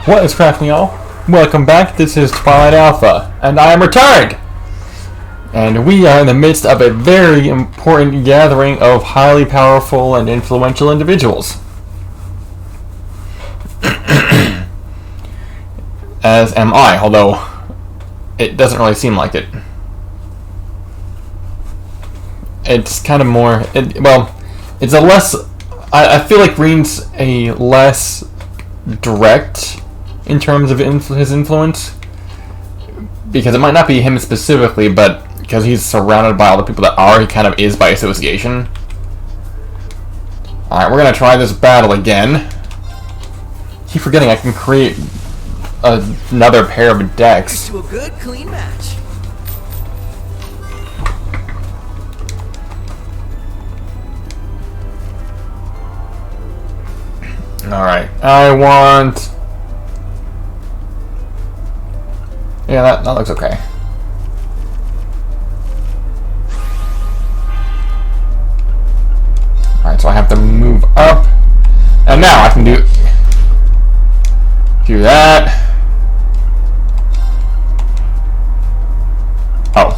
What is crafting, y'all? Welcome back. This is Twilight Alpha, and I am returned. And we are in the midst of a very important gathering of highly powerful and influential individuals. As am I, although it doesn't really seem like it. It's kind of more... it's a less... I feel like Green's a less direct in terms of his influence, because it might not be him specifically, but because he's surrounded by all the people that are, he kind of is by association. Alright, we're gonna try this battle again. Keep forgetting I can create another pair of decks. To a good, clean match. Alright, I want... Yeah, that looks okay. Alright, so I have to move up. And now I can do that. Oh.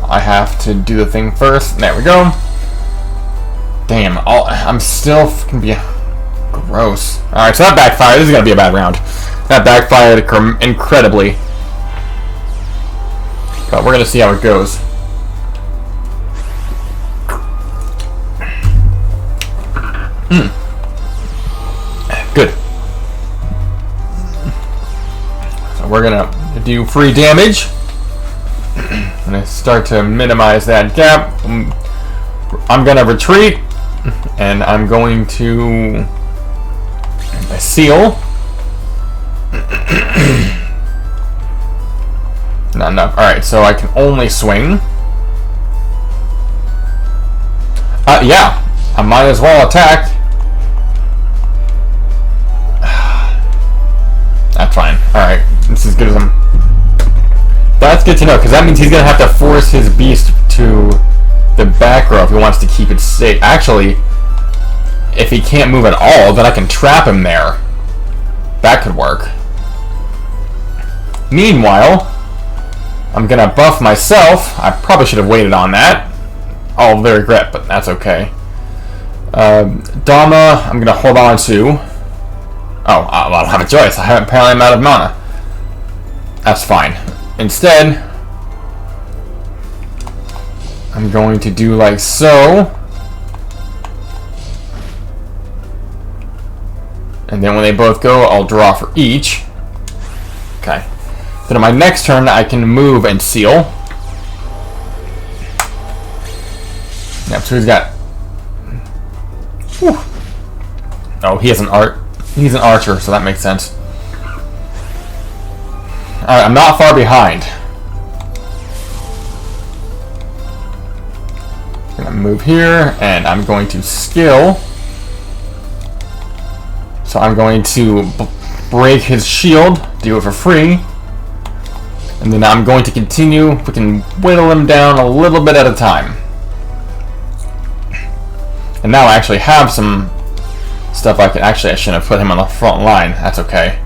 I have to do the thing first. There we go. Damn, I'm still gonna be gross. Alright, so that backfired. This is gonna be a bad round. That backfired incredibly. But we're gonna see how it goes. Good. So we're gonna do free damage. I'm gonna start to minimize that gap. I'm gonna retreat, and I'm going to seal. Not enough. Alright, so I can only swing. Yeah, I might as well attack. That's fine. Alright, this is good as I'm... That's good to know, because that means he's going to have to force his beast to the back row if he wants to keep it safe. Actually, if he can't move at all, then I can trap him there. That could work. Meanwhile, I'm gonna buff myself. I probably should have waited on that. I'll very regret, but that's okay. Dama, I'm gonna hold on to. Oh, I don't have a choice. Apparently I'm out of mana. That's fine. Instead, I'm going to do like so. And then when they both go, I'll draw for each. Okay. Then on my next turn, I can move and seal. Yep, so he's got... Whew. Oh, he has an he's an archer, so that makes sense. Alright, I'm not far behind. I'm gonna move here, and I'm going to skill. So I'm going to break his shield, do it for free. And then I'm going to continue. We can whittle him down a little bit at a time. And now I actually have some stuff I can... Actually, I shouldn't have put him on the front line. That's okay.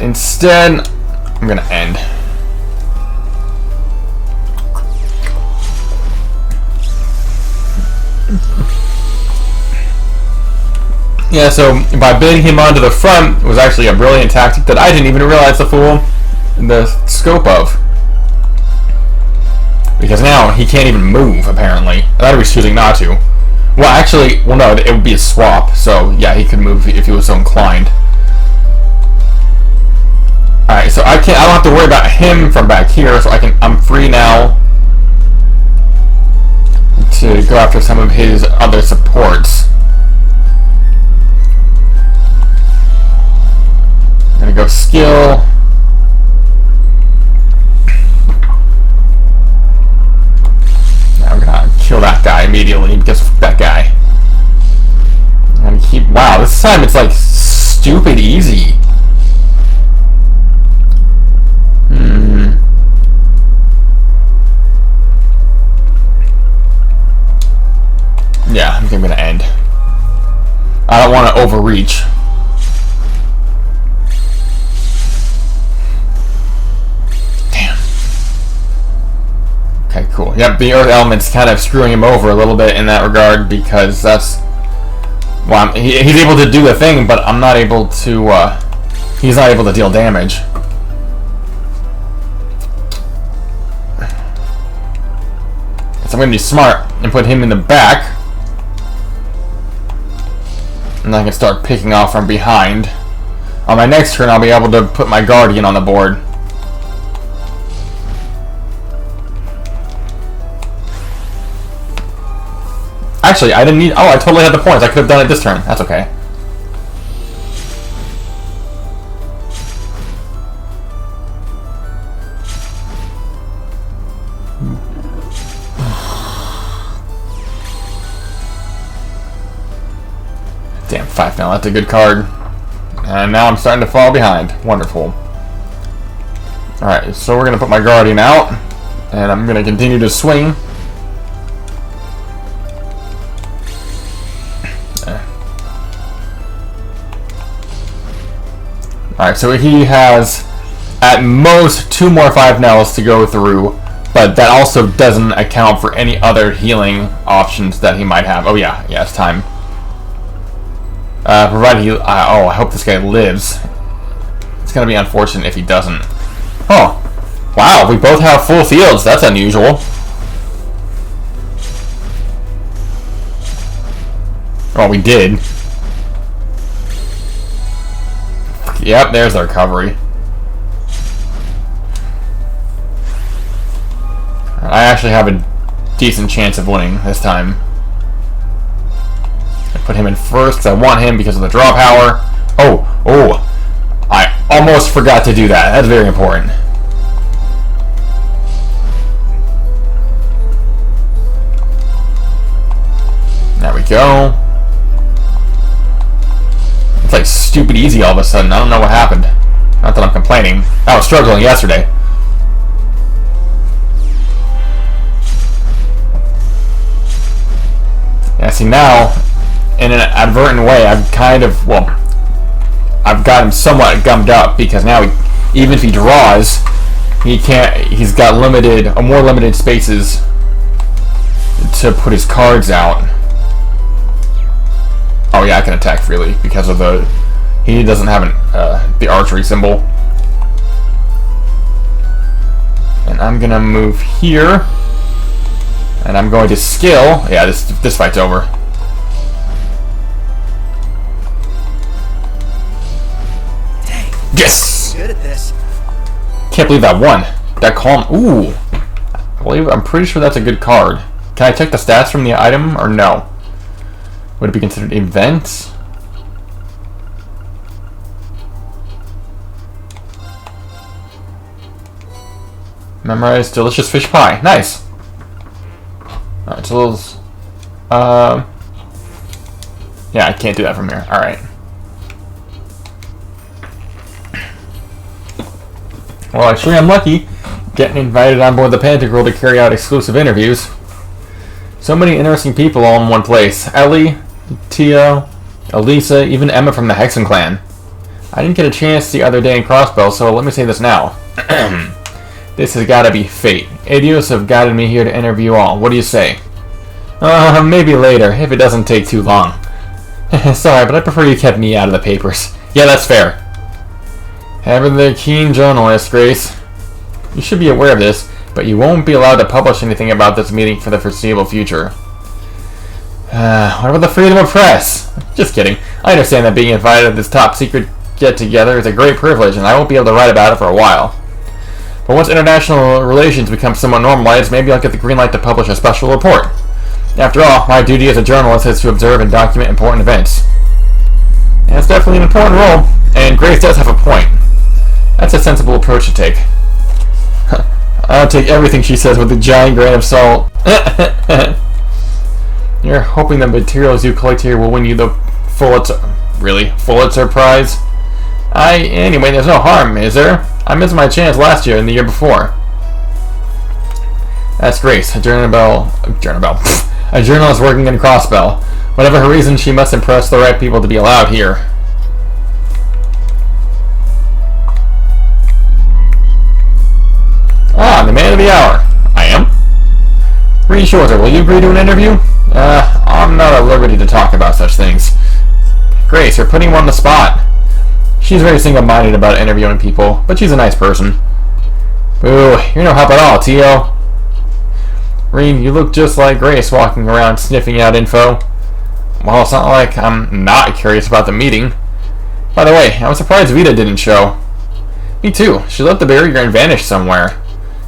Instead, I'm going to end. Yeah, so by bidding him onto the front was actually a brilliant tactic that I didn't even realize the scope of. Because now he can't even move, apparently. I thought he was choosing not to. Well, actually, well, no, it would be a swap. So yeah, he could move if he was so inclined. All right, so I don't have to worry about him from back here. So I'm free now to go after some of his other supports. I'm gonna go skill. Now I'm gonna kill that guy immediately because of that guy. I'm gonna keep... Wow, this time it's like stupid easy. Yeah, I think I'm gonna end. I don't want to overreach. Damn. Okay, cool. Yep, the earth element's kind of screwing him over a little bit in that regard, because that's... Well, he's able to do the thing, but I'm not able to, he's not able to deal damage. So I'm going to be smart and put him in the back. And I can start picking off from behind. On my next turn, I'll be able to put my Guardian on the board. Actually, I didn't need... Oh, I totally had the points. I could have done it this turn. That's okay. Damn, 5 now. That's a good card. And now I'm starting to fall behind. Wonderful. Alright, so we're going to put my Guardian out. And I'm going to continue to swing. Alright, so he has at most 2 more 5-Nels to go through, but that also doesn't account for any other healing options that he might have. Oh yeah, it's time. Provided he... oh, I hope this guy lives. It's gonna be unfortunate if he doesn't. Oh, wow, we both have full fields. That's unusual. Well, we did. Yep, there's the recovery. I actually have a decent chance of winning this time. I put him in first because I want him because of the draw power. Oh, I almost forgot to do that. That's very important. There we go. It's like stupid easy all of a sudden. I don't know what happened. Not that I'm complaining. I was struggling yesterday. Yeah, see now, in an advertent way, I've got him somewhat gummed up because now even if he draws, he's got more limited spaces to put his cards out. Oh yeah, I can attack freely because of he doesn't have the archery symbol. And I'm gonna move here, and I'm going to skill. Yeah, this fight's over. Dang, Yes. good at this. Can't believe that won. That calm. Ooh, I'm pretty sure that's a good card. Can I check the stats from the item or no? Would it be considered events? Memorize delicious fish pie. Nice. Alright, so those... yeah, I can't do that from here. Alright. Well, actually, I'm lucky. Getting invited on board the Pantagruel to carry out exclusive interviews. So many interesting people all in one place. Ellie, Tia, Elisa, even Emma from the Hexen clan. I didn't get a chance the other day in Crossbell, so let me say this now. This has got to be fate. Adios have guided me here to interview all. What do you say? Maybe later, if it doesn't take too long. Sorry, but I prefer you kept me out of the papers. Yeah, that's fair. Ever the keen journalist, Grace. You should be aware of this, but you won't be allowed to publish anything about this meeting for the foreseeable future. What about the freedom of press? Just kidding. I understand that being invited to this top secret get-together is a great privilege, and I won't be able to write about it for a while. But once international relations become somewhat normalized, maybe I'll get the green light to publish a special report. After all, my duty as a journalist is to observe and document important events. And it's definitely an important role, and Grace does have a point. That's a sensible approach to take. I'll take everything she says with a giant grain of salt. You're hoping the materials you collect here will win you the Pulitzer Prize? Anyway, there's no harm, is there? I missed my chance last year and the year before. That's Grace, a journalist working in Crossbell. Whatever her reason, she must impress the right people to be allowed here. Ah, the man of the hour. I am? Reed Shorter, will you agree to an interview? I'm not at liberty to talk about such things. Grace, you're putting one on the spot. She's very single-minded about interviewing people, but she's a nice person. Boo, you're no help at all, Tio. Reed, you look just like Grace walking around sniffing out info. Well, it's not like I'm not curious about the meeting. By the way, I was surprised Vita didn't show. Me too. She left the barrier and vanished somewhere.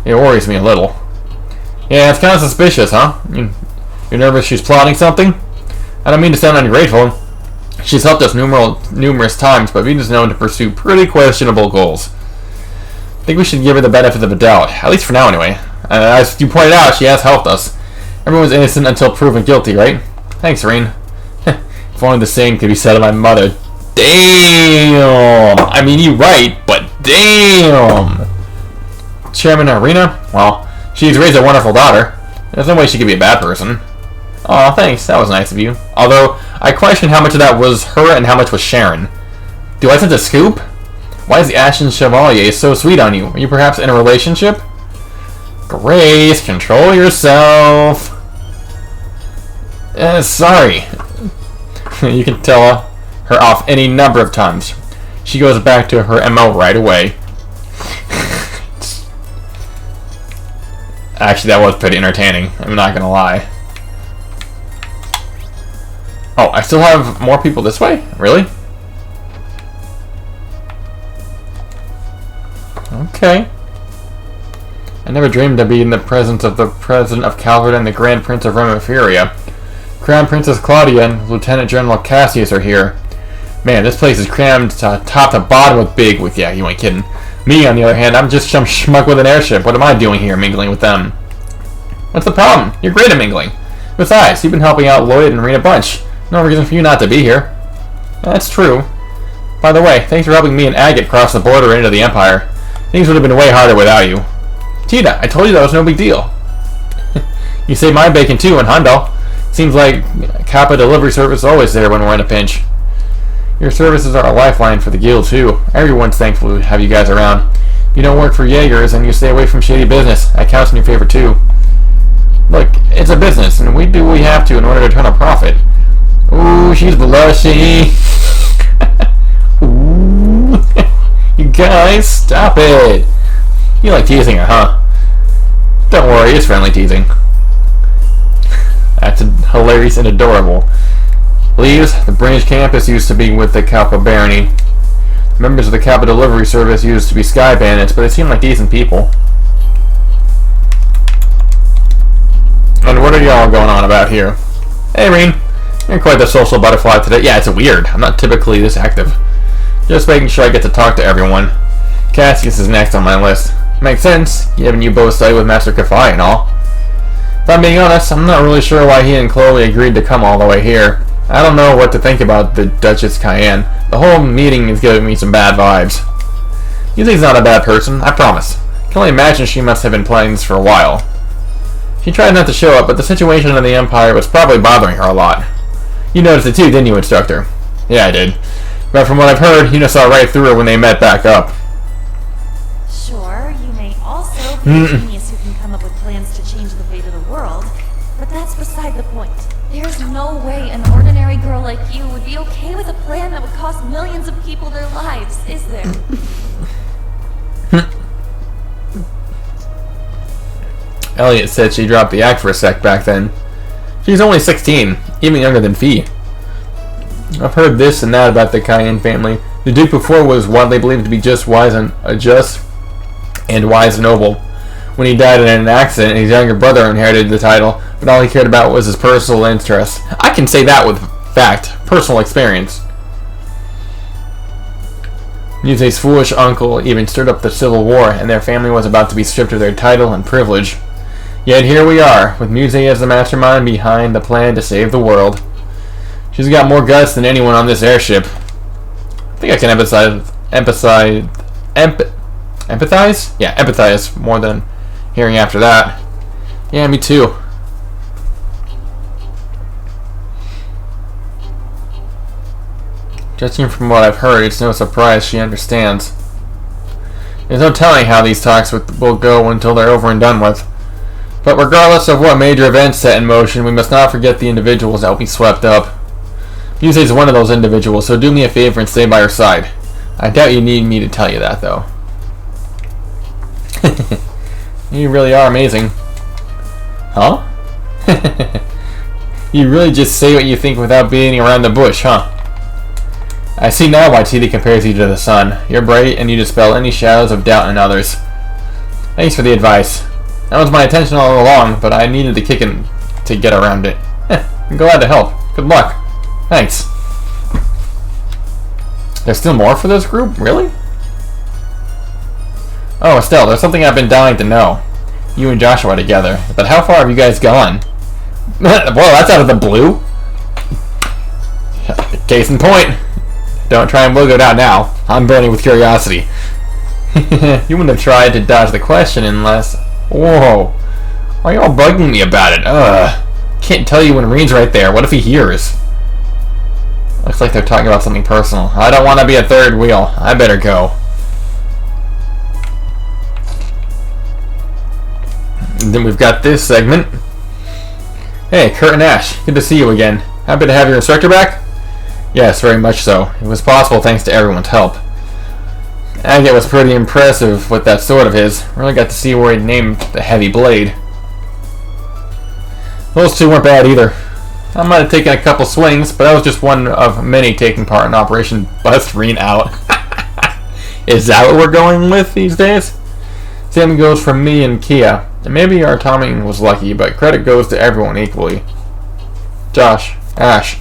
It worries me a little. Yeah, it's kind of suspicious, huh? You're nervous she's plotting something? I don't mean to sound ungrateful. She's helped us numerous times, but Vita's known to pursue pretty questionable goals. I think we should give her the benefit of the doubt, at least for now anyway. As you pointed out, she has helped us. Everyone's innocent until proven guilty, right? Thanks, Reed. If only the same could be said of my mother. Damn! I mean, you're right, but damn! Chairman Arena? Well, she's raised a wonderful daughter. There's no way she could be a bad person. Aw, thanks. That was nice of you. Although, I question how much of that was her and how much was Sharon. Do I sense a scoop? Why is the Ashen Chevalier so sweet on you? Are you perhaps in a relationship? Grace, control yourself. Sorry. You can tell her off any number of times. She goes back to her MO right away. Actually, that was pretty entertaining. I'm not gonna lie. Oh, I still have more people this way? Really? Okay. I never dreamed I'd be in the presence of the President of Calvert and the Grand Prince of Remiferia. Crown Princess Claudia and Lieutenant General Cassius are here. Man, this place is crammed to top to bottom with big with yeah, you ain't kidding. Me, on the other hand, I'm just some schmuck with an airship. What am I doing here, mingling with them? What's the problem? You're great at mingling. Besides, you've been helping out Lloyd and Rena a bunch. No reason for you not to be here. That's true. By the way, thanks for helping me and Agate cross the border into the Empire. Things would have been way harder without you. Tita, I told you that was no big deal. You saved my bacon too in Heimdall. Seems like Kappa Delivery Service is always there when we're in a pinch. Your services are a lifeline for the guild too. Everyone's thankful to have you guys around. You don't work for Jaegers and you stay away from shady business. That counts in your favor too. Look, it's a business and we do what we have to in order to turn a profit. Ooh, she's blushing. Ooh. You guys, stop it. You like teasing her, huh? Don't worry, it's friendly teasing. That's hilarious and adorable. Leaves, the branch campus used to be with the Kalpa Barony. Members of the Kalpa Delivery Service used to be Sky Bandits, but they seem like decent people. And what are y'all going on about here? Hey, Reen. You're quite the social butterfly today. Yeah, it's weird. I'm not typically this active. Just making sure I get to talk to everyone. Cassius is next on my list. Makes sense, given you both study with Master Kafai and all. If I'm being honest, I'm not really sure why he and Chloe agreed to come all the way here. I don't know what to think about the Duchess Cayenne. The whole meeting is giving me some bad vibes. Yuzi's not a bad person, I promise. I can only imagine she must have been planning this for a while. She tried not to show up, but the situation in the Empire was probably bothering her a lot. You noticed it too, didn't you, Instructor? Yeah, I did. But from what I've heard, Yuna saw right through her when they met back up. Sure, you may also be a genius who can come up with plans to change the fate of the world, but that's beside the point. There's no way an ordinary girl like you would be okay with a plan that would cost millions of people their lives, is there? Elliot said she dropped the act for a sec back then. She's only 16, even younger than Fee. I've heard this and that about the Cayenne family. The Duke before was widely believed to be just wise and noble. When he died in an accident, his younger brother inherited the title, but all he cared about was his personal interests. I can say that with fact, personal experience. Muse's foolish uncle even stirred up the Civil War, and their family was about to be stripped of their title and privilege. Yet here we are, with Muse as the mastermind behind the plan to save the world. She's got more guts than anyone on this airship. I think I can empathize? Yeah, empathize more than hearing after that. Yeah, me too. Judging from what I've heard, it's no surprise she understands. There's no telling how these talks will go until they're over and done with. But regardless of what major events set in motion, we must not forget the individuals that will be swept up. Muse is one of those individuals, so do me a favor and stay by her side. I doubt you need me to tell you that, though. You really are amazing. Huh? You really just say what you think without beating around the bush, huh? I see now why TD compares you to the sun. You're bright and you dispel any shadows of doubt in others. Thanks for the advice. That was my intention all along, but I needed the kick in to get around it. I'm glad to help. Good luck. Thanks. There's still more for this group? Really? Oh, Estelle, there's something I've been dying to know. You and Joshua together. But how far have you guys gone? Whoa, that's out of the blue. Case in point. Don't try and wiggle it out now. I'm burning with curiosity. You wouldn't have tried to dodge the question unless... Whoa. Why are you all bugging me about it? Can't tell you when Reed's right there. What if he hears? Looks like they're talking about something personal. I don't want to be a third wheel. I better go. And then we've got this segment. Hey, Kurt and Ash. Good to see you again. Happy to have your instructor back? Yes, very much so. It was possible thanks to everyone's help. Agate was pretty impressive with that sword of his. Really got to see where he named the heavy blade. Those two weren't bad either. I might have taken a couple swings, but I was just one of many taking part in Operation Bust Reen Out. Is that what we're going with these days? Same goes for me and Kia. And maybe our timing was lucky, but credit goes to everyone equally. Josh, Ash,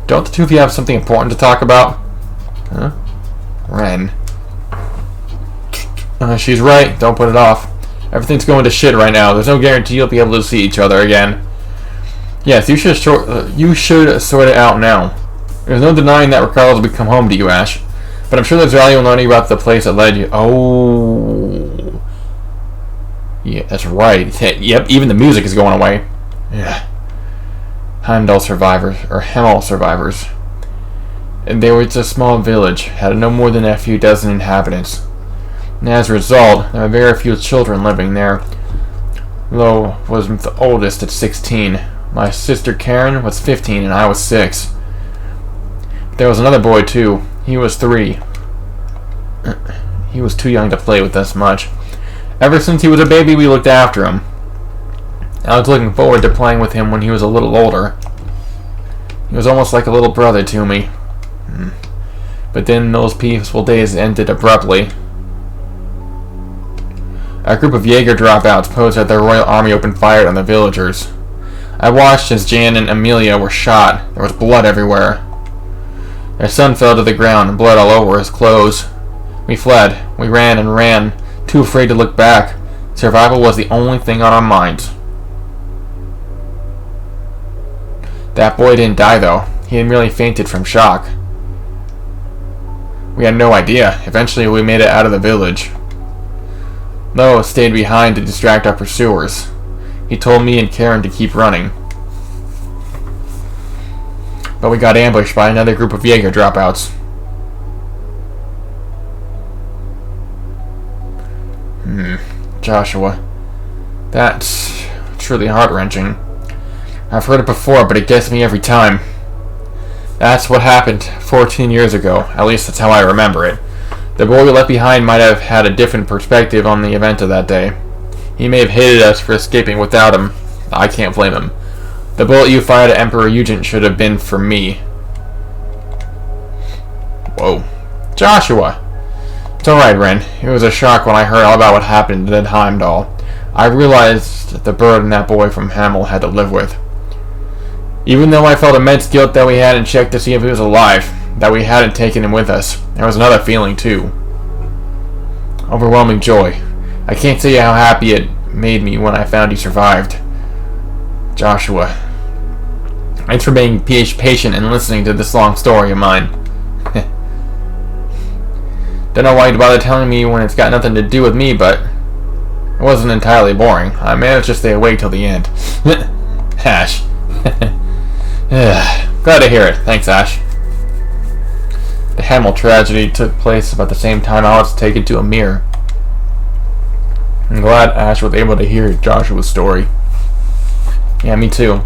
don't the two of you have something important to talk about? Huh? Ren. She's right. Don't put it off. Everything's going to shit right now. There's no guarantee you'll be able to see each other again. Yes, you should sort it out now. There's no denying that Ricardo's will come home to you, Ash. But I'm sure there's value in learning about the place that led you. Oh. Yeah, that's right. Yep, even the music is going away. Yeah. Heimdall survivors, or Hemel survivors. And they were just a small village, had no more than a few dozen inhabitants. And as a result, there were very few children living there. Lo was the oldest at 16. My sister Karen was 15 and I was 6. There was another boy too. He was 3. He was too young to play with us much. Ever since he was a baby, we looked after him. I was looking forward to playing with him when he was a little older. He was almost like a little brother to me. But then those peaceful days ended abruptly. A group of Jaeger dropouts posed at the Royal Army opened fire on the villagers. I watched as Jan and Amelia were shot. There was blood everywhere. Their son fell to the ground and blood all over his clothes. We fled. We ran and ran, too afraid to look back. Survival was the only thing on our minds. That boy didn't die though. He had merely fainted from shock. We had no idea. Eventually we made it out of the village. Lo stayed behind to distract our pursuers. He told me and Karen to keep running. But we got ambushed by another group of Jaeger dropouts. Joshua. That's truly heart-wrenching. I've heard it before, but it gets me every time. That's what happened 14 years ago. At least that's how I remember it. The boy we left behind might have had a different perspective on the event of that day. He may have hated us for escaping without him. I can't blame him. The bullet you fired at Emperor Eugen should have been for me. Whoa. Joshua! It's alright, Ren. It was a shock when I heard all about what happened to Heimdall. I realized the burden that boy from Hamel had to live with. Even though I felt immense guilt that we hadn't checked to see if he was alive, that we hadn't taken him with us, there was another feeling too. Overwhelming joy. I can't tell you how happy it made me when I found he survived. Joshua. Thanks for being patient and listening to this long story of mine. Don't know why you'd bother telling me when it's got nothing to do with me, but it wasn't entirely boring. I managed to stay awake till the end. Ash. Glad to hear it. Thanks, Ash. The Hamel tragedy took place about the same time I was taken to a mirror. I'm glad Ash was able to hear Joshua's story. Yeah, me too.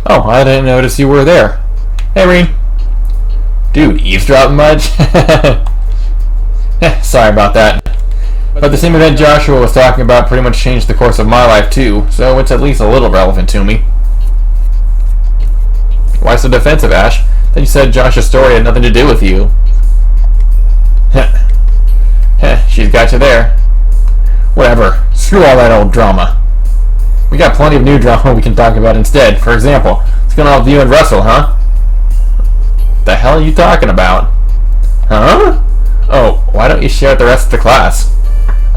Oh, I didn't notice you were there. Hey, Rean. Dude, eavesdropping much? Sorry about that. But the same event Joshua was talking about pretty much changed the course of my life too, so it's at least a little relevant to me. Why so defensive, Ash? Then you said Josh's story had nothing to do with you. She's got you there. Whatever. Screw all that old drama. We got plenty of new drama we can talk about instead. For example, what's going on with you and Russell, huh? The hell are you talking about? Huh? Oh, why don't you share with the rest of the class?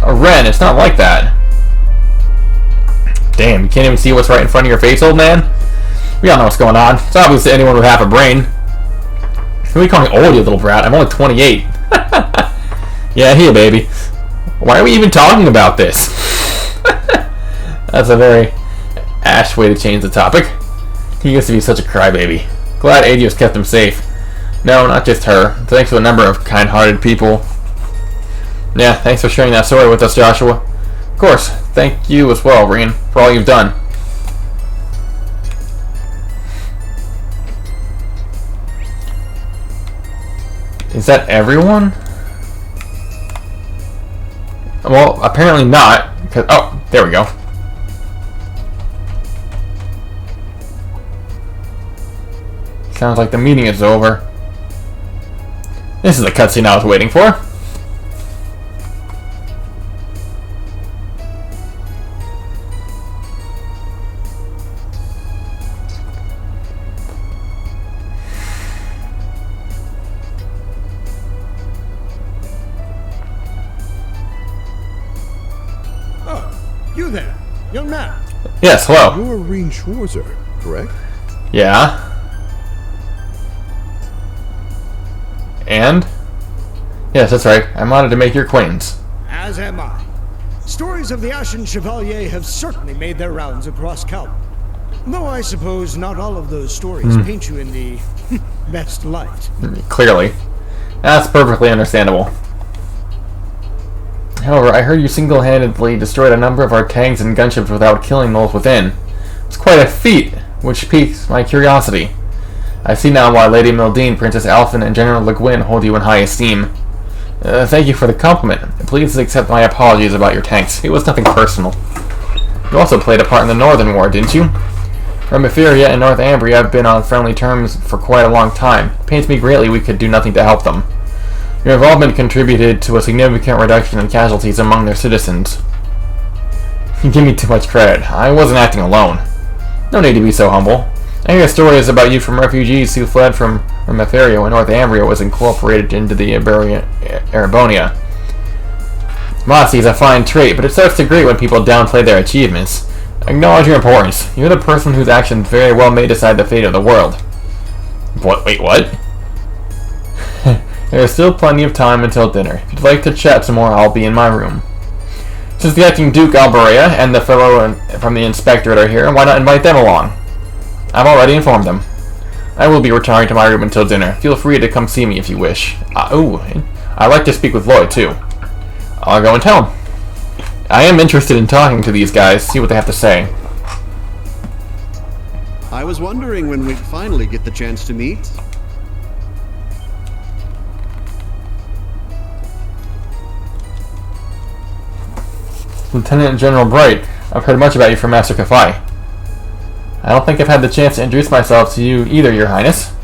Ren, it's not like that. Damn, you can't even see what's right in front of your face, old man? We all know what's going on. It's obvious to anyone with half a brain. Who are you calling old, you little brat? I'm only 28. Yeah, here, baby. Why are we even talking about this? That's a very Ash way to change the topic. He used to be such a crybaby. Glad Adios kept him safe. No, not just her. Thanks to a number of kind-hearted people. Yeah, thanks for sharing that story with us, Joshua. Of course, thank you as well, Rean, for all you've done. Is that everyone? Well, apparently not. Because oh, there we go. Sounds like the meeting is over. This is the cutscene I was waiting for. You there, young man. Yes, hello. You're Rean Schwarzer, correct? Yeah. And? Yes, that's right. I'm honored to make your acquaintance. As am I. Stories of the Ashen Chevalier have certainly made their rounds across Calvin. Though I suppose not all of those stories paint you in the best light. Clearly. That's perfectly understandable. However, I heard you single-handedly destroyed a number of our tanks and gunships without killing those within. It's quite a feat, which piques my curiosity. I see now why Lady Mildine, Princess Alphen, and General Le Guin hold you in high esteem. Thank you for the compliment. Please accept my apologies about your tanks. It was nothing personal. You also played a part in the Northern War, didn't you? Remetheria and Northumbria have been on friendly terms for quite a long time. It pains me greatly we could do nothing to help them. Your involvement contributed to a significant reduction in casualties among their citizens. You give me too much credit. I wasn't acting alone. No need to be so humble. I hear stories about you from refugees who fled from Remetheria when Northumbria was incorporated into the Erebonia. Modesty is a fine trait, but it starts to grate when people downplay their achievements. Acknowledge your importance. You're the person whose actions very well may decide the fate of the world. What? Wait, what? There is still plenty of time until dinner. If you'd like to chat some more, I'll be in my room. Since the acting Duke Alberea and the fellow from the Inspectorate are here, why not invite them along? I've already informed them. I will be retiring to my room until dinner. Feel free to come see me if you wish. I'd like to speak with Lloyd, too. I'll go and tell him. I am interested in talking to these guys, see what they have to say. I was wondering when we'd finally get the chance to meet. Lieutenant General Bright, I've heard much about you from Master Kafai. I don't think I've had the chance to introduce myself to you either, Your Highness.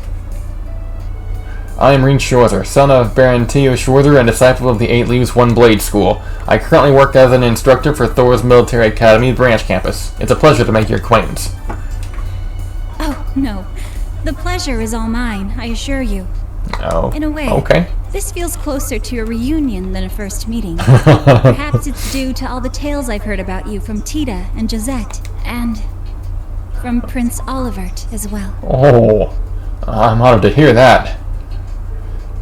I am Rean Schwarzer, son of Baron Theo Schwarzer and disciple of the Eight Leaves One Blade School. I currently work as an instructor for Thor's Military Academy branch campus. It's a pleasure to make your acquaintance. Oh, no. The pleasure is all mine, I assure you. Oh, In a way, okay. this feels closer to a reunion than a first meeting. Perhaps it's due to all the tales I've heard about you from Tita and Josette, and from Prince Olivert as well. Oh, I'm honored to hear that.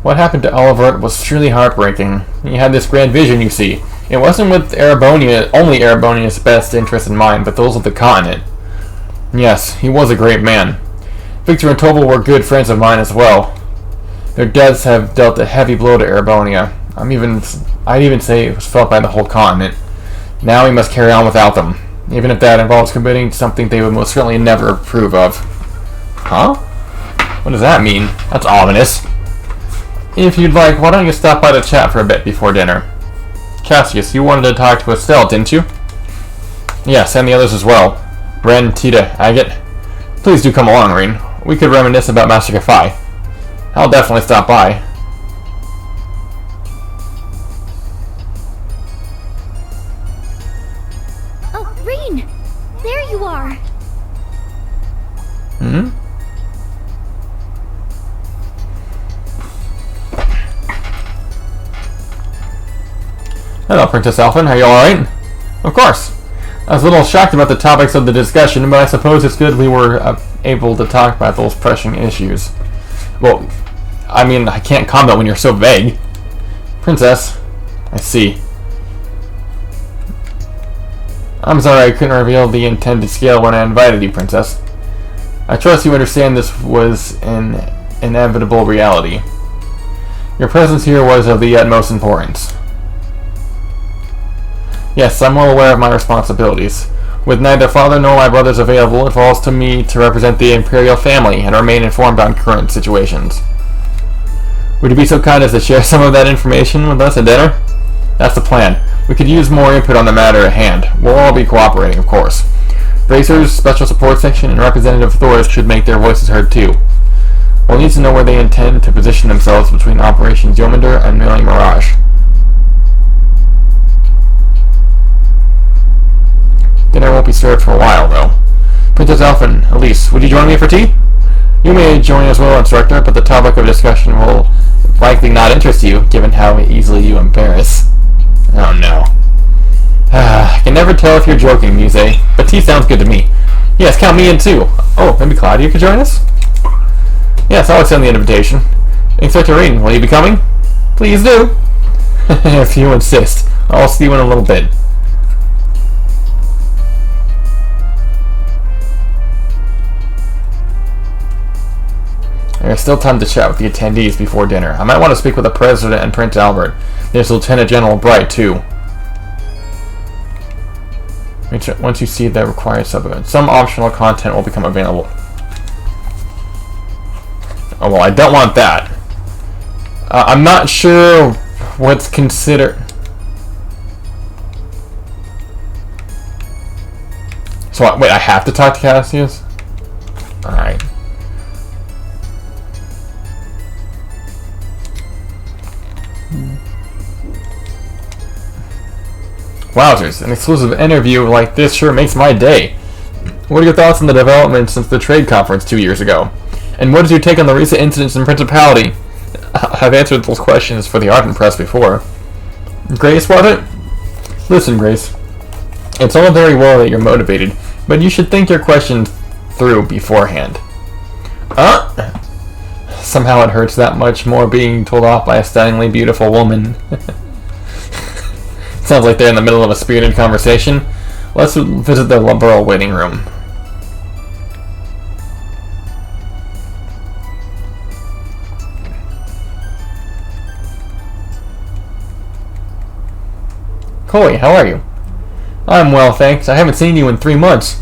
What happened to Olivert was truly heartbreaking. He had this grand vision, you see. It wasn't with Erebonia, only Erebonia's best interest in mind, but those of the continent. Yes, he was a great man. Victor and Tobel were good friends of mine as well. Their deaths have dealt a heavy blow to Erebonia. I'd even say it was felt by the whole continent. Now we must carry on without them, even if that involves committing something they would most certainly never approve of. Huh? What does that mean? That's ominous. If you'd like, why don't you stop by to chat for a bit before dinner? Cassius, you wanted to talk to Estelle, didn't you? Yes, and the others as well. Ren, Tita, Agate. Please do come along, Ren. We could reminisce about Master Kafai. I'll definitely stop by. Oh, Rain! There you are! Hmm? Hello, Princess Alphen. Are you alright? Of course. I was a little shocked about the topics of the discussion, but I suppose it's good we were able to talk about those pressing issues. Well, I mean, I can't comment when you're so vague. Princess. I see. I'm sorry I couldn't reveal the intended scale when I invited you, Princess. I trust you understand this was an inevitable reality. Your presence here was of the utmost importance. Yes, I'm well aware of my responsibilities. With neither father nor my brothers available, it falls to me to represent the Imperial family and remain informed on current situations. Would you be so kind as to share some of that information with us at dinner? That's the plan. We could use more input on the matter at hand. We'll all be cooperating, of course. Racers, Special Support Section, and representative authorities should make their voices heard too. We'll need to know where they intend to position themselves between Operations Yominder and Milling Mirage. Dinner won't be served for a while, though. Princess Alphen, Elise, would you join me for tea? You may join as well, Instructor, but the topic of discussion will likely not interest you, given how easily you embarrass. Oh no. I can never tell if you're joking, Muse, but tea sounds good to me. Yes, count me in too. Oh, maybe Claudia could join us? Yes, I'll extend the invitation. Inspector Rain, will you be coming? Please do. If you insist. I'll see you in a little bit. There's still time to chat with the attendees before dinner. I might want to speak with the President and Prince Albert. There's Lieutenant General Bright, too. Once you see the required supplement, some optional content will become available. Oh, well, I don't want that. I'm not sure what's considered... So, wait, I have to talk to Cassius? Alright. Wowzers, an exclusive interview like this sure makes my day. What are your thoughts on the developments since the trade conference 2 years ago? And what is your take on the recent incidents in Principality? I've answered those questions for the Ardent Press before. Grace, was it? Listen, Grace. It's all very well that you're motivated, but you should think your questions through beforehand. Somehow it hurts that much more being told off by a stunningly beautiful woman. Sounds like they're in the middle of a spirited conversation. Let's visit the liberal waiting room. Chloe, how are you? I'm well, thanks. I haven't seen you in 3 months.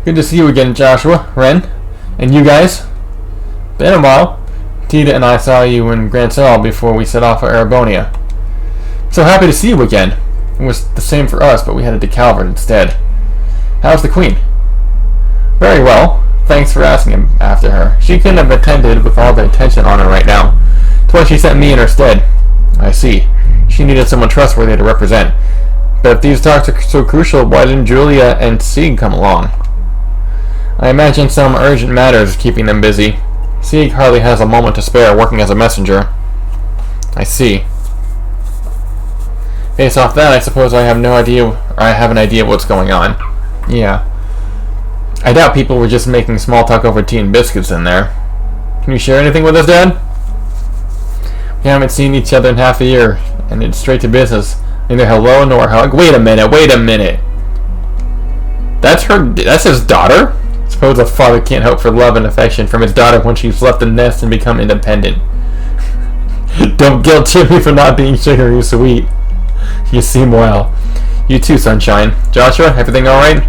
Good to see you again, Joshua, Ren, and you guys. Been a while. Tita and I saw you in Grand Cell before we set off for Erebonia. So happy to see you again. It was the same for us, but we headed to Calvert instead. How's the Queen? Very well. Thanks for asking after her. She couldn't have attended with all the attention on her right now. That's why she sent me in her stead. I see. She needed someone trustworthy to represent. But if these talks are so crucial, why didn't Julia and Sieg come along? I imagine some urgent matters keeping them busy. Sieg hardly has a moment to spare working as a messenger. I see. Based off that, I suppose I have an idea what's going on. Yeah. I doubt people were just making small talk over tea and biscuits in there. Can you share anything with us, Dad? We haven't seen each other in half a year, and it's straight to business. Neither hello nor hug. Wait a minute. That's his daughter? Suppose a father can't hope for love and affection from his daughter when she's left the nest and become independent. Don't guilt trip me for not being sugary sweet. You seem well. You too, Sunshine. Joshua, everything alright?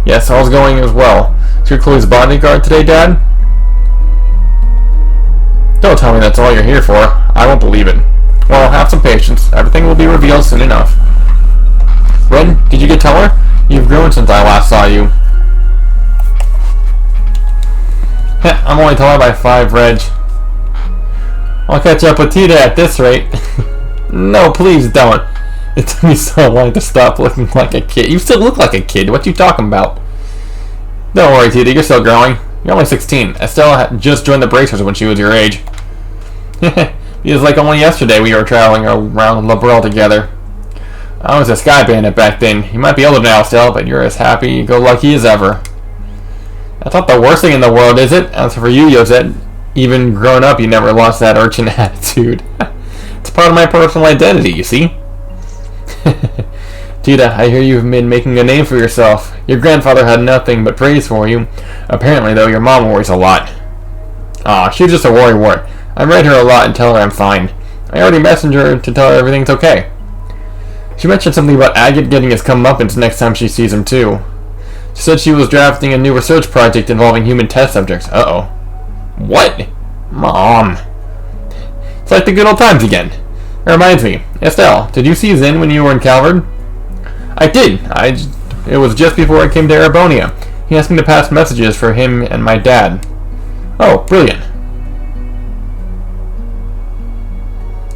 Yes, all's going as well. Is your Chloe's bodyguard today, Dad? Don't tell me that's all you're here for. I won't believe it. Well, have some patience. Everything will be revealed soon enough. Ren, did you get taller? You've grown since I last saw you. Heh, I'm only taller by 5, Reg. I'll catch up with Tita at this rate. No, please don't. It took me so long to stop looking like a kid. You still look like a kid. What you talking about? Don't worry, Tita. You're still growing. You're only 16. Estelle had just joined the Bracers when she was your age. It was like only yesterday we were traveling around Labrel together. I was a Sky Bandit back then. You might be older now, Estelle, but you're as happy-go-lucky as ever. That's not the worst thing in the world, is it? As for you, Yosette, even grown up, you never lost that urchin attitude. It's part of my personal identity, you see? Tita, I hear you've been making a name for yourself. Your grandfather had nothing but praise for you. Apparently, though, your mom worries a lot. Aw, she's just a worrywart. I write her a lot and tell her I'm fine. I already messaged her to tell her everything's okay. She mentioned something about Agate getting his comeuppance next time she sees him, too. She said she was drafting a new research project involving human test subjects. Uh-oh. What? Mom. It's like the good old times again. It reminds me. Estelle, did you see Zin when you were in Calvard? I did. It was just before I came to Erebonia. He asked me to pass messages for him and my dad. Oh, brilliant.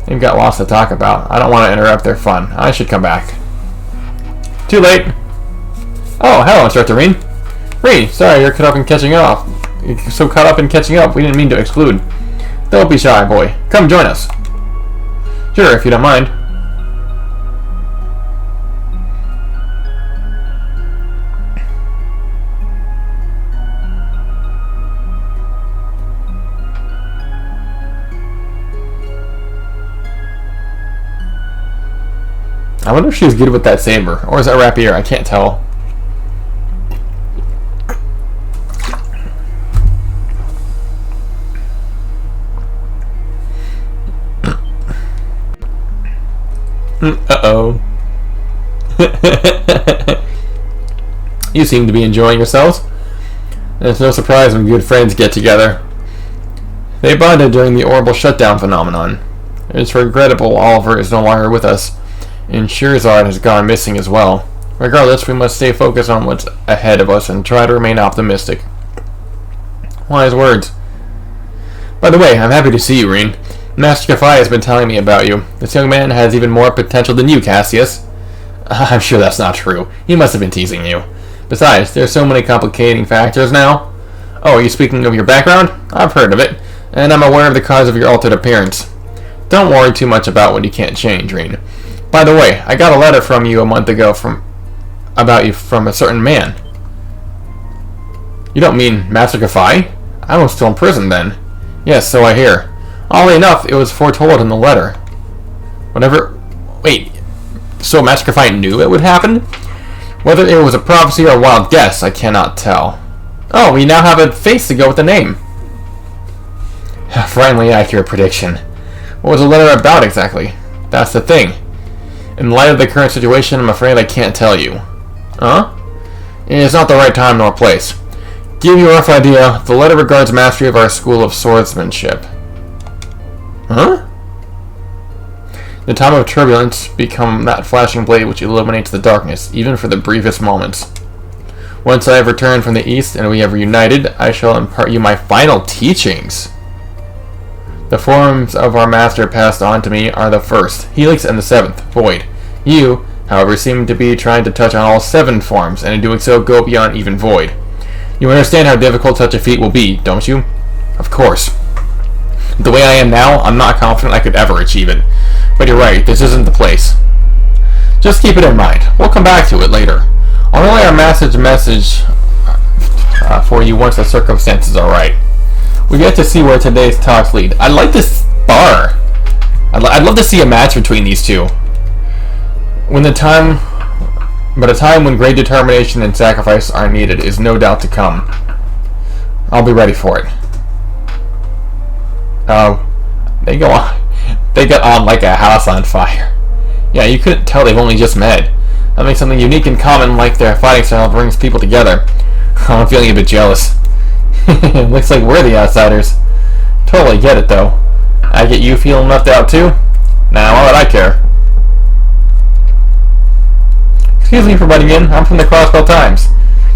They've got lots to talk about. I don't want to interrupt their fun. I should come back. Too late. Oh, hello, Instructor Rean. Rean, sorry, you're caught up in catching up. You're so caught up in catching up, we didn't mean to exclude. Don't be shy, boy. Come join us. Sure, if you don't mind. I wonder if she's good with that saber, or is that rapier? I can't tell. Uh-oh. You seem to be enjoying yourselves. It's no surprise when good friends get together. They bonded during the Orbital shutdown phenomenon. It's regrettable Oliver is no longer with us, and Shirzad has gone missing as well. Regardless, we must stay focused on what's ahead of us and try to remain optimistic. Wise words. By the way, I'm happy to see you, Rean. Master Kafai has been telling me about you. This young man has even more potential than you, Cassius. I'm sure that's not true. He must have been teasing you. Besides, there are so many complicating factors now. Oh, are you speaking of your background? I've heard of it, and I'm aware of the cause of your altered appearance. Don't worry too much about what you can't change, Rean. By the way, I got a letter from you a month ago about you from a certain man. You don't mean Master Kafai? I was still in prison then. Yes, so I hear. Oddly enough, it was foretold in the letter. Wait, so Master Kafai knew it would happen? Whether it was a prophecy or a wild guess, I cannot tell. Oh, we now have a face to go with the name. Friendly, accurate prediction. What was the letter about exactly? That's the thing. In light of the current situation, I'm afraid I can't tell you. Huh? It's not the right time nor place. Give you a rough idea, the letter regards mastery of our school of swordsmanship. Huh? The time of turbulence become that flashing blade which illuminates the darkness, even for the briefest moments. Once I have returned from the east and we have reunited, I shall impart you my final teachings. The forms of our master passed on to me are the first, Helix, and the seventh, Void. You, however, seem to be trying to touch on all 7 forms, and in doing so go beyond even Void. You understand how difficult such a feat will be, don't you? Of course. The way I am now, I'm not confident I could ever achieve it. But you're right, this isn't the place. Just keep it in mind. We'll come back to it later. I'll relay our message for you once the circumstances are right. We get to see where today's talks lead. I like this bar. I'd love to see a match between these two. A time when great determination and sacrifice are needed is no doubt to come. I'll be ready for it. Oh, they go on. They got on like a house on fire. Yeah, you couldn't tell they've only just met. That makes something unique and common like their fighting style brings people together. I'm feeling a bit jealous. Looks like we're the outsiders. Totally get it though. I get you feeling left out too? Nah, why would I care? Excuse me for butting in. I'm from the Crossbell Times.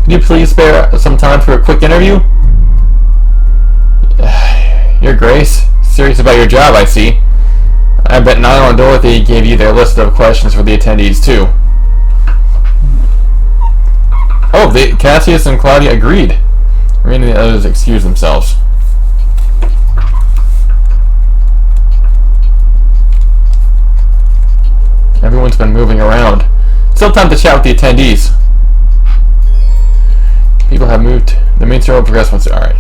Can you please spare some time for a quick interview? Your Grace, serious about your job, I see. I bet Niall and Dorothy gave you their list of questions for the attendees too. Oh, Cassius and Claudia agreed. Randy and the others excused themselves. Everyone's been moving around. Still time to chat with the attendees. People have moved. The main story will progress once. Alright.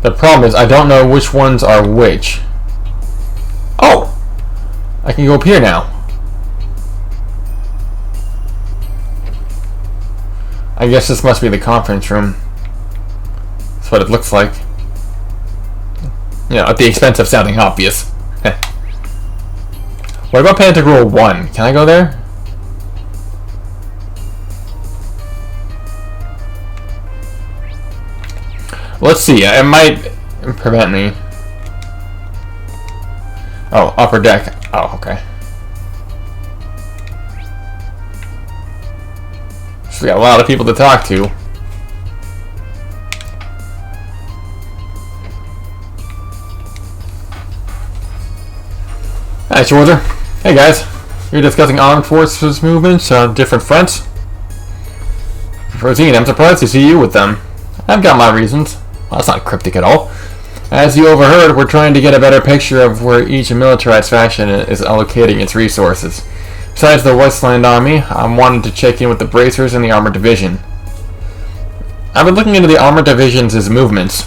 The problem is I don't know which ones are which. Oh! I can go up here now. I guess this must be the conference room. That's what it looks like. You know, at the expense of sounding obvious. What about Pantagruel 1? Can I go there? Let's see. It might prevent me. Oh, upper deck. Oh, okay. So we got a lot of people to talk to. Hi, Schwarzer. Hey, guys. You're discussing armed forces movements on different fronts? Rosine, I'm surprised to see you with them. I've got my reasons. Well, that's not cryptic at all. As you overheard, we're trying to get a better picture of where each militarized faction is allocating its resources. Besides the Westland Army, I'm wanting to check in with the Bracers and the Armored Division. I've been looking into the Armored Division's movements.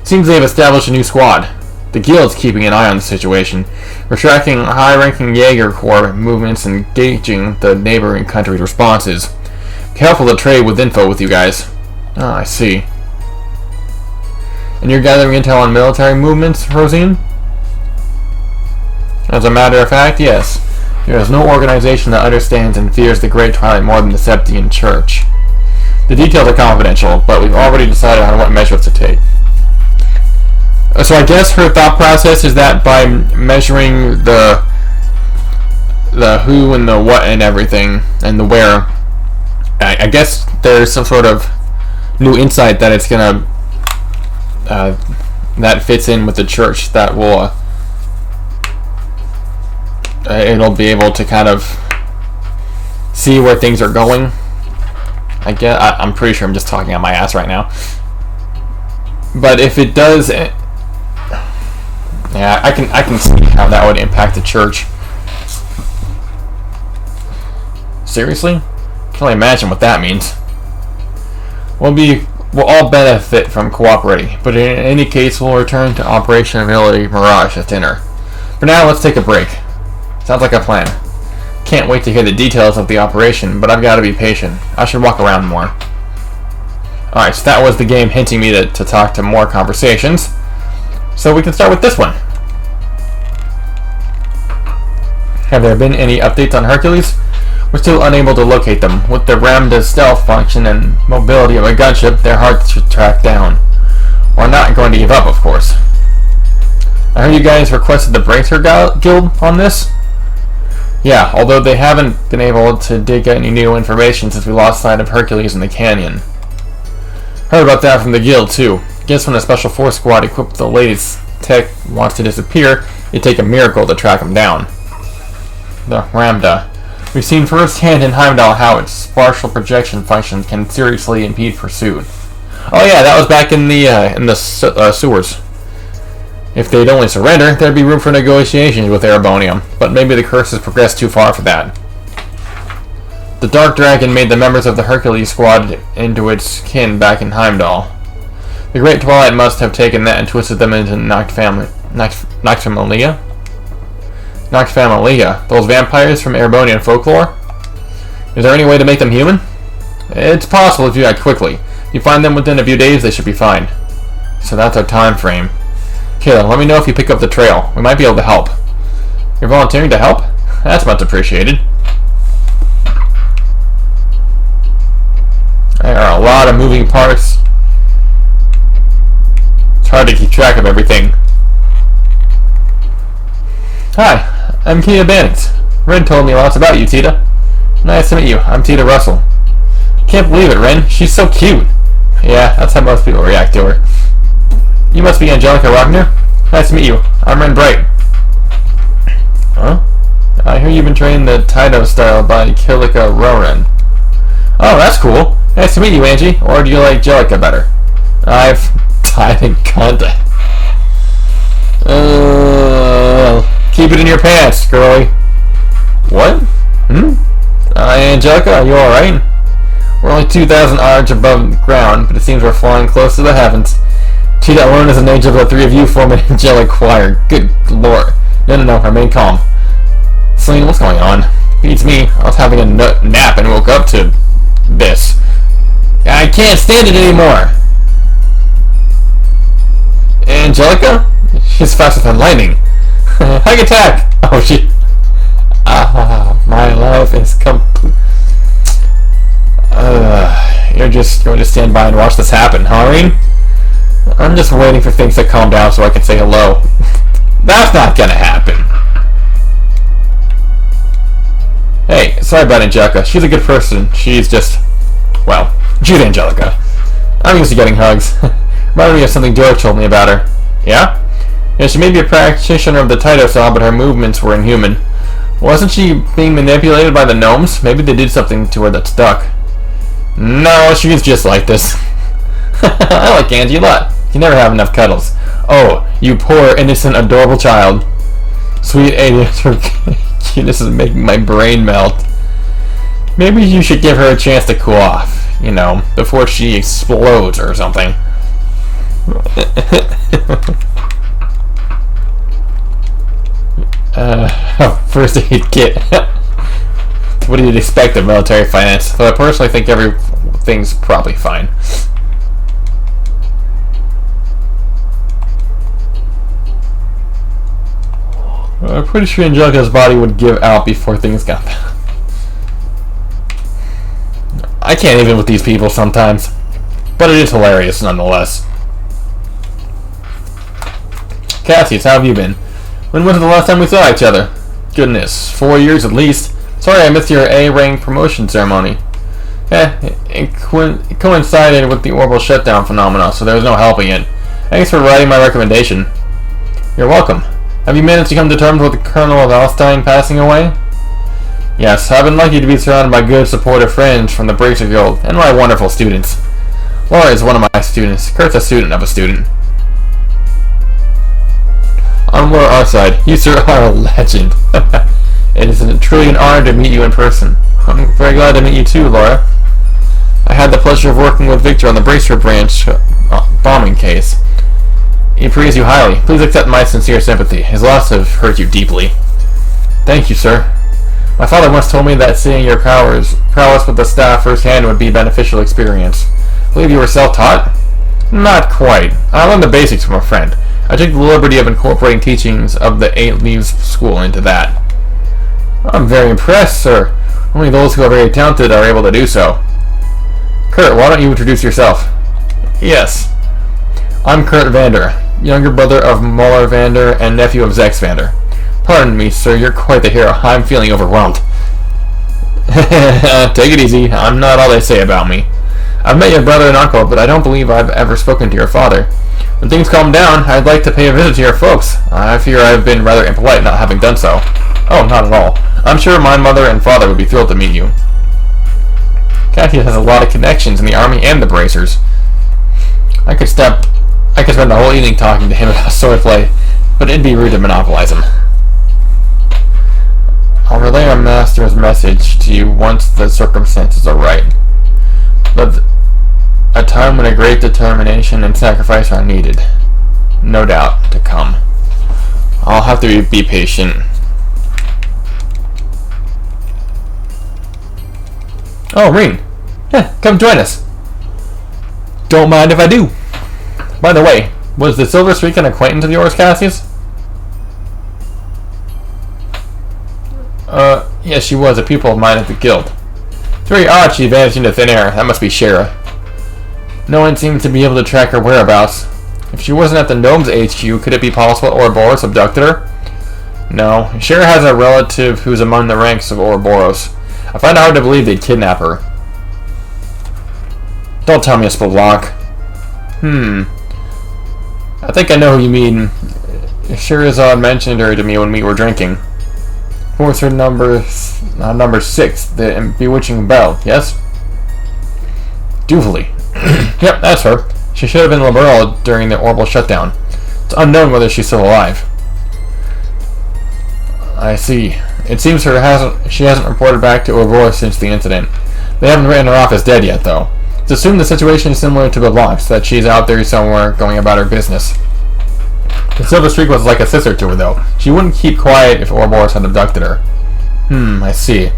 Seems they've established a new squad. The Guild's keeping an eye on the situation. We're tracking high-ranking Jaeger Corps movements and gauging the neighboring country's responses. Careful to trade with info with you guys. Oh, I see. And you're gathering intel on military movements, Rosine? As a matter of fact, yes. There is no organization that understands and fears the Great Twilight more than the Septian Church. The details are confidential, but we've already decided on what measures to take. So I guess her thought process is that by measuring the who and the what and everything, and the where, I guess there's some sort of new insight that it's gonna that fits in with the church that will it'll be able to kind of see where things are going. I guess I'm pretty sure I'm just talking on my ass right now, but if it does, yeah, I can see how that would impact the church. Seriously? I can only imagine what that means. We'll all benefit from cooperating, but in any case, we'll return to Operation Ability Mirage at dinner. For now, let's take a break. Sounds like a plan. Can't wait to hear the details of the operation, but I've got to be patient. I should walk around more. Alright, so that was the game hinting me to talk to more conversations. So we can start with this one. Have there been any updates on Hercules? We're still unable to locate them. With the Ramda's stealth function and mobility of a gunship, they're hard to track down. We're not going to give up, of course. I heard you guys requested the Bracer Guild on this? Yeah, although they haven't been able to dig any new information since we lost sight of Hercules in the canyon. Heard about that from the guild, too. Guess when a special force squad equipped with the latest tech wants to disappear, it'd take a miracle to track them down. The Ramda. We've seen firsthand in Heimdall how its spatial projection function can seriously impede pursuit. Oh yeah, that was back in the sewers. If they'd only surrender, there'd be room for negotiations with Erebonium, but maybe the curse has progressed too far for that. The Dark Dragon made the members of the Hercules squad into its kin back in Heimdall. The Great Twilight must have taken that and twisted them into Noctamalia? Noctamalia, those vampires from Erebonian folklore? Is there any way to make them human? It's possible if you act quickly. If you find them within a few days, they should be fine. So that's our time frame. Kayla, let me know if you pick up the trail. We might be able to help. You're volunteering to help? That's much appreciated. There are a lot of moving parts. It's hard to keep track of everything. Hi, I'm Kia Bannings. Ren told me lots about you, Tita. Nice to meet you. I'm Tita Russell. Can't believe it, Ren. She's so cute. Yeah, that's how most people react to her. You must be Angelica Wagner. Nice to meet you. I'm Ren Bright. Huh? I hear you've been trained the Taito style by Kilika Roren. Oh, that's cool. Nice to meet you, Angie. Or do you like Jellica better? I've died in contact. Keep it in your pants, girlie. What? Angelica, are you alright? We're only 2,000 ards above ground, but it seems we're flying close to the heavens. Tita alone is an angel, but the three of you form an angelic choir. Good lord. No, remain calm. Celine, what's going on? Beats me. I was having a nap and woke up to this. I can't stand it anymore. Angelica? She's faster than lightning. Hug attack! Oh, she... my life is complete. You're just going to stand by and watch this happen, huh, Irene? I'm just waiting for things to calm down so I can say hello. That's not gonna happen. Hey, sorry about Angelica. She's a good person. She's just... well, she's Angelica. I'm used to getting hugs. Reminded me of something George told me about her. Yeah? Yeah, she may be a practitioner of the Taito style, but her movements were inhuman. Wasn't she being manipulated by the gnomes? Maybe they did something to her that stuck. No, she's just like this. I like Angie a lot. You never have enough cuddles. Oh, you poor, innocent, adorable child. Sweet Ada, her cuteness is making my brain melt. Maybe you should give her a chance to cool off. You know, before she explodes or something. First aid kit. What do you expect of military finance? Though I personally think everything's probably fine. I'm pretty sure Angelica's body would give out before things got bad. I can't even with these people sometimes. But it is hilarious nonetheless. Cassius, how have you been? When was the last time we saw each other? Goodness, 4 years at least. Sorry I missed your A-rank promotion ceremony. It coincided with the orbital shutdown phenomena, so there was no helping it. Thanks for writing my recommendation. You're welcome. Have you managed to come to terms with the Colonel of Alstein passing away? Yes, I've been lucky to be surrounded by good, supportive friends from the Bracer Guild, and my wonderful students. Laura is one of my students. Kurt's a student of a student. On our side, you sir are a legend. It is truly an honor to meet you in person. I'm very glad to meet you too, Laura. I had the pleasure of working with Victor on the Bracer branch bombing case. He praised you highly. Please accept my sincere sympathy. His loss have hurt you deeply. Thank you, sir. My father once told me that seeing your prowess with the staff firsthand would be a beneficial experience. Believe you were self-taught? Not quite. I learned the basics from a friend. I took the liberty of incorporating teachings of the 8 Leaves School into that. I'm very impressed, sir. Only those who are very talented are able to do so. Kurt, why don't you introduce yourself? Yes. I'm Kurt Vander, younger brother of Muller Vander and nephew of Zex Vander. Pardon me, sir, you're quite the hero. I'm feeling overwhelmed. Take it easy. I'm not all they say about me. I've met your brother and uncle, but I don't believe I've ever spoken to your father. When things calm down, I'd like to pay a visit to your folks. I fear I've been rather impolite not having done so. Oh, not at all. I'm sure my mother and father would be thrilled to meet you. Cassius has a lot of connections in the army and the Bracers. I could spend the whole evening talking to him about swordplay, but it'd be rude to monopolize him. I'll relay our master's message to you once the circumstances are right. But a time when a great determination and sacrifice are needed. No doubt to come. I'll have to be patient. Oh, Reen. Come join us. Don't mind if I do. By the way, was the Silver Streak an acquaintance of yours, Cassius? Yes, she was a pupil of mine at the guild. It's very odd she vanished into thin air. That must be Shara. No one seemed to be able to track her whereabouts. If she wasn't at the Gnomes HQ, could it be possible Ouroboros abducted her? No. Shara has a relative who's among the ranks of Ouroboros. I find it hard to believe they'd kidnap her. Don't tell me it's Spelunk. I think I know who you mean. Shirazad mentioned her to me when we were drinking. What was her number 6, the bewitching belle, yes? Duvally. Yep, that's her. She should have been liberal during the Orbital shutdown. It's unknown whether she's still alive. I see. It seems she hasn't reported back to Ouroboros since the incident. They haven't written her off as dead yet, though. It's assumed the situation is similar to Spelunks, that she's out there somewhere going about her business. The Silver Streak was like a sister to her, though. She wouldn't keep quiet if Ouroboros had abducted her. I see.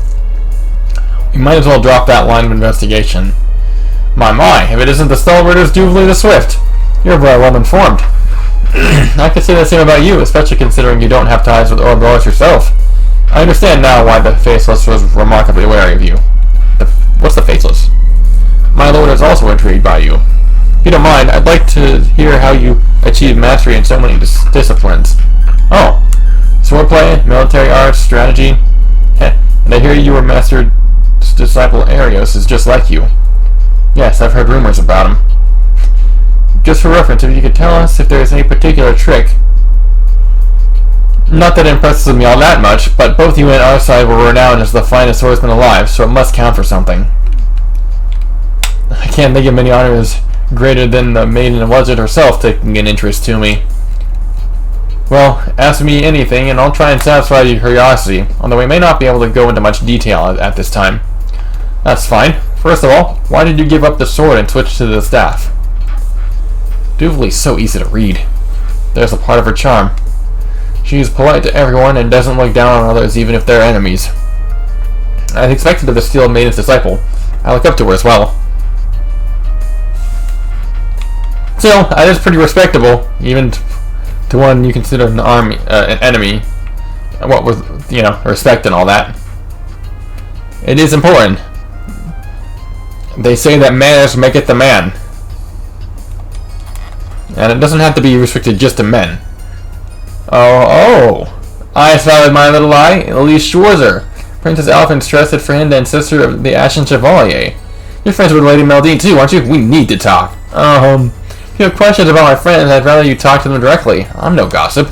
We might as well drop that line of investigation. My, if it isn't the stalwart Duvally the Swift. You're very well informed. I could say the same about you, especially considering you don't have ties with Ouroboros yourself. I understand now why the Faceless was remarkably wary of you. What's the Faceless? My lord is also intrigued by you. If you don't mind, I'd like to hear how you achieve mastery in so many disciplines. Oh, swordplay, military arts, strategy. And I hear you were master disciple Arios is just like you. Yes, I've heard rumors about him. Just for reference, if you could tell us if there is any particular trick. Not that it impresses me all that much, but both you and our side were renowned as the finest swordsman alive, so it must count for something. I can't think of many honors greater than the Maiden Wizard herself taking an interest to me. Well, ask me anything, and I'll try and satisfy your curiosity, although we may not be able to go into much detail at this time. That's fine. First of all, why did you give up the sword and switch to the staff? Duvally's so easy to read. There's a part of her charm. She's polite to everyone and doesn't look down on others even if they're enemies. I expected of the Steel Maiden's disciple. I look up to her as well. Still, that is pretty respectable, even to one you consider an enemy. What with, respect and all that. It is important. They say that manners maketh the man. And it doesn't have to be restricted just to men. Oh. I saw with my little eye, Elise Schwarzer, Princess Alphen's trusted friend and sister of the Ashen Chevalier. You're friends with Lady Meldine too, aren't you? We need to talk. If you have questions about my friends, I'd rather you talk to them directly. I'm no gossip.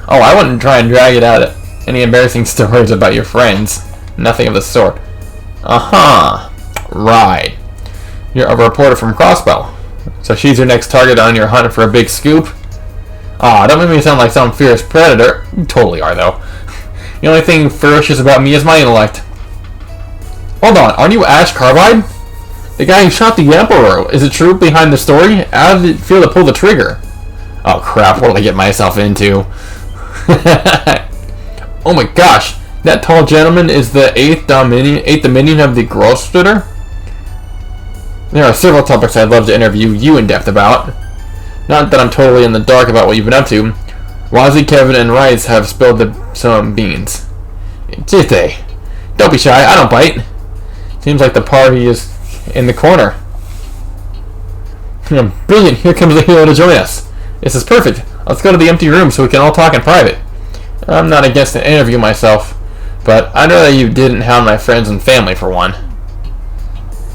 Oh, I wouldn't try and drag it out any embarrassing stories about your friends. Nothing of the sort. Right. You're a reporter from Crossbow. So she's your next target on your hunt for a big scoop? Don't make me sound like some fierce predator. You totally are, though. The only thing ferocious about me is my intellect. Hold on, aren't you Ash Carbide? The guy who shot the Emperor. Is it true behind the story? How did it feel to pull the trigger? Oh crap, what did I get myself into? Oh my gosh, that tall gentleman is the 8th Dominion of the Grossritter? There are several topics I'd love to interview you in depth about. Not that I'm totally in the dark about what you've been up to. Wazzy, Kevin, and Rice have spilled some beans. Did they? Don't be shy, I don't bite. Seems like the party is in the corner. Brilliant, here comes the hero to join us. This is perfect. Let's go to the empty room so we can all talk in private. I'm not against an interview myself, but I'd rather you didn't hound my friends and family for one.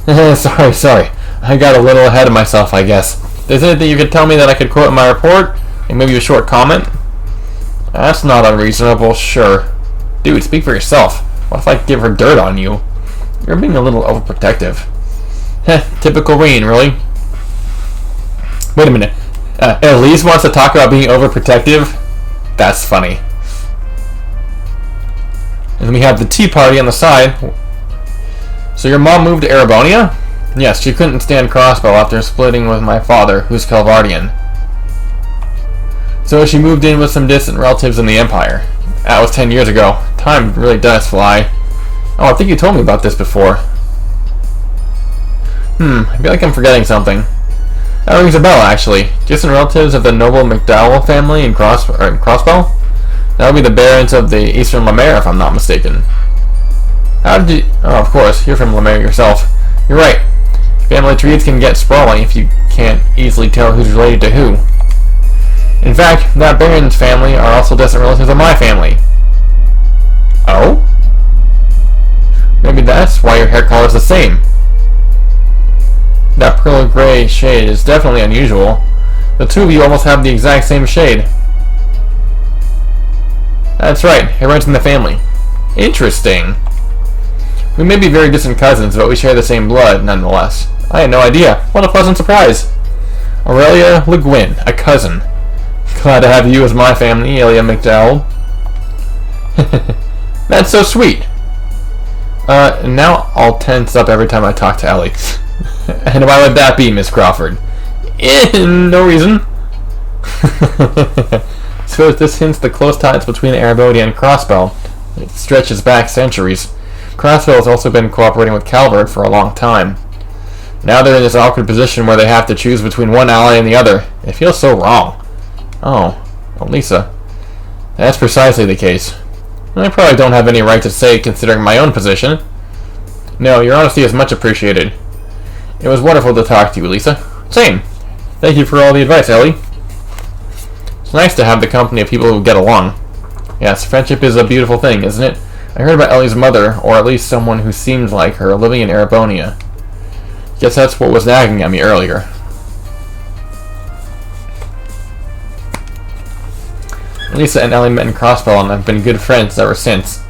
Sorry. I got a little ahead of myself, I guess. There's anything you could tell me that I could quote in my report? Like maybe a short comment? That's not unreasonable, sure. Dude, speak for yourself. What if I give her dirt on you? You're being a little overprotective. Typical Reen, really? Wait a minute. Elise wants to talk about being overprotective? That's funny. And then we have the tea party on the side. So your mom moved to Erebonia? Yes, she couldn't stand Crossbow after splitting with my father, who's Calvardian. So she moved in with some distant relatives in the Empire. That was 10 years ago. Time really does fly. Oh, I think you told me about this before. I feel like I'm forgetting something. That rings a bell, actually. Distant relatives of the noble McDowell family in Crossbow? That would be the barons of the Eastern Lemaire, if I'm not mistaken. How did you... Oh, of course, you're from Lemaire yourself. You're right. Family trees can get sprawling if you can't easily tell who's related to who. In fact, that baron's family are also distant relatives of my family. Oh? Maybe that's why your hair color is the same. That pearl gray shade is definitely unusual. The two of you almost have the exact same shade. That's right, it runs in the family. Interesting. We may be very distant cousins, but we share the same blood, nonetheless. I had no idea. What a pleasant surprise. Aurelia Le Guin, a cousin. Glad to have you as my family, Elia McDowell. That's so sweet. Now I'll tense up every time I talk to Ellie. And why would that be, Miss Crawford? No reason. So this hints the close ties between Erebodi and Crossbow. It stretches back centuries. Crossbow has also been cooperating with Calvert for a long time. Now they're in this awkward position where they have to choose between one ally and the other. It feels so wrong. Oh, Elisa. That's precisely the case. I probably don't have any right to say considering my own position. No, your honesty is much appreciated. It was wonderful to talk to you, Elisa. Same. Thank you for all the advice, Ellie. It's nice to have the company of people who get along. Yes, friendship is a beautiful thing, isn't it? I heard about Ellie's mother, or at least someone who seemed like her, living in Erebonia. Guess that's what was nagging at me earlier. Lisa and Ellie met in Crossbow and have been good friends ever since.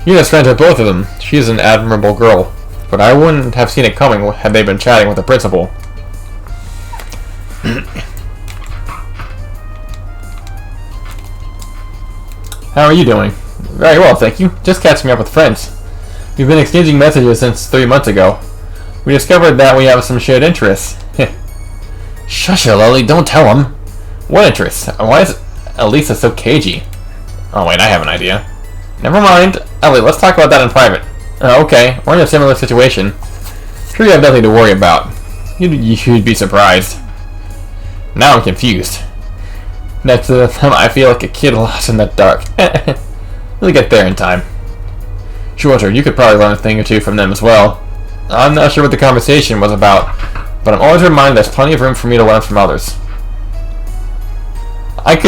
You're just friends with both of them. She's an admirable girl. But I wouldn't have seen it coming had they been chatting with the principal. How are you doing? Very well, thank you. Just catching up with friends. We've been exchanging messages since 3 months ago. We discovered that we have some shared interests. Shush it, Lily, don't tell him. What interests? Why is Elisa so cagey? Oh wait, I have an idea. Never mind. Ellie, let's talk about that in private. Okay, we're in a similar situation. Sure you have nothing to worry about. You'd be surprised. Now I'm confused. Next to them, I feel like a kid lost in the dark. We'll get there in time. Sure, you could probably learn a thing or two from them as well. I'm not sure what the conversation was about, but I'm always reminded there's plenty of room for me to learn from others. I've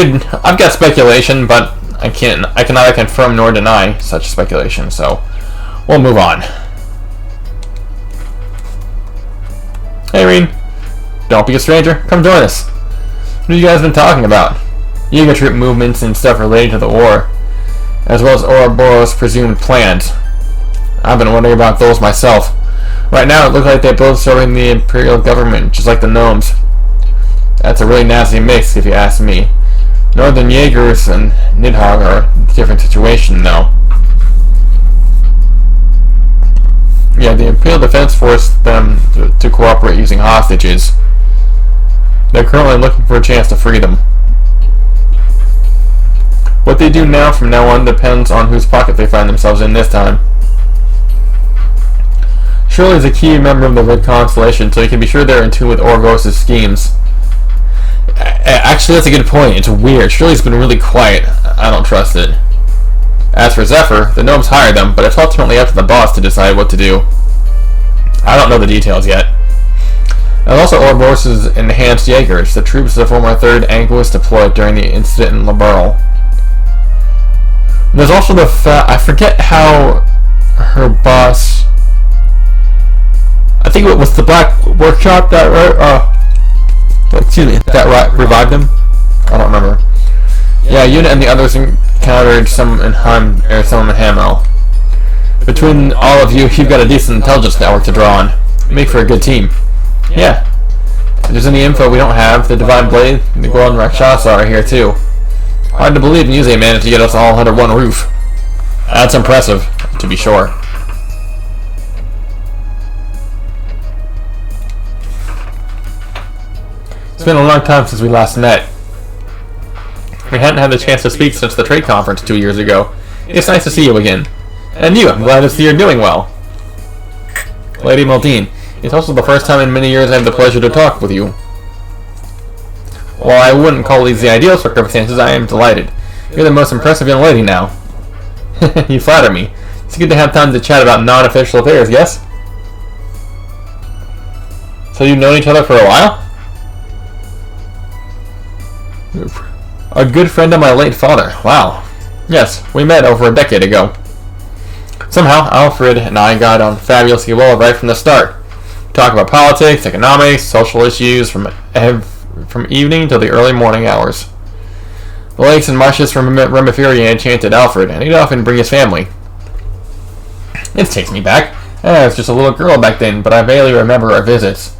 got speculation, but I can neither confirm nor deny such speculation, so we'll move on. Hey, Reen. Don't be a stranger. Come join us. What have you guys been talking about? Yiga troop movements and stuff related to the war, as well as Ouroboros' presumed plans. I've been wondering about those myself. Right now, it looks like they're both serving the Imperial government, just like the gnomes. That's a really nasty mix, if you ask me. Northern Jaegers and Nidhogg are a different situation, though. Yeah, the Imperial Defense forced them to cooperate using hostages. They're currently looking for a chance to free them. What they do now from now on depends on whose pocket they find themselves in this time. Shirley is a key member of the Red Constellation, so you can be sure they're in tune with Ouroboros' schemes. Actually, that's a good point. It's weird. Shirley's been really quiet. I don't trust it. As for Zephyr, the gnomes hired them, but it's ultimately up to the boss to decide what to do. I don't know the details yet. And also Ouroboros' enhanced Jaegers, the troops the former 3rd Anguis deployed during the incident in Liberl. There's also the I forget how her boss... I think it was the Black Workshop that revived him? I don't remember. Yeah, Yuna and the others encountered some in Hamel. Between all of you, you've got a decent intelligence network to draw on. Make for a good team. Yeah. If there's any info we don't have, the Divine Blade and the Golden Rakshasa are here too. Hard to believe Muse managed to get us all under one roof. That's impressive, to be sure. It's been a long time since we last met. We hadn't had the chance to speak since the trade conference 2 years ago. It's nice to see you again. And you, I'm glad to see you're doing well. Lady Maldine, It's also the first time in many years I have the pleasure to talk with you. While I wouldn't call these the ideal circumstances, I am delighted. You're the most impressive young lady now. You flatter me. It's good to have time to chat about non-official affairs, yes? So you've known each other for a while? A good friend of my late father. Wow. Yes, we met over a decade ago. Somehow, Alfred and I got on fabulously well right from the start. We talk about politics, economics, social issues from evening till the early morning hours. The lakes and marshes from Remiferia enchanted Alfred, and he'd often bring his family. It takes me back. I was just a little girl back then, but I vaguely remember our visits.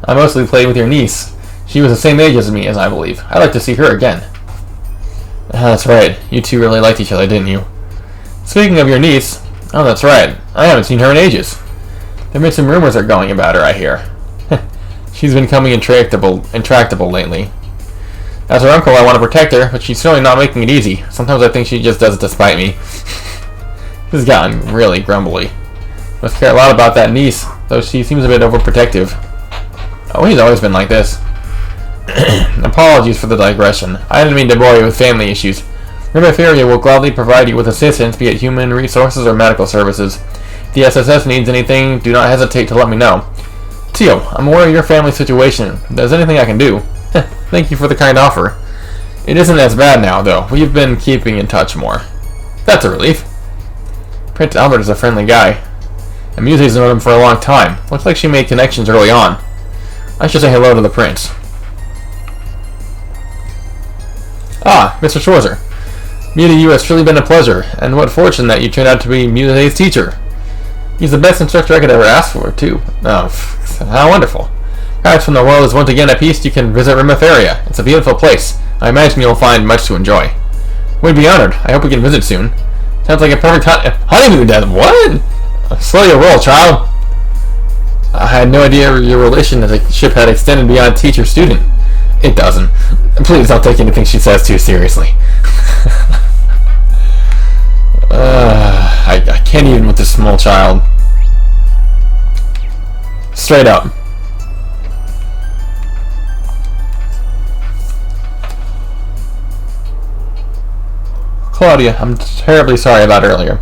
I mostly played with your niece. She was the same age as me, as I believe. I'd like to see her again. That's right. You two really liked each other, didn't you? Speaking of your niece, oh, that's right. I haven't seen her in ages. There have been some rumors are going about her, I hear. She's been becoming intractable lately. As her uncle, I want to protect her, but she's certainly not making it easy. Sometimes I think she just does it to spite me. She's gotten really grumbly. Must care a lot about that niece, though she seems a bit overprotective. Oh, he's always been like this. Apologies for the digression. I didn't mean to bore you with family issues. Remiferia will gladly provide you with assistance, be it human resources or medical services. If the SSS needs anything, do not hesitate to let me know. Tio, I'm aware of your family situation. If there's anything I can do. Thank you for the kind offer. It isn't as bad now, though. We've been keeping in touch more. That's a relief. Prince Albert is a friendly guy. Amuse's known him for a long time. Looks like she made connections early on. I should say hello to the prince. Ah, Mr. Schwarzer. Meeting you has truly been a pleasure, and what fortune that you turned out to be Muse's teacher. He's the best instructor I could ever ask for, too. Oh, how wonderful. Perhaps when the world is once again at peace, you can visit Remiferia. It's a beautiful place. I imagine you'll find much to enjoy. We'd be honored. I hope we can visit soon. Sounds like a perfect honeymoon, Dad. What? Slow your roll, child. I had no idea your relation to the ship had extended beyond teacher-student. It doesn't. Please don't take anything she says too seriously. I can't even with this small child. Straight up. Claudia, I'm terribly sorry about earlier.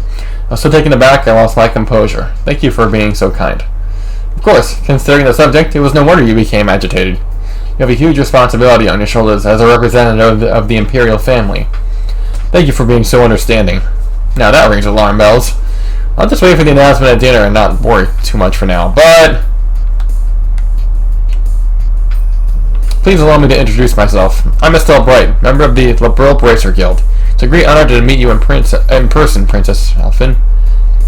I was so taken aback I lost my composure. Thank you for being so kind. Of course, considering the subject, it was no wonder you became agitated. You have a huge responsibility on your shoulders as a representative of the Imperial family. Thank you for being so understanding. Now that rings alarm bells. I'll just wait for the announcement at dinner and not worry too much for now, but... Please allow me to introduce myself. I'm Estelle Bright, member of the Liberal Bracer Guild. It's a great honor to meet you in person, Princess Alphen.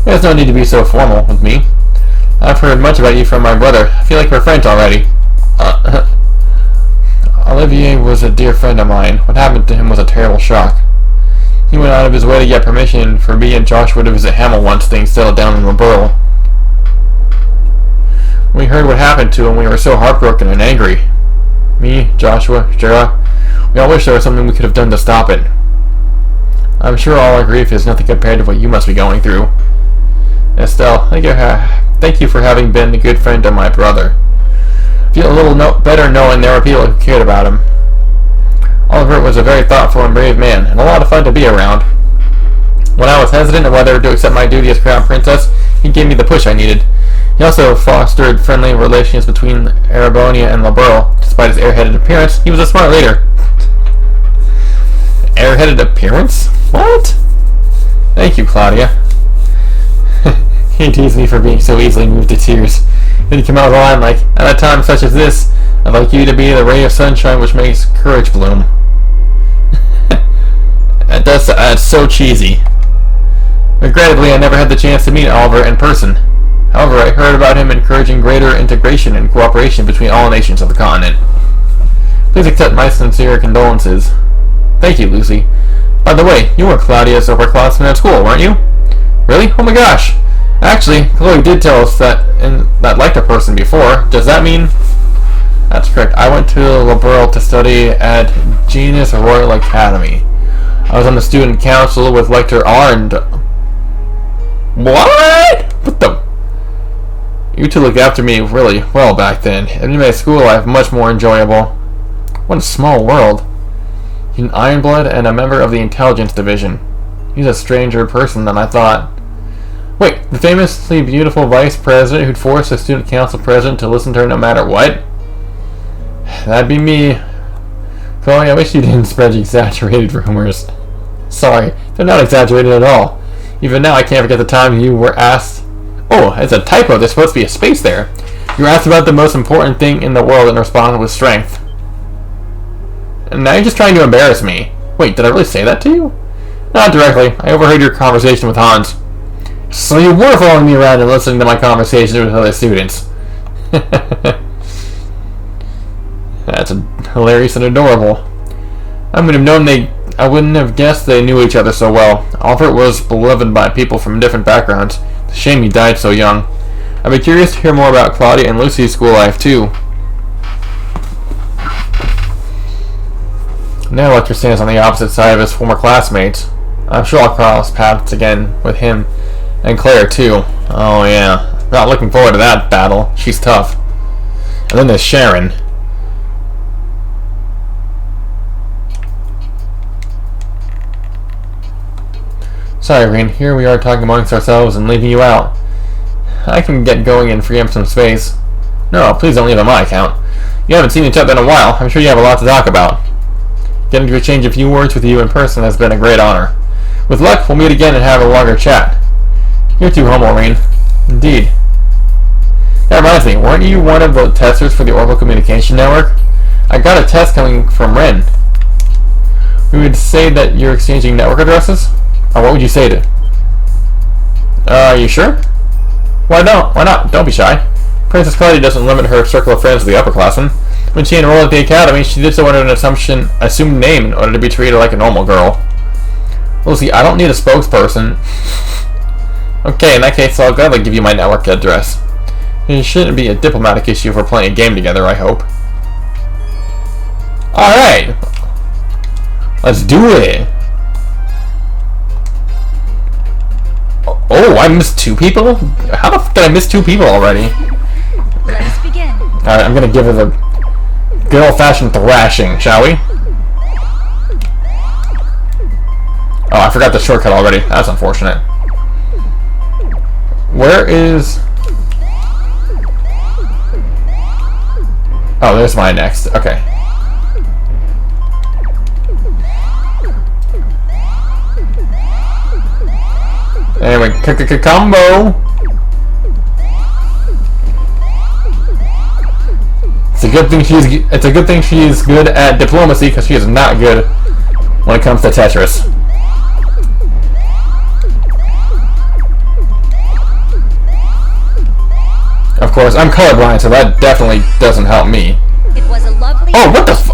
There's no need to be so formal with me. I've heard much about you from my brother. I feel like we're friends already. Olivier was a dear friend of mine. What happened to him was a terrible shock. He went out of his way to get permission for me and Joshua to visit Hamel once things settled down in Liberal. When we heard what happened to him, we were so heartbroken and angry. Me, Joshua, Jera, we all wish there was something we could have done to stop it. I'm sure all our grief is nothing compared to what you must be going through. Estelle, thank you for having been a good friend to my brother. I feel a little better knowing there were people who cared about him. Oliver was a very thoughtful and brave man, and a lot of fun to be around. When I was hesitant on whether to accept my duty as Crown Princess, he gave me the push I needed. He also fostered friendly relations between Erebonia and Liberal. Despite his airheaded appearance, he was a smart leader. Airheaded appearance? What? Thank you, Claudia. He teased me for being so easily moved to tears. Then he came out of the line like, at a time such as this, I'd like you to be the ray of sunshine which makes courage bloom. That's so cheesy. Regrettably, I never had the chance to meet Oliver in person. However, I heard about him encouraging greater integration and cooperation between all nations of the continent. Please accept my sincere condolences. Thank you, Lucy. By the way, you were Claudia's upperclassman at school, weren't you? Really? Oh my gosh! Actually, Chloe did tell us that liked a person before. Does that mean... That's correct. I went to Liberal to study at Genus Royal Academy. I was on the student council with Lector Arnd. What? What the... You two looked after me really well back then. It made my school life much more enjoyable. What a small world. He's an Ironblood and a member of the Intelligence Division. He's a stranger person than I thought. Wait, the famously beautiful vice president who'd force the student council president to listen to her no matter what? That'd be me. Chloe, I wish you didn't spread exaggerated rumors. Sorry, they're not exaggerated at all. Even now, I can't forget the time you were asked... Oh, it's a typo. There's supposed to be a space there. You were asked about the most important thing in the world and responded with strength. And now you're just trying to embarrass me. Wait, did I really say that to you? Not directly. I overheard your conversation with Hans. So you were following me around and listening to my conversations with other students. That's hilarious and adorable. I wouldn't have guessed they knew each other so well. Albert was beloved by people from different backgrounds. It's a shame he died so young. I'd be curious to hear more about Claudia and Lucy's school life too. Now Lecter stands on the opposite side of his former classmates. I'm sure I'll cross paths again with him. And Claire too. Oh yeah. Not looking forward to that battle. She's tough. And then there's Sharon. Sorry, Rean. Here we are talking amongst ourselves and leaving you out. I can get going and free up some space. No, please don't leave on my account. You haven't seen each other in a while. I'm sure you have a lot to talk about. Getting to exchange a few words with you in person has been a great honor. With luck, we'll meet again and have a longer chat. You're too humble, Rean. Indeed. That reminds me, weren't you one of the testers for the Orbital Communication Network? I got a test coming from Ren. We would say that you're exchanging network addresses? Or what would you say to? Are you sure? Why not? Don't be shy. Princess Claudia doesn't limit her circle of friends to the upperclassmen. When she enrolled at the academy, she did so under an assumed name in order to be treated like a normal girl. Lucy, I don't need a spokesperson. Okay, in that case, I'll gladly give you my network address. It shouldn't be a diplomatic issue if we're playing a game together, I hope. Alright! Let's do it! Oh, I missed 2 people? How the f did I miss 2 people already? Let us begin. Alright, I'm gonna give her the good old-fashioned thrashing, shall we? Oh, I forgot the shortcut already. That's unfortunate. Where is... Oh, there's my next. Okay. Anyway, combo. It's a good thing she's good at diplomacy because she is not good when it comes to Tetris. Of course, I'm colorblind, so that definitely doesn't help me. It was a lovely... Oh, what the fu-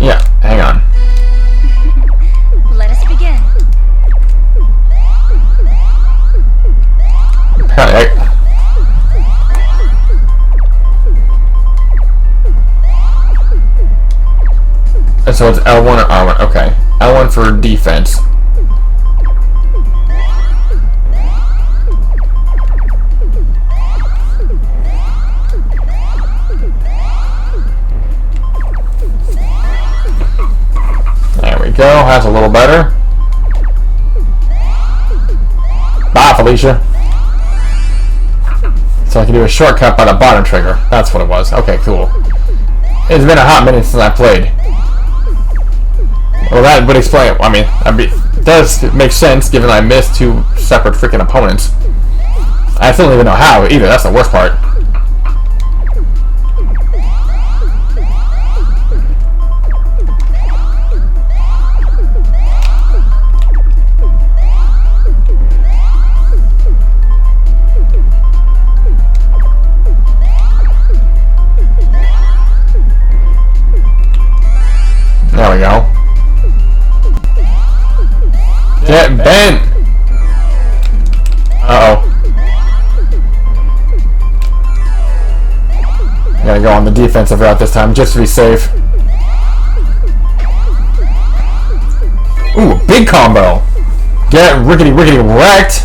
Yeah, hang on. Let us begin. Apparently, so it's L1 or R1. Okay. L1 for defense. There we go. That's a little better. Bye, Felicia. So I can do a shortcut by the bottom trigger. That's what it was. Okay, cool. It's been a hot minute since I played. Well, that would explain it. I mean, it does make sense given I missed 2 separate freaking opponents. I still don't even know how either. That's the worst part. There we go. Get bent! Uh-oh. Gotta go on the defensive route this time, just to be safe. Ooh, big combo! Get rickety wrecked!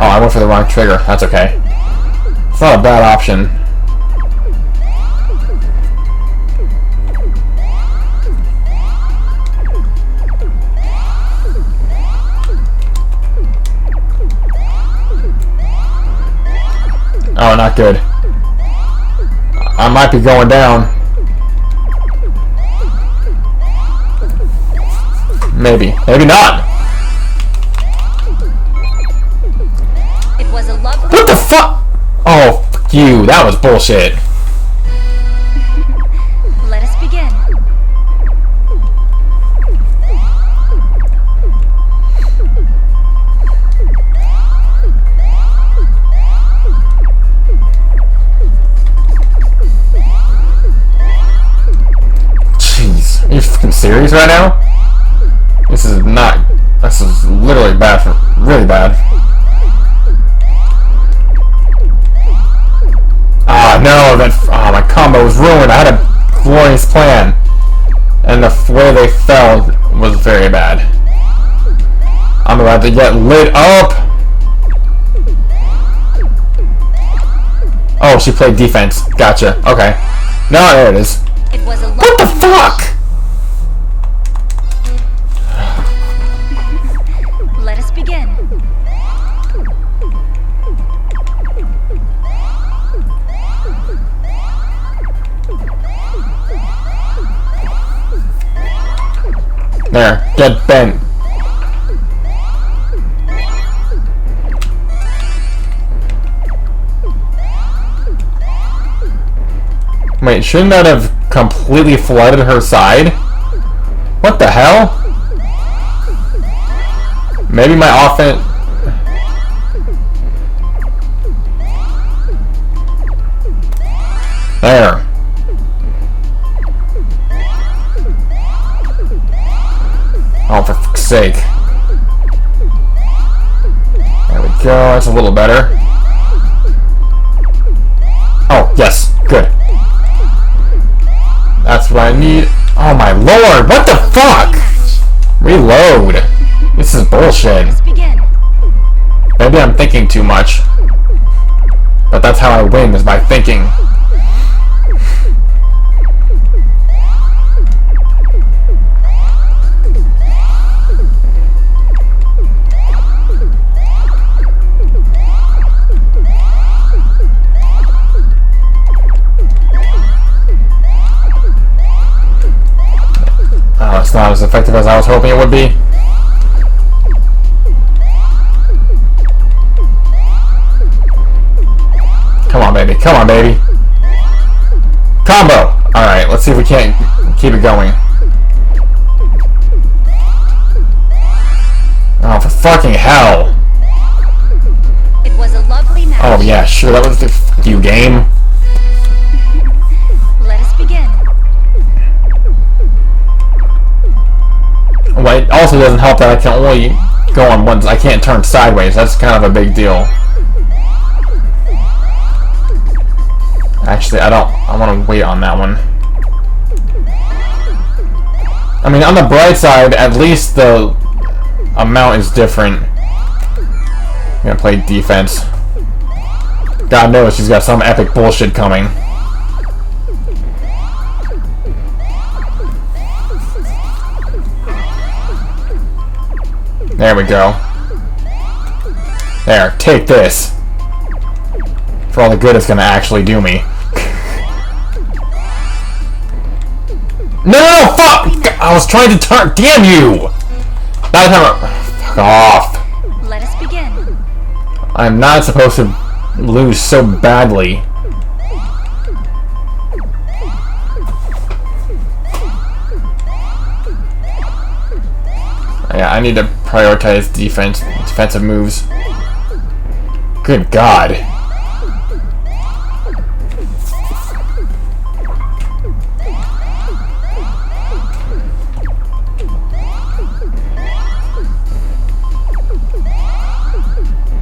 Oh, I went for the wrong trigger. That's okay. It's not a bad option. Oh, not good. I might be going down. Maybe. Maybe not. It was a lovely... What the fuck? Oh, fuck you. That was bullshit. Let us begin. Jeez. Are you fucking serious right now? This is not... This is literally bad. Really bad. Ah, no, my combo was ruined. I had a glorious plan. And the way they fell was very bad. I'm about to get lit up. Oh, she played defense. Gotcha. Okay. No, there it is. It was a What the fuck? Let us begin. There, get bent. Wait, shouldn't that have completely flooded her side? What the hell? Maybe my offense... There. Oh, for fuck's sake. There we go, that's a little better. Oh, yes, good. That's what I need. Oh my lord, what the fuck? Reload. This is bullshit. Let's begin. Maybe I'm thinking too much. But that's how I win, is by thinking. Oh, it's not as effective as I was hoping it would be. Come on, baby. Come on, baby. Combo! Alright, let's see if we can't keep it going. Oh, for fucking hell. It was a lovely match. Oh, yeah, sure. That was the f you game. Let us begin. Well, it also doesn't help that I can only go on one. I can't turn sideways. That's kind of a big deal. Actually, I want to wait on that one. I mean, on the bright side, at least the amount is different. I'm gonna play defense. God knows she's got some epic bullshit coming. There we go. There, take this. For all the good it's gonna actually do me. No, fuck! I was trying to turn. Damn you! Not time. Fuck off. Let us begin. I'm not supposed to lose so badly. Yeah, I need to prioritize defensive moves. Good God.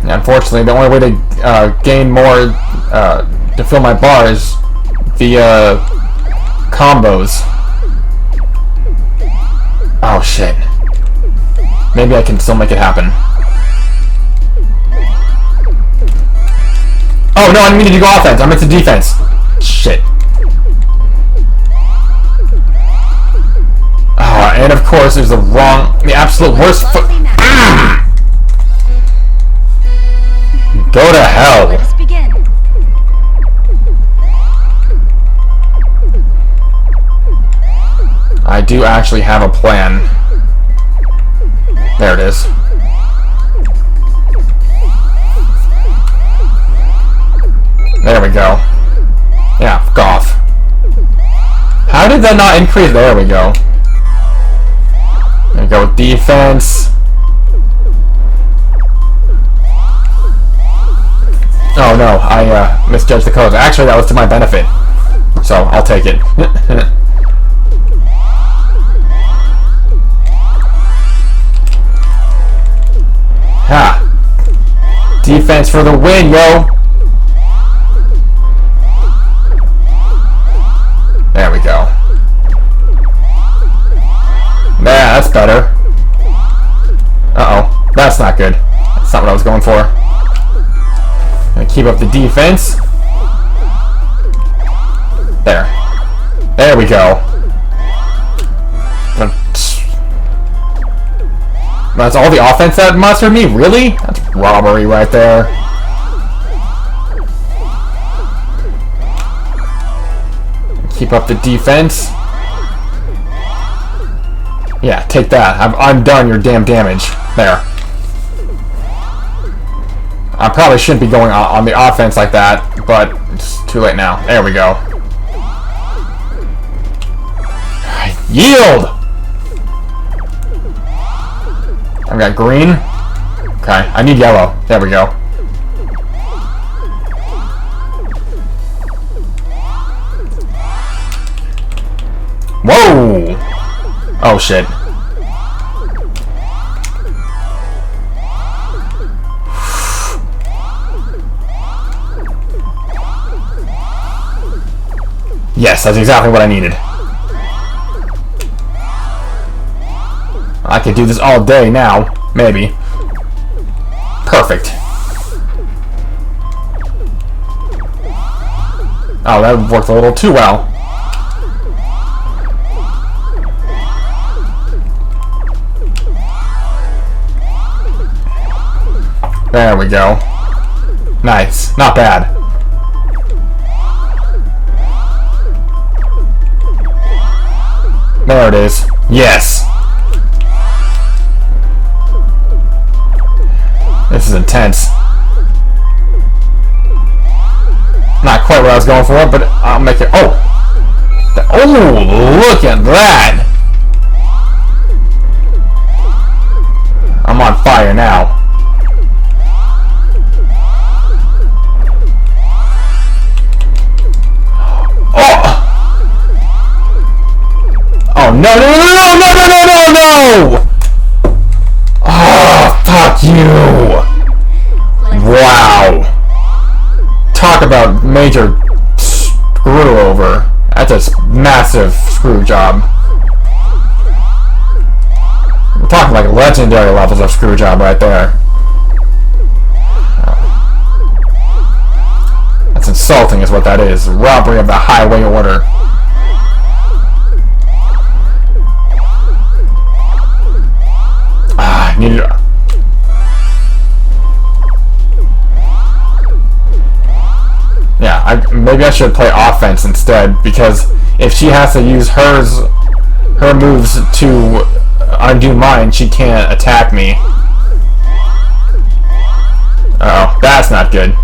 Unfortunately, the only way to gain more to fill my bar is via combos. Oh shit. Maybe I can still make it happen. Oh no, I didn't mean to go offense. I meant to defense. Shit. And of course, there's the absolute worst Go to hell. Let us begin. I do actually have a plan. There it is. There we go. Yeah, fuck off. How did that not increase? There we go. There we go with defense. Oh no, I misjudged the codes. Actually, that was to my benefit. So, I'll take it. Ha! Defense for the win, yo! There we go. Yeah, that's better. Uh-oh. That's not good. That's not what I was going for. Gonna keep up the defense. There. There we go. That's all the offense that mustered me? Really? That's robbery right there. Keep up the defense. Yeah, take that. I'm done your damn damage. There. I probably shouldn't be going on the offense like that, but it's too late now. There we go. Yield! I've got green. Okay, I need yellow. There we go. Whoa! Oh shit. Yes, that's exactly what I needed. I could do this all day now. Maybe. Perfect. Oh, that worked a little too well. There we go. Nice. Not bad. There it is. Yes! This is intense. Not quite what I was going for, but I'll make it... Oh! Oh, look at that! I'm on fire now. Oh, no, no, no, no, no, no, no, no, no! Oh, fuck you! Wow. Talk about major screw over. That's a massive screw job. We're talking like legendary levels of screw job right there. That's insulting is what that is. Robbery of the highway order. Needed. Yeah, maybe I should play offense instead, because if she has to use her moves to undo mine, she can't attack me. Oh, that's not good.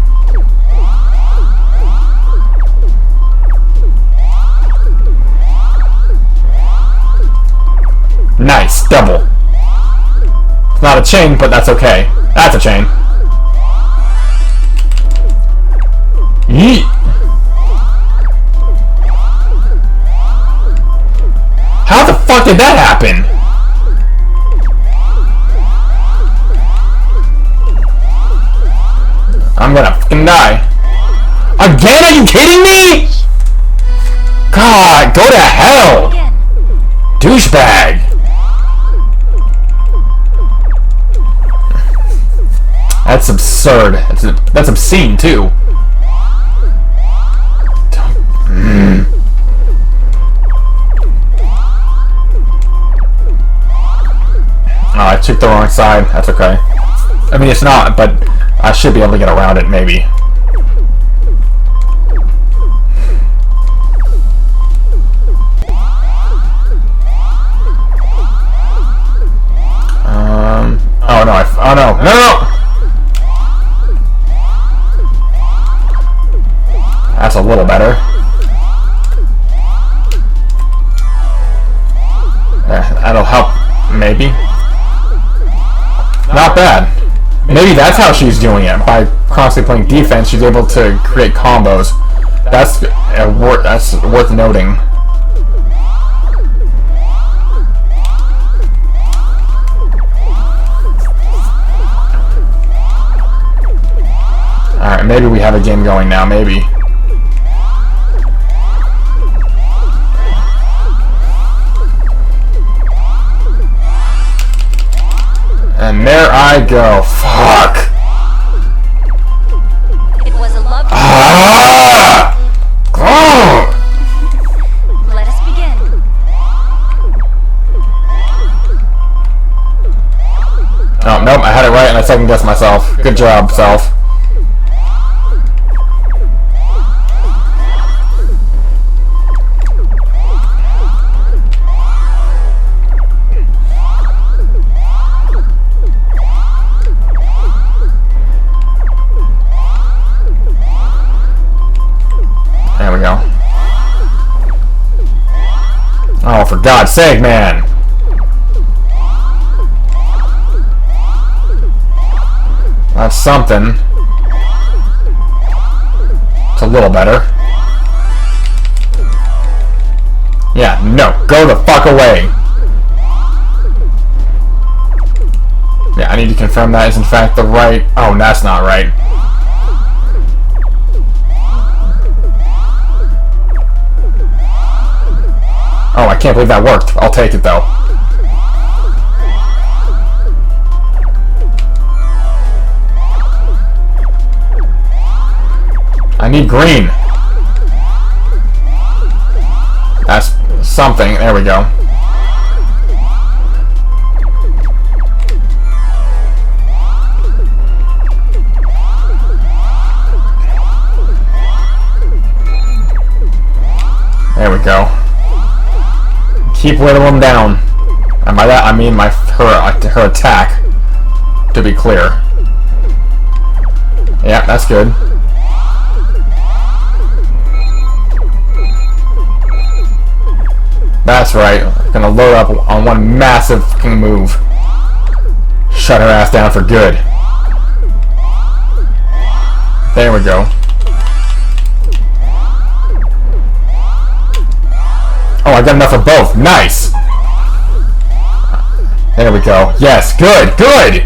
Nice, double. Not a chain, but that's okay. That's a chain. Yeet. How the fuck did that happen? I'm gonna fucking die. Again? Are you kidding me? God, go to hell! Douchebag! That's absurd. That's obscene, too. took the wrong side. That's okay. I mean, it's not, but I should be able to get around it, maybe. Oh no, oh no, no, no! That's a little better. That'll help, maybe. Not bad. Maybe that's how she's doing it. By constantly playing defense, she's able to create combos. That's worth noting. Alright, maybe we have a game going now, maybe. And there I go. Fuck! It was a lovely... Ah! Oh! Let us begin. Oh, nope, I had it right and I second guessed myself. Good job, self. There we go. Oh, for God's sake, man! That's something. It's a little better. Yeah, no. Go the fuck away! Yeah, I need to confirm that is in fact the right... Oh, that's not right. Oh, I can't believe that worked. I'll take it, though. I need green. That's something. There we go. There we go. Keep whittling them down. And by that I mean her attack. To be clear. Yeah, that's good. That's right. Gonna load up on one massive fucking move. Shut her ass down for good. There we go. Oh, I got enough of both. Nice! There we go. Yes, good, good!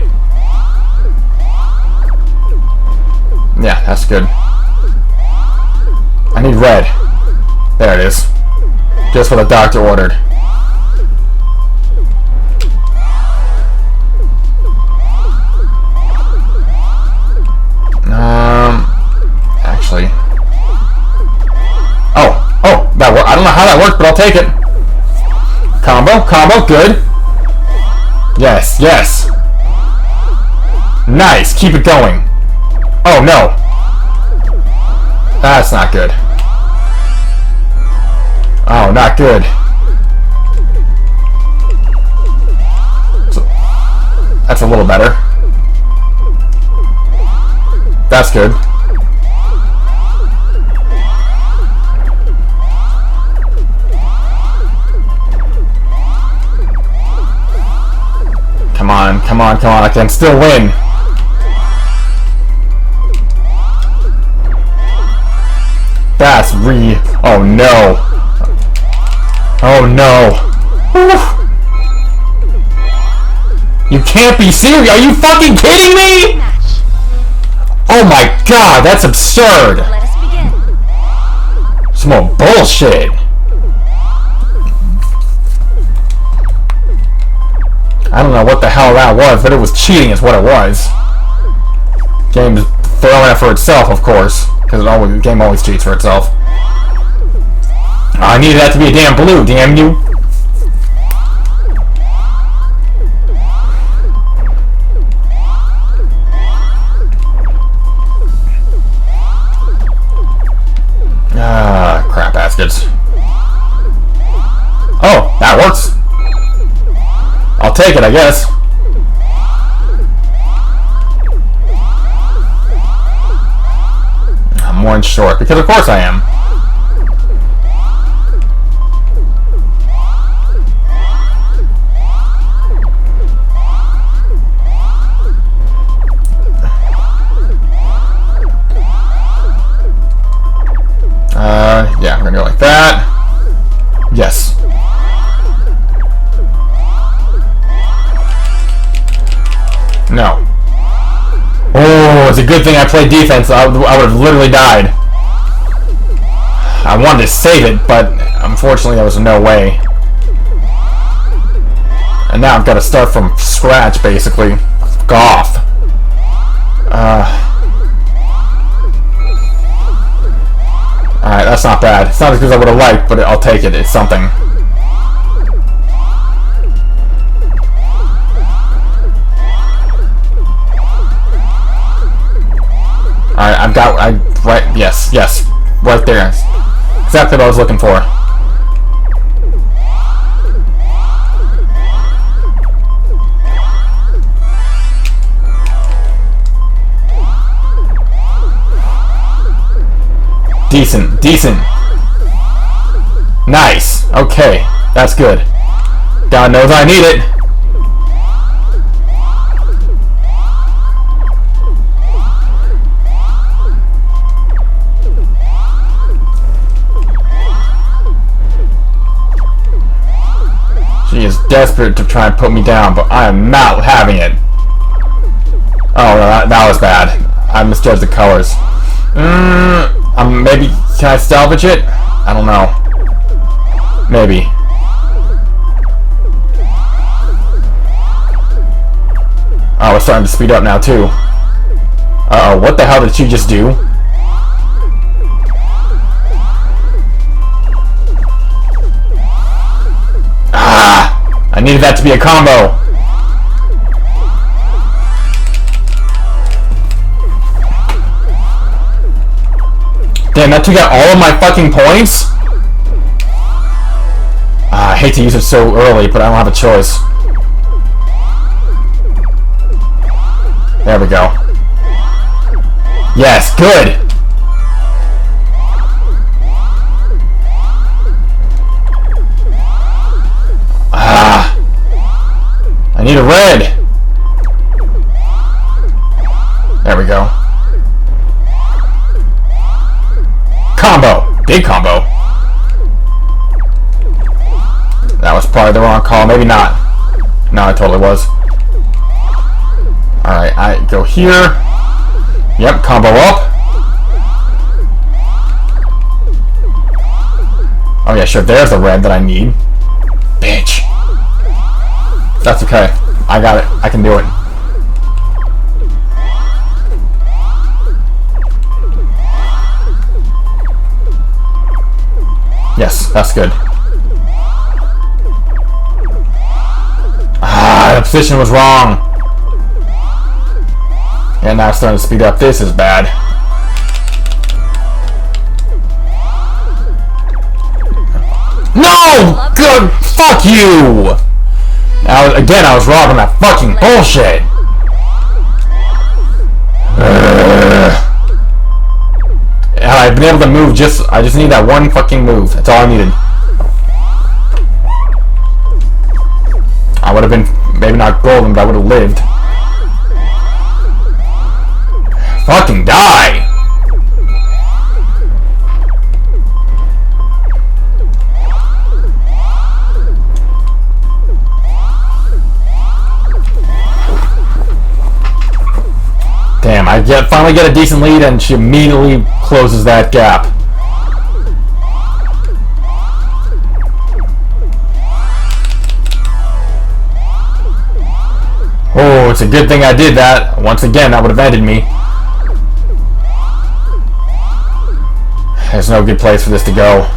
Yeah, that's good. I need red. There it is. Just what the doctor ordered. Actually. Oh, that worked. I don't know how that worked, but I'll take it. Combo, good. Yes, yes. Nice, keep it going. Oh, no. That's not good. Oh, not good. So, that's a little better. That's good. Come on, come on, come on, I can still win. That's oh no. Oh no. Oof. You can't be serious. Are you fucking kidding me? Oh my god, that's absurd. Let us begin. Some more bullshit. I don't know what the hell that was, but it was cheating is what it was. Game's throwing it for itself, of course, because the game always cheats for itself. I needed that to be a damn blue, damn you. baskets. Oh, that works. I'll take it, I guess. I'm one short, because of course I am. Yeah, I'm gonna go like that. Yes. No. Oh, it's a good thing I played defense. I would have literally died. I wanted to save it, but unfortunately there was no way. And now I've got to start from scratch, basically. Fuck off. Alright, that's not bad. It's not as good as I would have liked, but I'll take it. It's something. Alright, right, yes, right there. Exactly what I was looking for. Decent. Nice. Okay, that's good. God knows I need it. She is desperate to try and put me down, but I am not having it. Oh, no, that was bad. I misjudged the colors. Maybe, can I salvage it? I don't know. Maybe. Oh, we're starting to speed up now, too. Uh-oh, what the hell did she just do? Ah! I needed that to be a combo. Damn, that took out all of my fucking points? I hate to use it so early, but I don't have a choice. There we go. Yes, good! Ah! I need a red! There we go. Combo! Big combo! That was probably the wrong call. Maybe not. No, it totally was. Alright, I go here. Yep, combo up. Oh yeah, sure, there's the red that I need. Bitch. That's okay. I got it. I can do it. Yes, that's good. Ah, the position was wrong. And now it's starting to speed up. This is bad. No! Good! Fuck you! Now, again, I was wrong on that fucking bullshit. I've been able to move I just need that one fucking move. That's all I needed. I would have been, maybe not golden, but I would have lived. Fucking die! Damn, I finally get a decent lead and she immediately closes that gap. Oh, it's a good thing I did that. Once again, that would have ended me. There's no good place for this to go.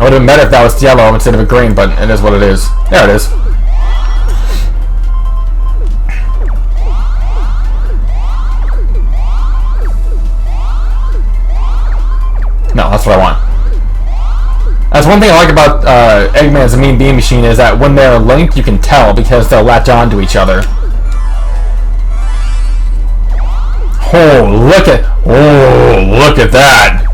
would have been better if that was yellow instead of a green, but it is what it is. There it is. No, that's what I want. That's one thing I like about Eggman's Mean Bean Machine is that when they're linked, you can tell because they'll latch on to each other. Oh, look at that!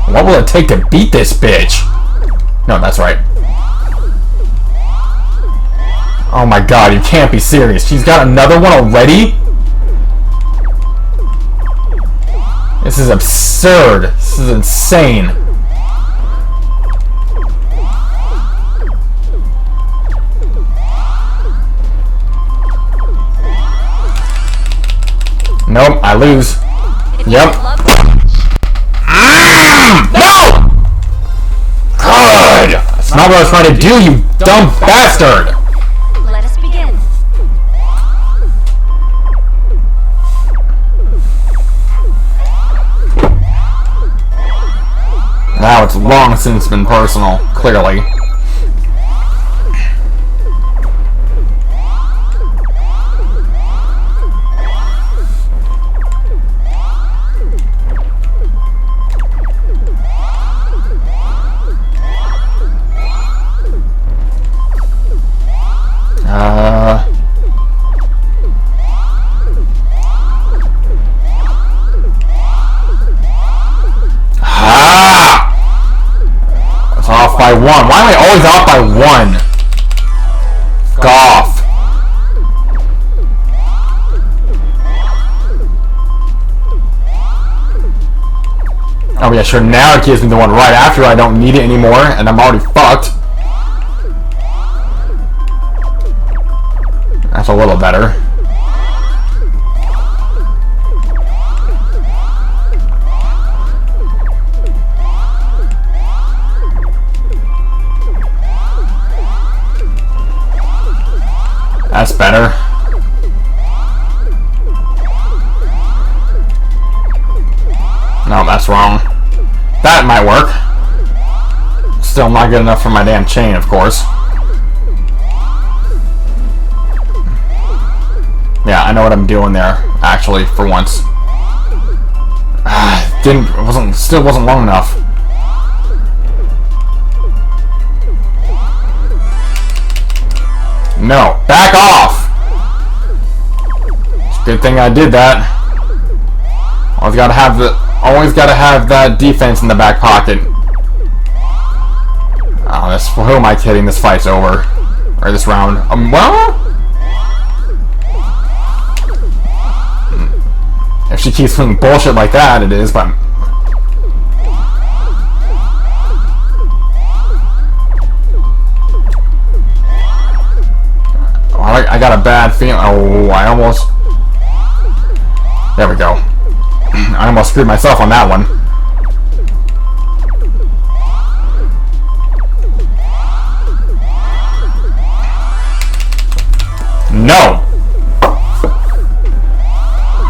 What will it take to beat this bitch? No, that's right. Oh my god, you can't be serious. She's got another one already? This is absurd. This is insane. Nope, I lose. Yep. No! Good! That's not what I was trying to do, you dumb bastard! Let us begin. Now it's long since been personal, clearly. It's off by one. Why am I always off by one? Golf. Oh yeah, sure, now it gives me the one right after I don't need it anymore, and I'm already fucked. That's a little better. That's better. No, that's wrong. That might work. Still not good enough for my damn chain, of course. Yeah, I know what I'm doing there, actually, for once. Still wasn't long enough. No, back off! It's a good thing I did that. Always gotta have that defense in the back pocket. Oh, who am I kidding? This fight's over. Or this round. Well? If she keeps doing bullshit like that, it is, but... I got a bad feeling. Oh, I almost... There we go. I almost screwed myself on that one. No!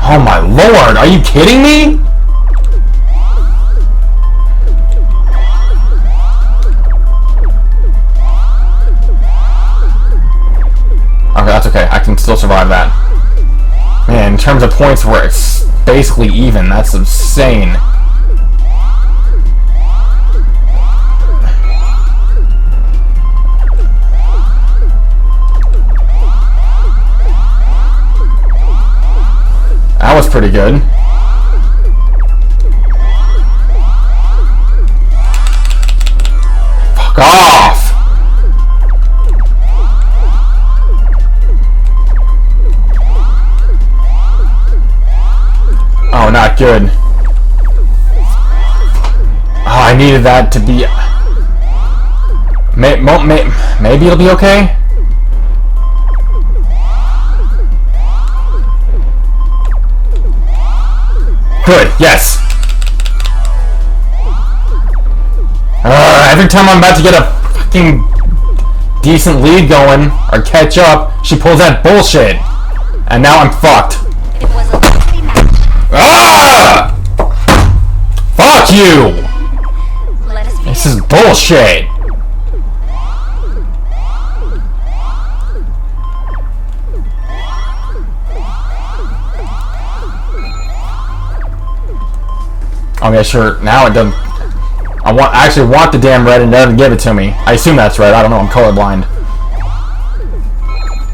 Oh my lord, are you kidding me? Okay, that's okay. I can still survive that. Man, in terms of points where it's basically even, that's insane. That was pretty good. Fuck off! Oh, not good. Oh, I needed that to be... Maybe it'll be okay? Good, yes! Every time I'm about to get a fucking decent lead going, or catch up, she pulls that bullshit. And now I'm fucked. It was a lovely match. Ah! Fuck you! Let us begin. This is bullshit. Okay, sure. Now it doesn't. I actually want the damn red and it doesn't give it to me. I assume that's red. I don't know. I'm colorblind.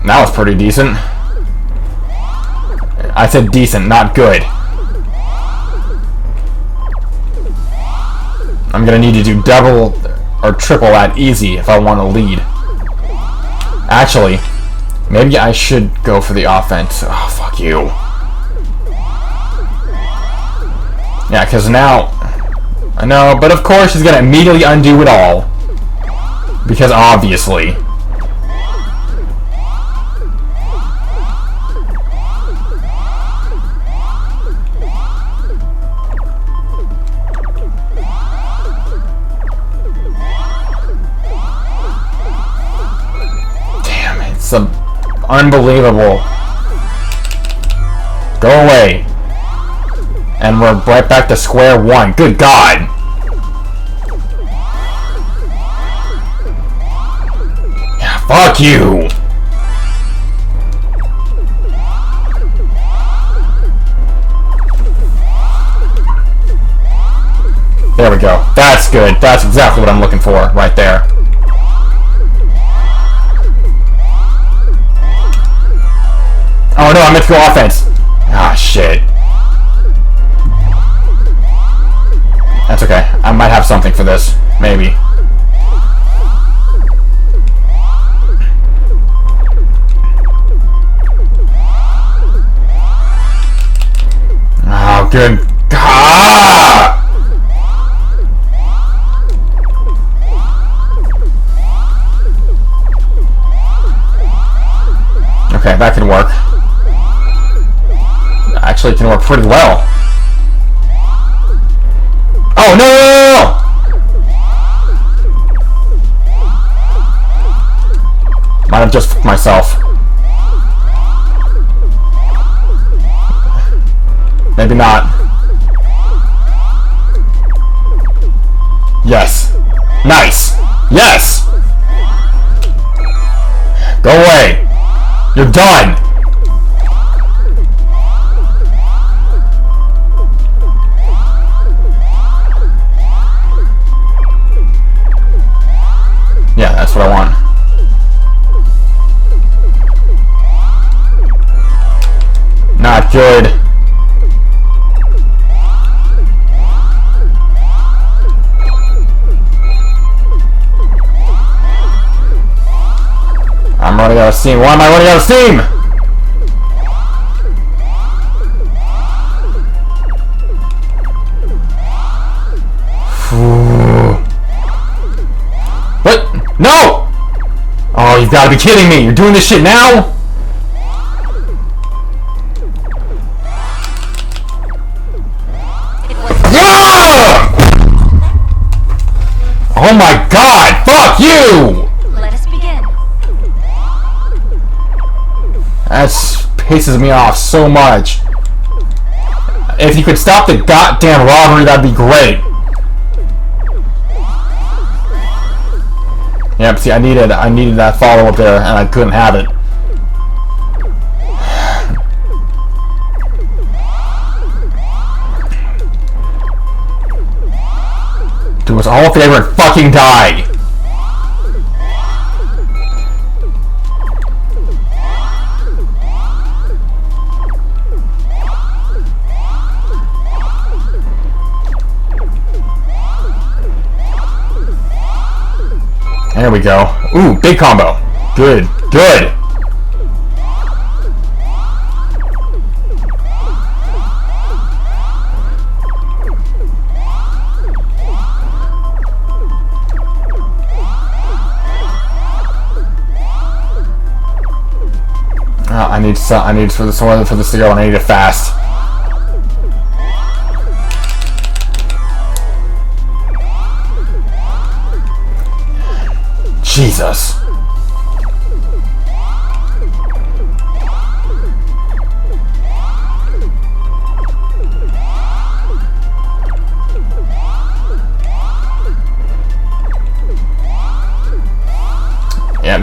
That was pretty decent. I said decent, not good. I'm gonna need to do double or triple that easy if I want to lead. Actually, maybe I should go for the offense. Oh, fuck you. Yeah, because now... I know, but of course she's gonna immediately undo it all. Because obviously. Damn, it's unbelievable. Go away. And we're right back to square one. Good God! Yeah, fuck you! There we go. That's good. That's exactly what I'm looking for right there. Oh no, I meant to go offense. Ah, shit. That's okay. I might have something for this. Maybe. Oh, good. Ah! Okay, that can work. Actually, it can work pretty well. Oh, no! Might have just fucked myself. Maybe not. Yes. Nice. Yes! Go away. You're done. Yeah, that's what I want. Not good. I'm running out of steam. Why am I running out of steam? What? No! Oh, you've got to be kidding me. You're doing this shit now? Yeah! Oh my God! Fuck you! Let us begin. That pisses me off so much. If you could stop the goddamn robbery, that'd be great. Yep, see, I needed that follow-up there, and I couldn't have it. Do us all a favor and fucking die! There we go. Ooh, big combo. Good, good. I need for this one for this to go, and I need it fast. Jesus.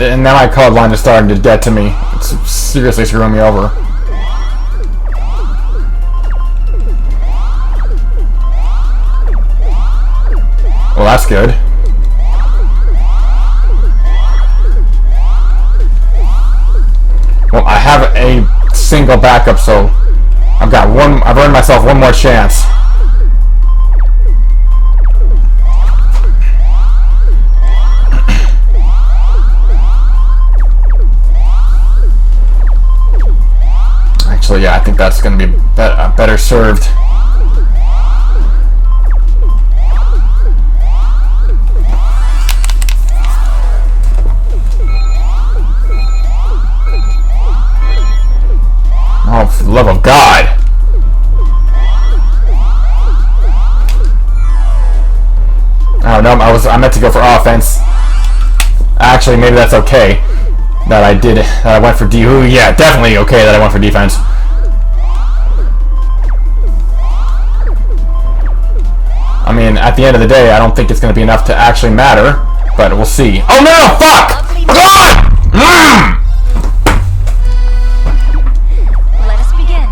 and now my colorblind is starting to get to me. It's seriously screwing me over. Well, that's good. Well, I have a single backup, so I've earned myself one more chance. Actually, yeah, I think that's going to be better served. Oh, for the love of God! Oh no, I meant to go for offense. Actually, maybe that's okay. That I went for yeah, definitely okay that I went for defense. I mean, at the end of the day, I don't think it's going to be enough to actually matter, but we'll see. Oh no, fuck! God! Let us begin.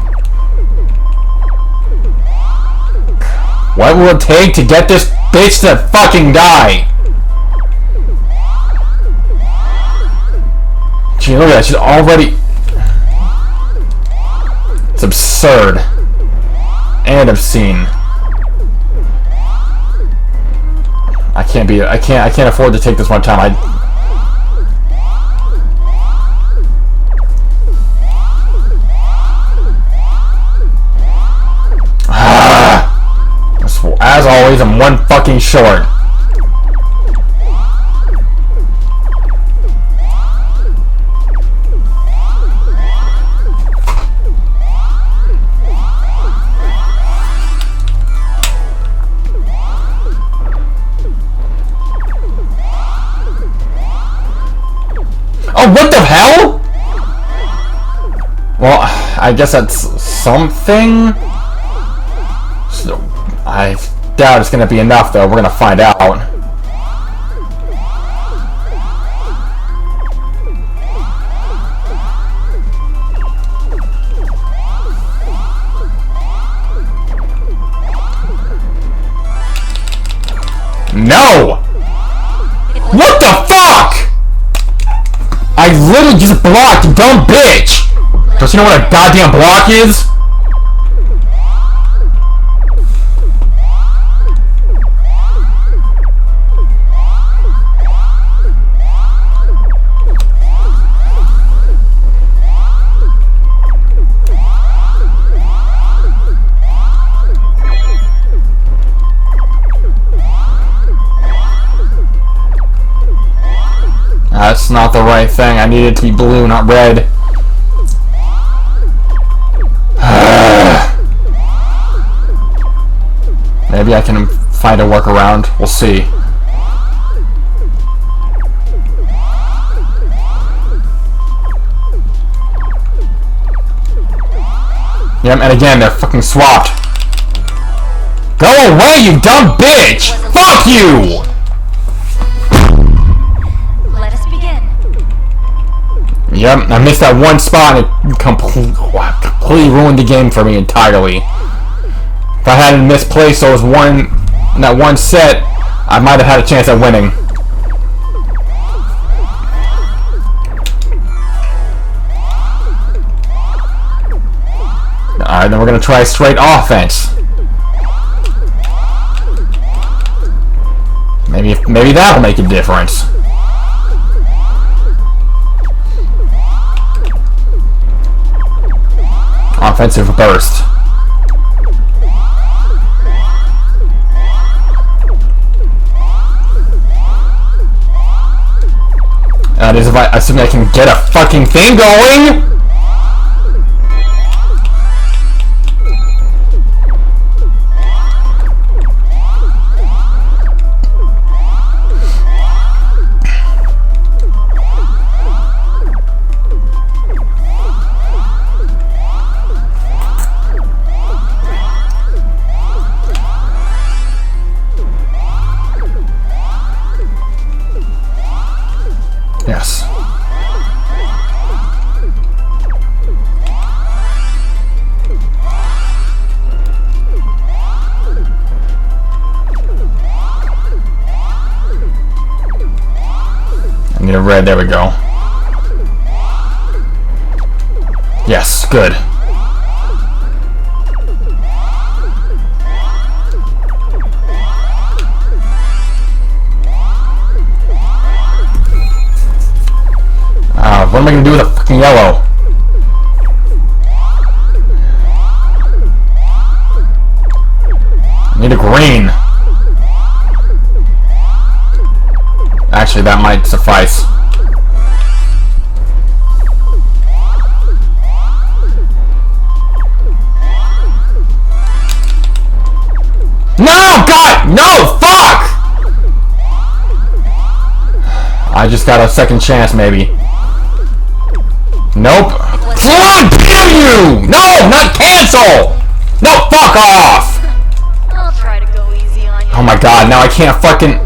What will it take to get this bitch to fucking die? Gee, look at that, she's already... It's absurd. And obscene. I can't afford to take this one time. As always, I'm one fucking short. Oh, what the hell? Well, I guess that's something. So, I doubt it's gonna be enough, though. We're gonna find out. No! What the fuck? I literally just blocked, you dumb bitch! Don't you know what a goddamn block is? That's not the right thing. I need it to be blue, not red. Maybe I can find a workaround. We'll see. Yep, and again, they're fucking swapped. Go away, you dumb bitch! Fuck you! Yep, I missed that one spot and it completely ruined the game for me entirely. If I hadn't misplaced that one set, I might have had a chance at winning. Alright, then we're gonna try straight offense. Maybe that'll make a difference. Offensive burst. That is if I assume I can get a fucking thing going. Yes. red. There we go. Yes, good. What am I gonna do with a fucking yellow? I need a green. Actually, that might suffice. No! God! No! Fuck! I just got a second chance, maybe. Nope. God damn you! No! Not cancel! No! Fuck off! I'll try to go easy on you. Oh my god, now I can't fucking...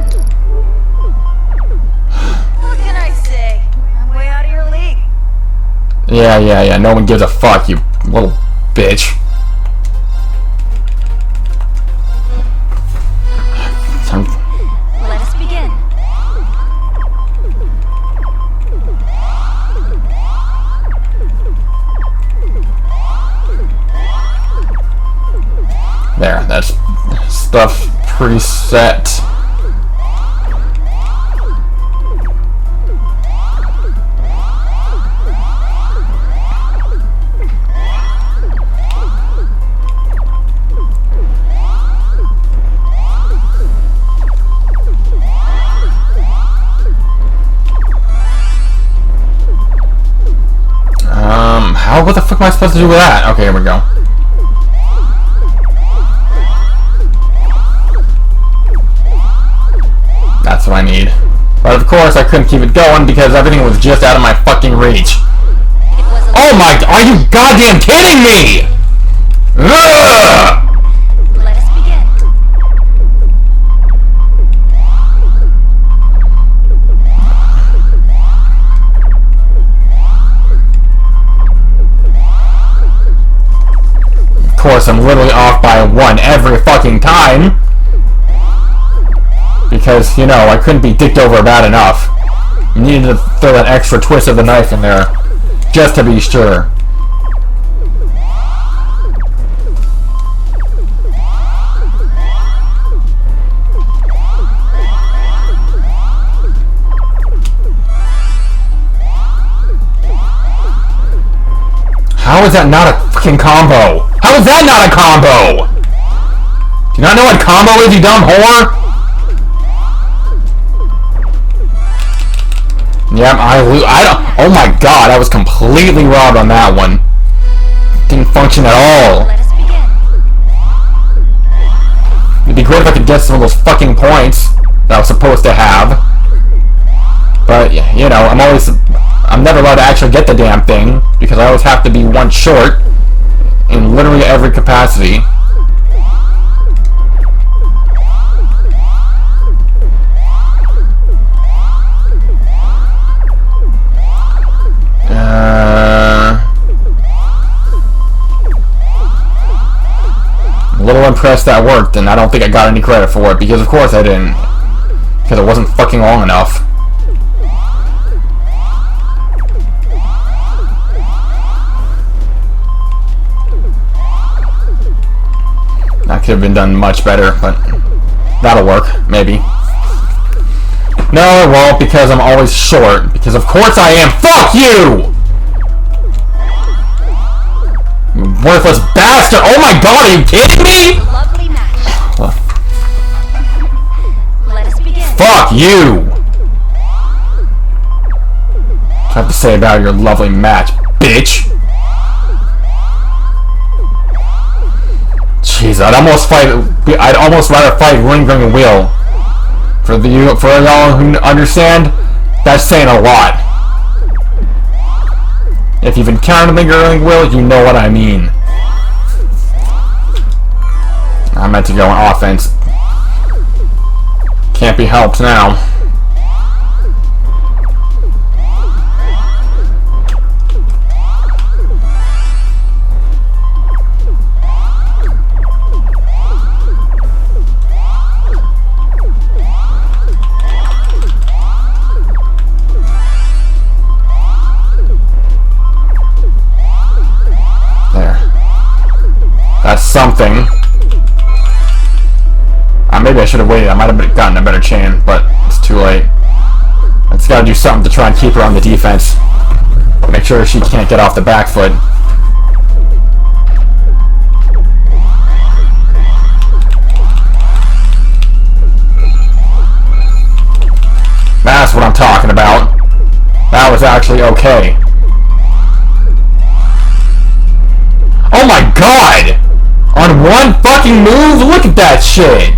What can I say? I'm way out of your league. Yeah. No one gives a fuck, you little bitch. Let us begin. There, that's stuff preset. What the fuck am I supposed to do with that? Okay, here we go. That's what I need. But of course I couldn't keep it going because everything was just out of my fucking reach. Oh my, are you goddamn kidding me? Ugh! Let us begin. Of course, I'm literally off by one every fucking time. Because, you know, I couldn't be dicked over bad enough. You needed to throw that extra twist of the knife in there. Just to be sure. How is that not a fucking combo? How is that not a combo? Do you not know what combo is, you dumb whore? Yep, I don't. Oh my god, I was completely robbed on that one. Didn't function at all. Let us begin. It'd be great if I could get some of those fucking points that I was supposed to have. But, you know, I'm never allowed to actually get the damn thing, because I always have to be one short in literally every capacity. I'm a little impressed that worked, and I don't think I got any credit for it, because of course I didn't. Because it wasn't fucking long enough. That could have been done much better, but that'll work, maybe. No, it won't, because I'm always short. Because of course I am. Fuck you! You worthless bastard! Oh my god, are you kidding me? Lovely match. Let us begin. Fuck you! What do I have to say about your lovely match, bitch? Jeez, I'd almost rather fight Lingering Wheel. For y'all who understand, that's saying a lot. If you've encountered Lingering Wheel, you know what I mean. I meant to go on offense. Can't be helped now. That's something. Maybe I should have waited. I might have gotten a better chance, but it's too late. I just gotta do something to try and keep her on the defense. Make sure she can't get off the back foot. That's what I'm talking about. That was actually okay. Oh my god! On one fucking move? Look at that shit!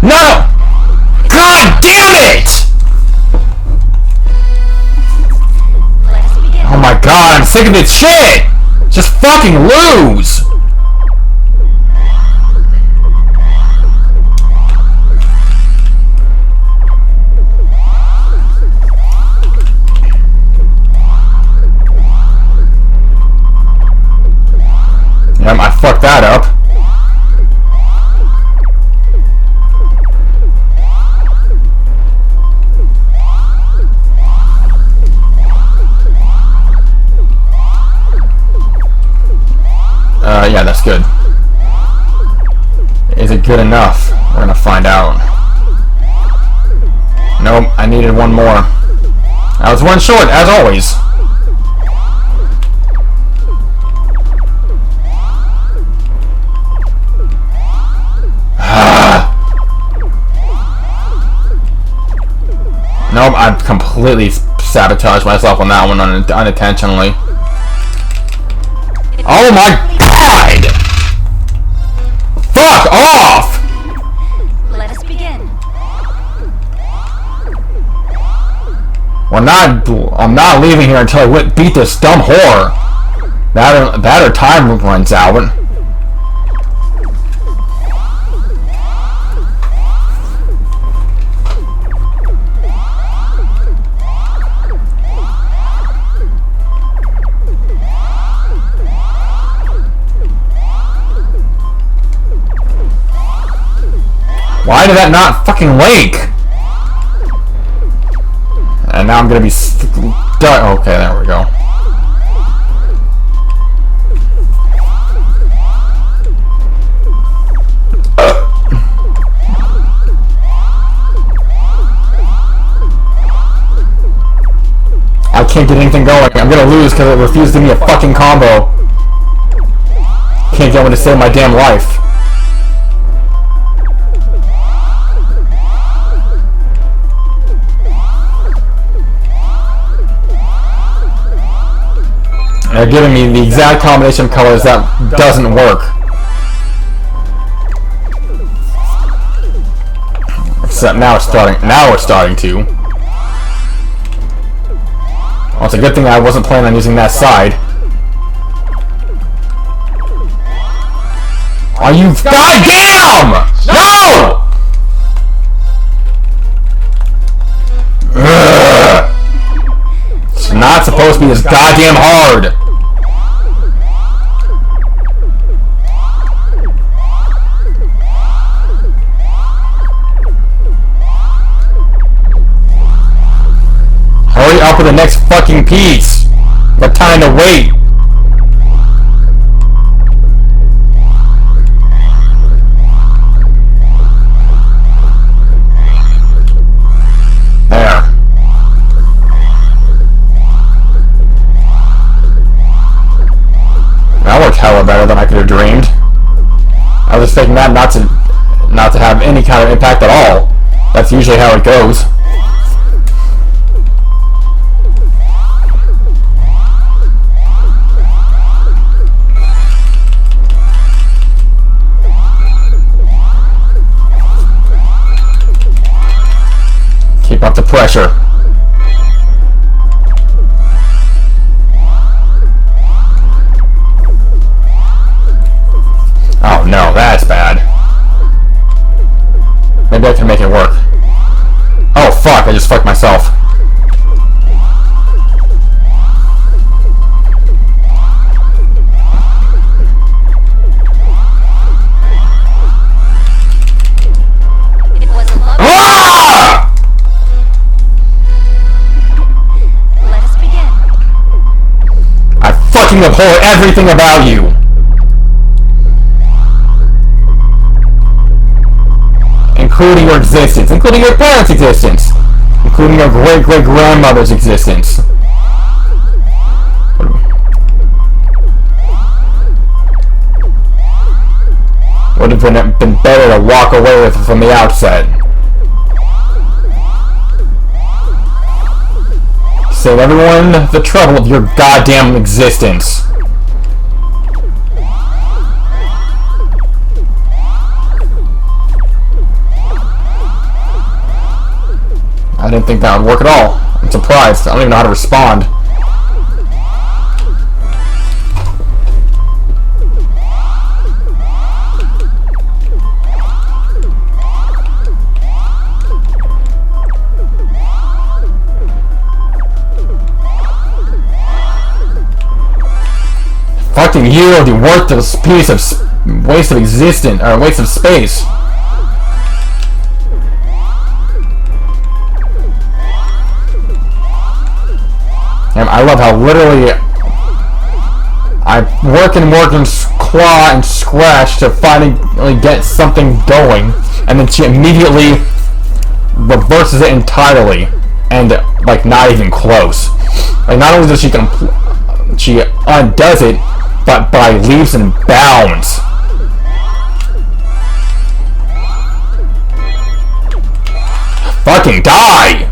No! God damn it! Oh my god, I'm sick of this shit! Just fucking lose! Yep, I fucked that up. Yeah, that's good. Is it good enough? We're gonna find out. Nope, I needed one more. I was one short, as always. Nope, I completely sabotaged myself on that one unintentionally. Oh my god! Fuck off! Let us begin. I'm not leaving here until I beat this dumb whore. That or time runs out. Why did that not fucking link? And now I'm gonna be stuck. Okay, there we go. I can't get anything going. I'm gonna lose because it refused to give me a fucking combo. Can't get one to save my damn life. They're giving me the exact combination of colors that doesn't work. Except now it's starting. Now we're starting to. Well, it's a good thing I wasn't planning on using that side. Are you goddamn? No! Ugh. It's not supposed to be this goddamn hard. Hurry up with the next fucking piece. What time to wait? There. That worked hella better than I could have dreamed. I was expecting that not to have any kind of impact at all. That's usually how it goes. Keep up the pressure. Oh no, that's bad. Maybe I can make it work. Oh fuck, I just fucked myself. fucking abhor everything about you. Including your existence, including your parents' existence, including your great-great-grandmother's existence. Would have been better to walk away with it from the outset. Save everyone the trouble of your goddamn existence. I didn't think that would work at all. I'm surprised. I don't even know how to respond. Fucking you, the worthless piece of waste of existence, or waste of space. And I love how literally I work and claw and scratch to finally get something going, and then she immediately reverses it entirely, and like not even close. Like not only does she undoes it, but by leaps and bounds. Fucking die!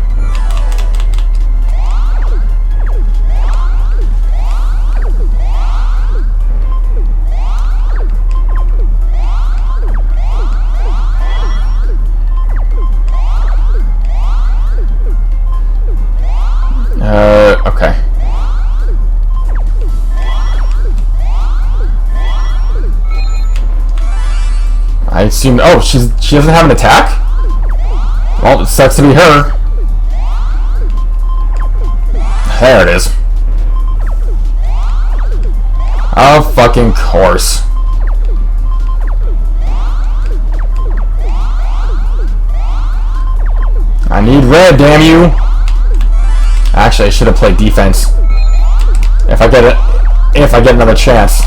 Okay. I assume. Oh, she doesn't have an attack? Well, it sucks to be her. There it is. Oh, fucking course. I need red, damn you! Actually, I should have played defense. If I get another chance.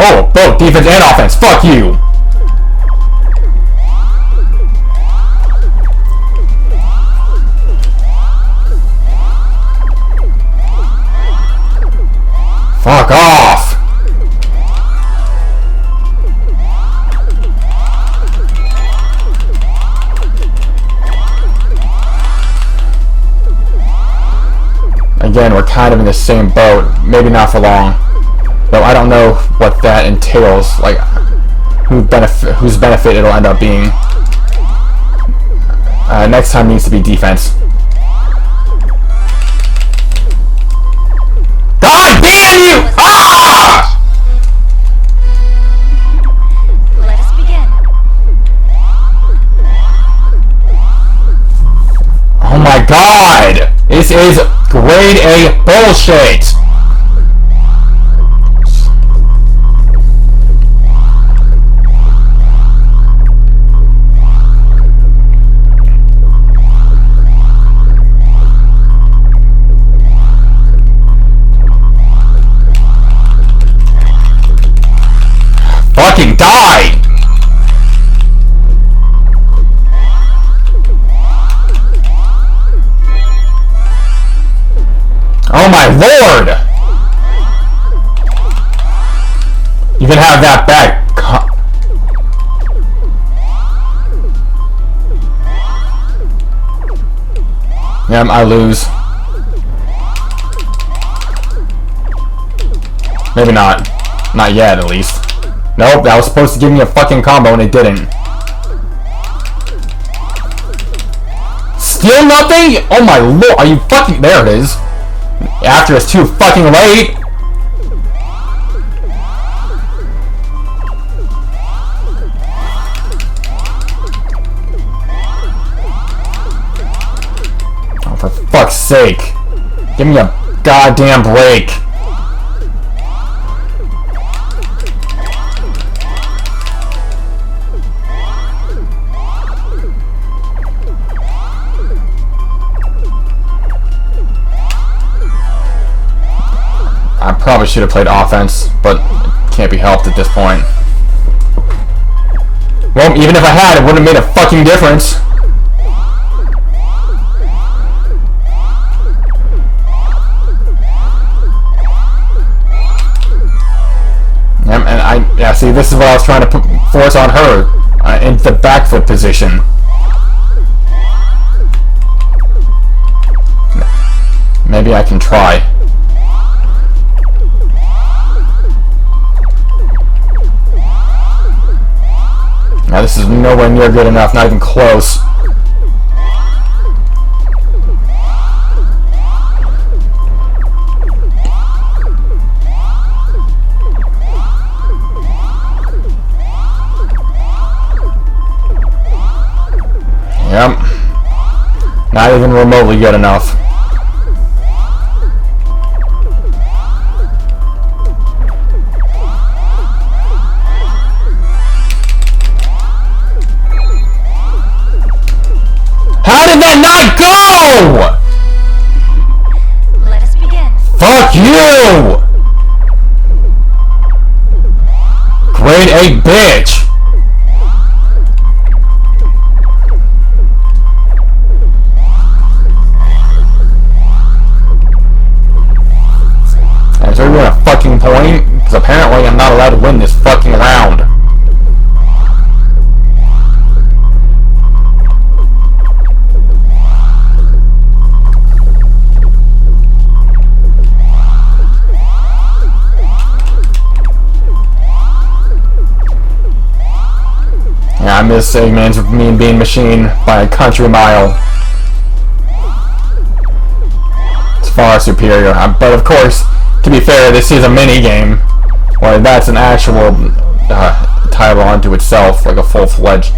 Oh, both defense and offense. Fuck you. Fuck off. Again, we're kind of in the same boat. Maybe not for long. Though I don't know what that entails. Like, whose benefit it'll end up being. Next time needs to be defense. God damn you! Ah! Let us begin. Oh my god! This is grade A bullshit! Fucking die! Oh my lord! You can have that back. Yeah, I lose. Maybe not. Not yet, at least. Nope, that was supposed to give me a fucking combo and it didn't. Still nothing? Oh my lord, are you fucking... There it is. After it's too fucking late. Oh, for fuck's sake. Give me a goddamn break. Probably should have played offense, but it can't be helped at this point. Well, even if I had, it wouldn't have made a fucking difference. Yeah, see, this is what I was trying to force on her, into the back foot position. Maybe I can try. Now this is nowhere near good enough, not even close. Yep. Not even remotely good enough. How did that not go?! Let us begin. Fuck you! Grade A bitch! Is there even a fucking point? Because apparently I'm not allowed to win this fucking round. Yeah, I miss Eggman's Mean Bean Machine by a country mile. It's far superior, but of course, to be fair, this is a mini-game, or that's an actual title unto itself, like a full-fledged.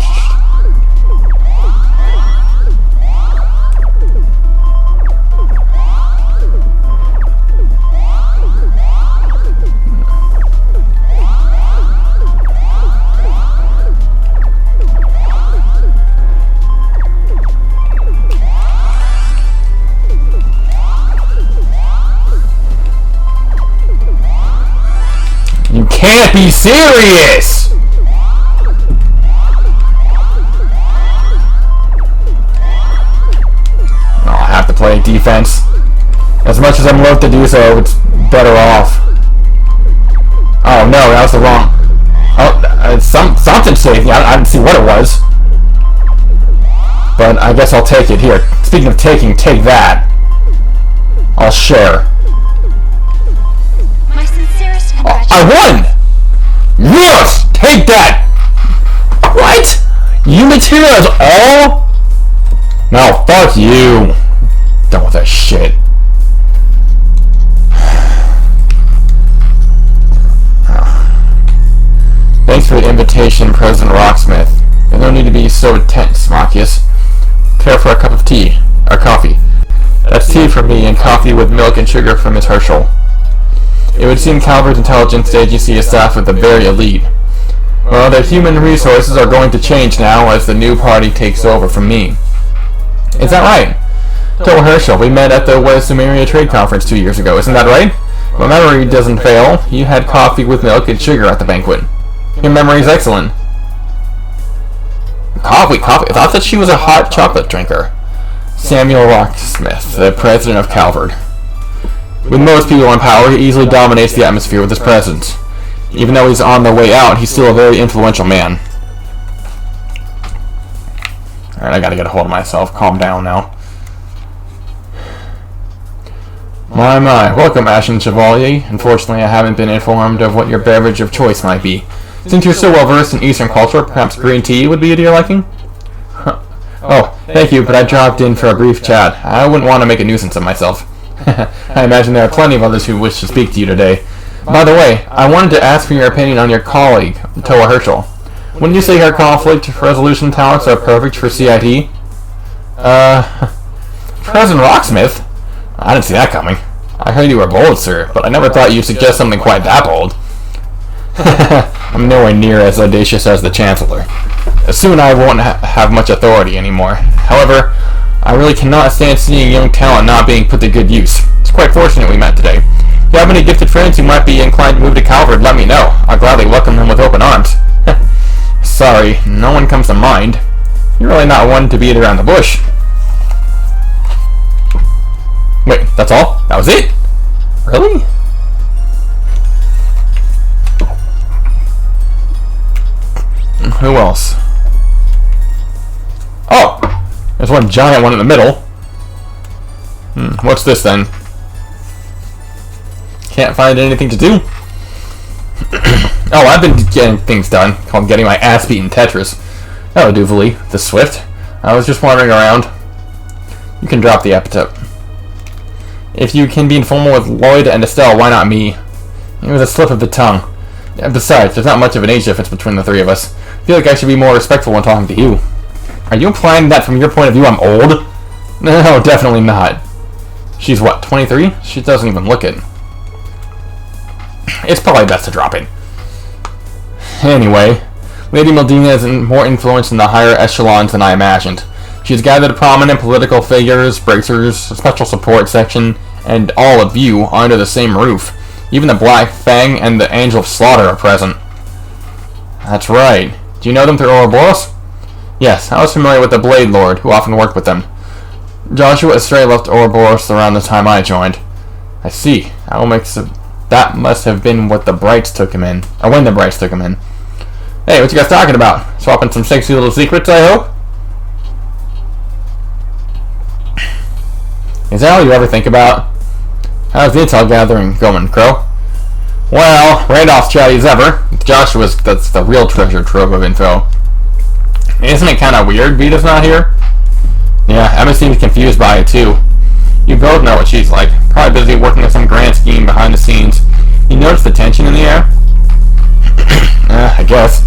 You can't be serious! I'll have to play defense. As much as I'm loath to do so, it's better off. Oh no, that was the wrong... Oh, something saved me. I didn't see what it was. But I guess I'll take it. Here, speaking of taking, take that. I'll share. My sincerest congratulations. I won! Yes! Take that! What? You materials all? No, fuck you. Done with that shit. Thanks for the invitation, President Rocksmith. There's no need to be so tense, Marcus. Care for a cup of tea. Or coffee. That's tea for me and coffee with milk and sugar for Miss Herschel. It would seem Calvert's intelligence agency is staffed with the very elite. Well, their human resources are going to change now as the new party takes over from me. Is that right? Toa Herschel, we met at the West Sumeria Trade Conference 2 years ago, isn't that right? My memory doesn't fail. You had coffee with milk and sugar at the banquet. Your memory's excellent. Coffee. I thought that she was a hot chocolate drinker. Samuel Rocksmith, the president of Calvert. With most people in power, he easily dominates the atmosphere with his presence. Even though he's on the way out, he's still a very influential man. Alright, I gotta get a hold of myself. Calm down now. My. Welcome, Ashen Chevalier. Unfortunately, I haven't been informed of what your beverage of choice might be. Since you're so well versed in Eastern culture, perhaps green tea would be to your liking? Oh, thank you, but I dropped in for a brief chat. I wouldn't want to make a nuisance of myself. I imagine there are plenty of others who wish to speak to you today. By the way, I wanted to ask for your opinion on your colleague, Toa Herschel. Wouldn't you say her conflict resolution talents are perfect for CIT? President Rocksmith? I didn't see that coming. I heard you were bold, sir, but I never thought you'd suggest something quite that bold. I'm nowhere near as audacious as the Chancellor. Soon I won't have much authority anymore. However, I really cannot stand seeing young talent not being put to good use. It's quite fortunate we met today. If you have any gifted friends who might be inclined to move to Calvard, let me know. I'll gladly welcome them with open arms. Sorry, no one comes to mind. You're really not one to beat around the bush. Wait, that's all? That was it? Really? Who else? Oh! There's one giant one in the middle. What's this then? Can't find anything to do? Oh, I've been getting things done. Called getting my ass beat in Tetris. That'll do, Vali. The Swift. I was just wandering around. You can drop the epithet. If you can be informal with Lloyd and Estelle, why not me? It was a slip of the tongue. Besides, there's not much of an age difference between the three of us. I feel like I should be more respectful when talking to you. Are you implying that from your point of view I'm old? No, definitely not. She's what, 23? She doesn't even look it. It's probably best to drop it. Anyway, Lady Mildina is more influenced in the higher echelons than I imagined. She's gathered prominent political figures, bracers, special support section, and all of you under the same roof. Even the Black Fang and the Angel of Slaughter are present. That's right. Do you know them through Ouroboros? Yes, I was familiar with the Blade Lord, who often worked with them. Joshua Estray left Ouroboros around the time I joined. I see. That must have been what the Brights took him in. Or when the Brights took him in. Hey, what you guys talking about? Swapping some sexy little secrets, I hope? Is that all you ever think about? How's the intel gathering going, Crow? Well, Randolph's chatty as ever. That's the real treasure trove of info. Isn't it kind of weird Vita's not here? Yeah, Emma seems confused by it too. You both know what she's like. Probably busy working on some grand scheme behind the scenes. You notice the tension in the air? I guess.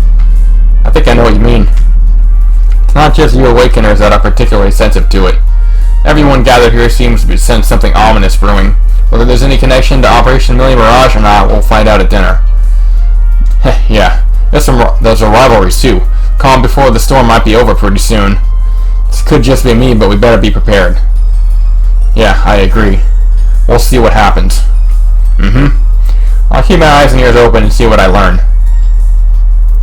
I think I know what you mean. It's not just you Awakeners that are particularly sensitive to it. Everyone gathered here seems to be sensing something ominous brewing. Whether there's any connection to Operation Millie Mirage or not, we'll find out at dinner. Yeah, there's a rivalry too. Calm before the storm might be over pretty soon. This could just be me, but we better be prepared. Yeah, I agree. We'll see what happens. I'll keep my eyes and ears open and see what I learn.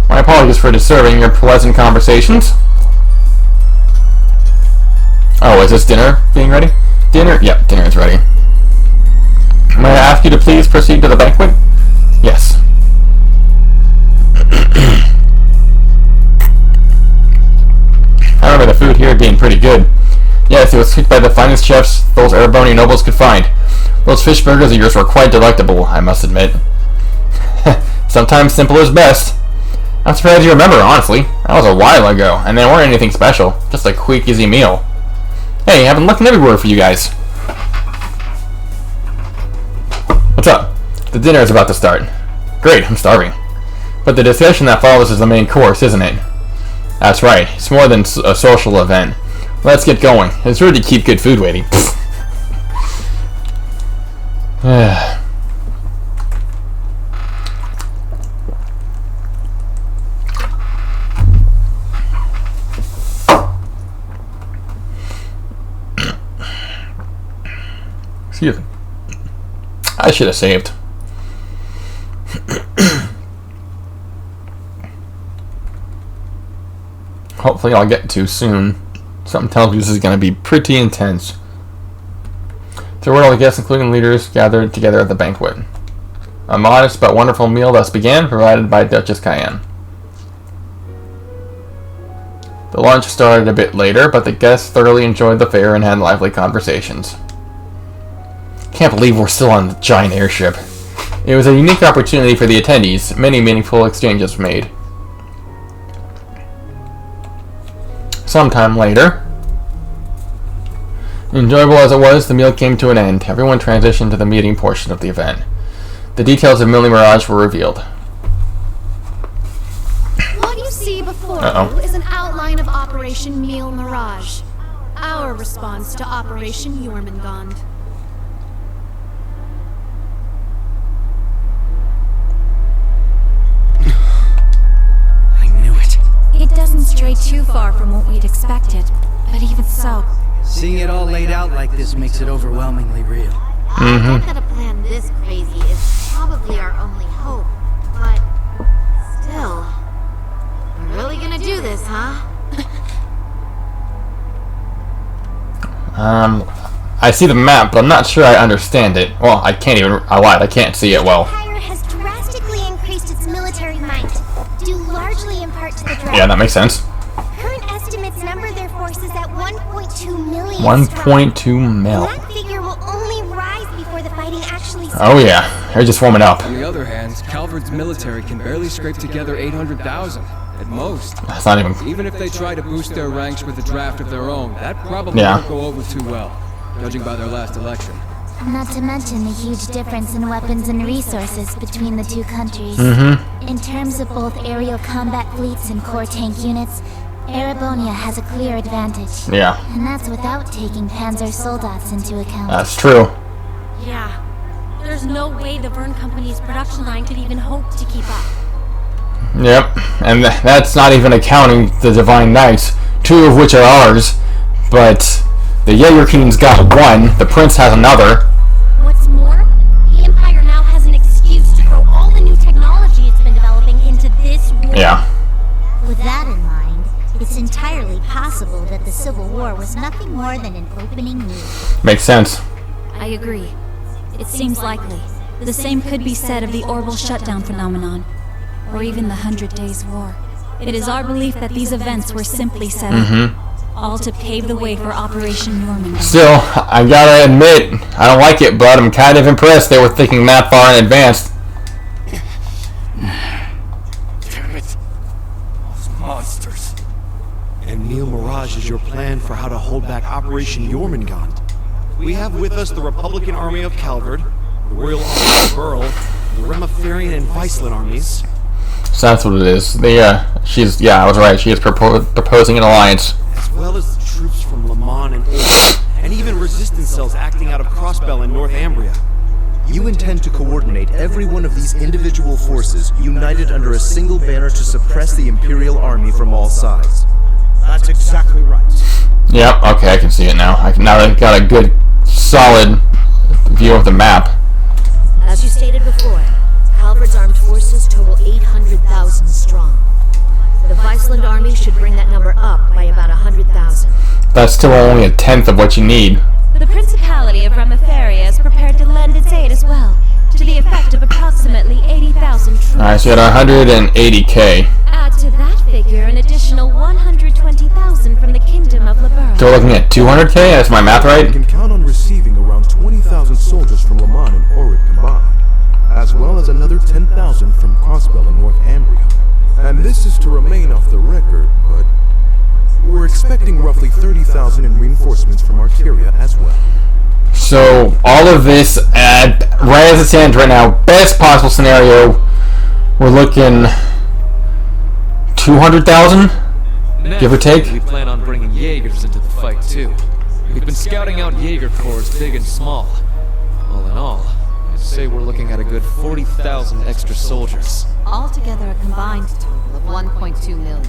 My apologies for disturbing your pleasant conversations. Oh, is this dinner being ready? Dinner? Yep, dinner is ready. May I ask you to please proceed to the banquet? Yes. I remember the food here being pretty good. Yes, it was cooked by the finest chefs those Erebonian nobles could find. Those fish burgers of yours were quite delectable, I must admit. Sometimes simple is best. I'm surprised you remember, honestly. That was a while ago, and they weren't anything special. Just a quick, easy meal. Hey, I've been looking everywhere for you guys. What's up? The dinner is about to start. Great, I'm starving. But the discussion that follows is the main course, isn't it? That's right. It's more than a social event. Let's get going. It's rude to keep good food waiting. Excuse me. I should have saved. Hopefully I'll get to soon. Something tells me this is going to be pretty intense. There were all the guests, including leaders, gathered together at the banquet. A modest but wonderful meal thus began, provided by Duchess Cayenne. The lunch started a bit later, but the guests thoroughly enjoyed the fare and had lively conversations. Can't believe we're still on the giant airship. It was a unique opportunity for the attendees. Many meaningful exchanges were made. Sometime later, enjoyable as it was, the meal came to an end. Everyone transitioned to the meeting portion of the event. The details of Millie Mirage were revealed. What you see before you is an outline of Operation Millie Mirage, our response to Operation Jormungand. It doesn't stray too far from what we'd expected, but even so... Seeing it all laid out like this makes it overwhelmingly real. I bet that a plan this crazy is probably our only hope. But still, we're really gonna do this, huh? I see the map, but I'm not sure I understand it. Well, I can't even. I lied. I can't see it well. The Empire has drastically increased its military might, due largely in part to the draft. Yeah, that makes sense. Current estimates number their forces at 1.2 million. 1.2 mil. And that figure will only rise before the fighting actually starts. Oh yeah, they're just warming up. On the other hand, Calvard's military can barely scrape together 800,000 at most. That's not even. Even if they try to boost their ranks with a draft of their own, that probably Yeah. won't go over too well, judging by their last election. Not to mention the huge difference in weapons and resources between the two countries. In terms of both aerial combat fleets and core tank units, Erebonia has a clear advantage. Yeah, And that's without taking Panzer Soldats into account. that's true. Yeah. There's no way the Verne Company's production line could even hope to keep up. Yep, and that's not even accounting the Divine Knights, 2 of which are ours. But the Jaeger-King's got 1. The Prince has another. What's more, the Empire now has an excuse to throw all the new technology it's been developing into this war. Yeah. With that in mind, it's entirely possible that the Civil War was nothing more than an opening move. Makes sense. I agree. It seems likely. The same could be said of the orbital shutdown phenomenon, or even the 100 Days War. It is our belief that these events were simply set up, all to pave the way for Operation Normandy. Still, I gotta admit, I don't like it, but I'm kind of impressed they were thinking that far in advance. Damn it. Those monsters. And Mil Mirage is your plan for how to hold back Operation Jormungand. We have with us the Republican Army of Calvard, the Royal Army of Burl, the Remafarian and Viceland armies. So that's what it is. I was right. She is proposing an alliance. As well as the troops from Le Mans and Ulm, and even resistance cells acting out of Crossbell in Northumbria. You intend to coordinate every one of these individual forces united under a single banner to suppress the Imperial Army from all sides. That's exactly right. Yep, okay, I can see it now. Now that I've got a good, solid view of the map. As you stated before, Calvard's armed forces total 800,000 strong. The Viceland army should bring that number up by about 100,000. That's still only a tenth of what you need. The Principality of Ramafaria is prepared to lend its aid as well, to the effect of approximately 80,000 troops. Alright, so you had 180k. Add to that figure an additional 120,000 from the Kingdom of Liberia. So we're looking at 200k? That's my math You right? can count on receiving around 20,000 soldiers from Le Mans and Orid combined, as well as another 10,000 from Crossbell and Northumbria. And this is to remain off the record, but we're expecting roughly 30,000 in reinforcements from Arteria as well. So all of this, right as it stands right now, best possible scenario, we're looking 200,000, give or take. We plan on bringing Jaegers into the fight too. We've been scouting out Jaeger corps big and small. All in all, I'd say we're looking at a good 40,000 extra soldiers. Altogether a combined total of 1.2 million.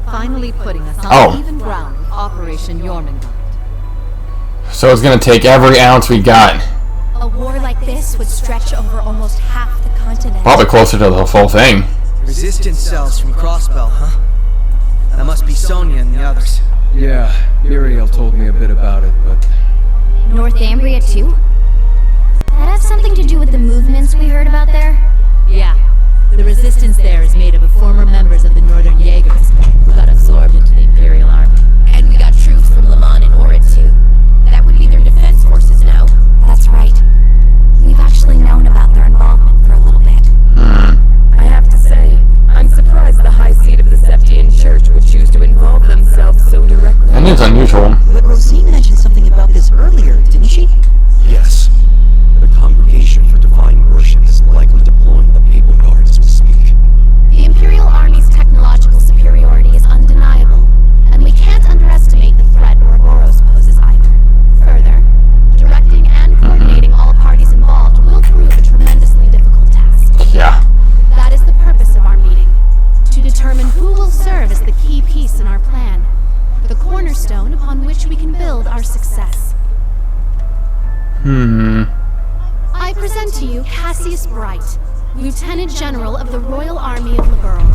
Finally putting us on even ground with Operation Jormungand. So it's gonna take every ounce we got. A war like this would stretch over almost half the continent. Probably closer to the full thing. Resistance cells from Crossbell, huh? That must be Sonya and the others. Yeah, Uriel told me a bit about it, but Northumbria too? That have something to do with the movements we heard about there? Yeah, the resistance there is made up of former members of the Northern Jaegers who got absorbed into the Imperial Army. And we got troops from Le Mans and Orid too. That would be their defense forces, no? That's right. We've actually known about their involvement for a little bit. I have to say, I'm surprised the High Seat of the Septian Church would choose to involve themselves so directly. And it's unusual. But Rosine mentioned something about this earlier, didn't she? Yes. The Congregation for Divine Worship is likely deploying the Papal Guard as we speak. The Imperial Army's technological superiority is undeniable, and we can't underestimate the threat Ouroboros poses either. Further, directing and coordinating all parties involved will prove a tremendously difficult task. Yeah. That is the purpose of our meeting, to determine who will serve as the key piece in our plan, the cornerstone upon which we can build our success. present to you Cassius Bright, Lieutenant General of the Royal Army of Liberl.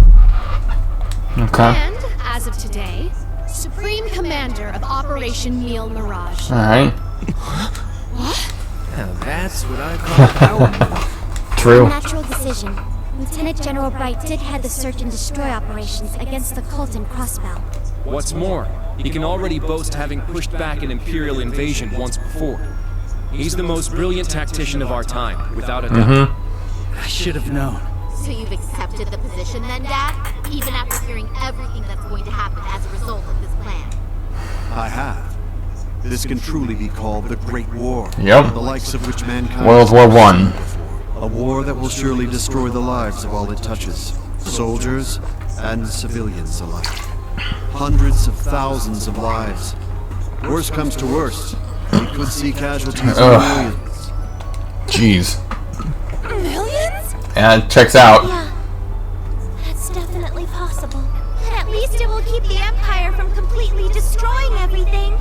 Okay. And, as of today, Supreme Commander of Operation Meal Mirage. Alright. What? Now that's what I call power. True. Natural decision. Lieutenant General Bright did head the search and destroy operations against the cult in Crossbell. What's more, he can already boast having pushed back an Imperial invasion once before. He's the most brilliant tactician of our time, without a doubt. I should have known. So you've accepted the position then, Dad? Even after hearing everything that's going to happen as a result of this plan? I have. This can truly be called the Great War. Yep. The likes of which mankind... World War I. A war that will surely destroy the lives of all it touches. Soldiers and civilians alike. Hundreds of thousands of lives. Worst comes to worst, we could see casualties of millions. Jeez. Millions? Yeah, it checks out. Yeah. That's definitely possible. And at least it will keep the Empire from completely destroying everything.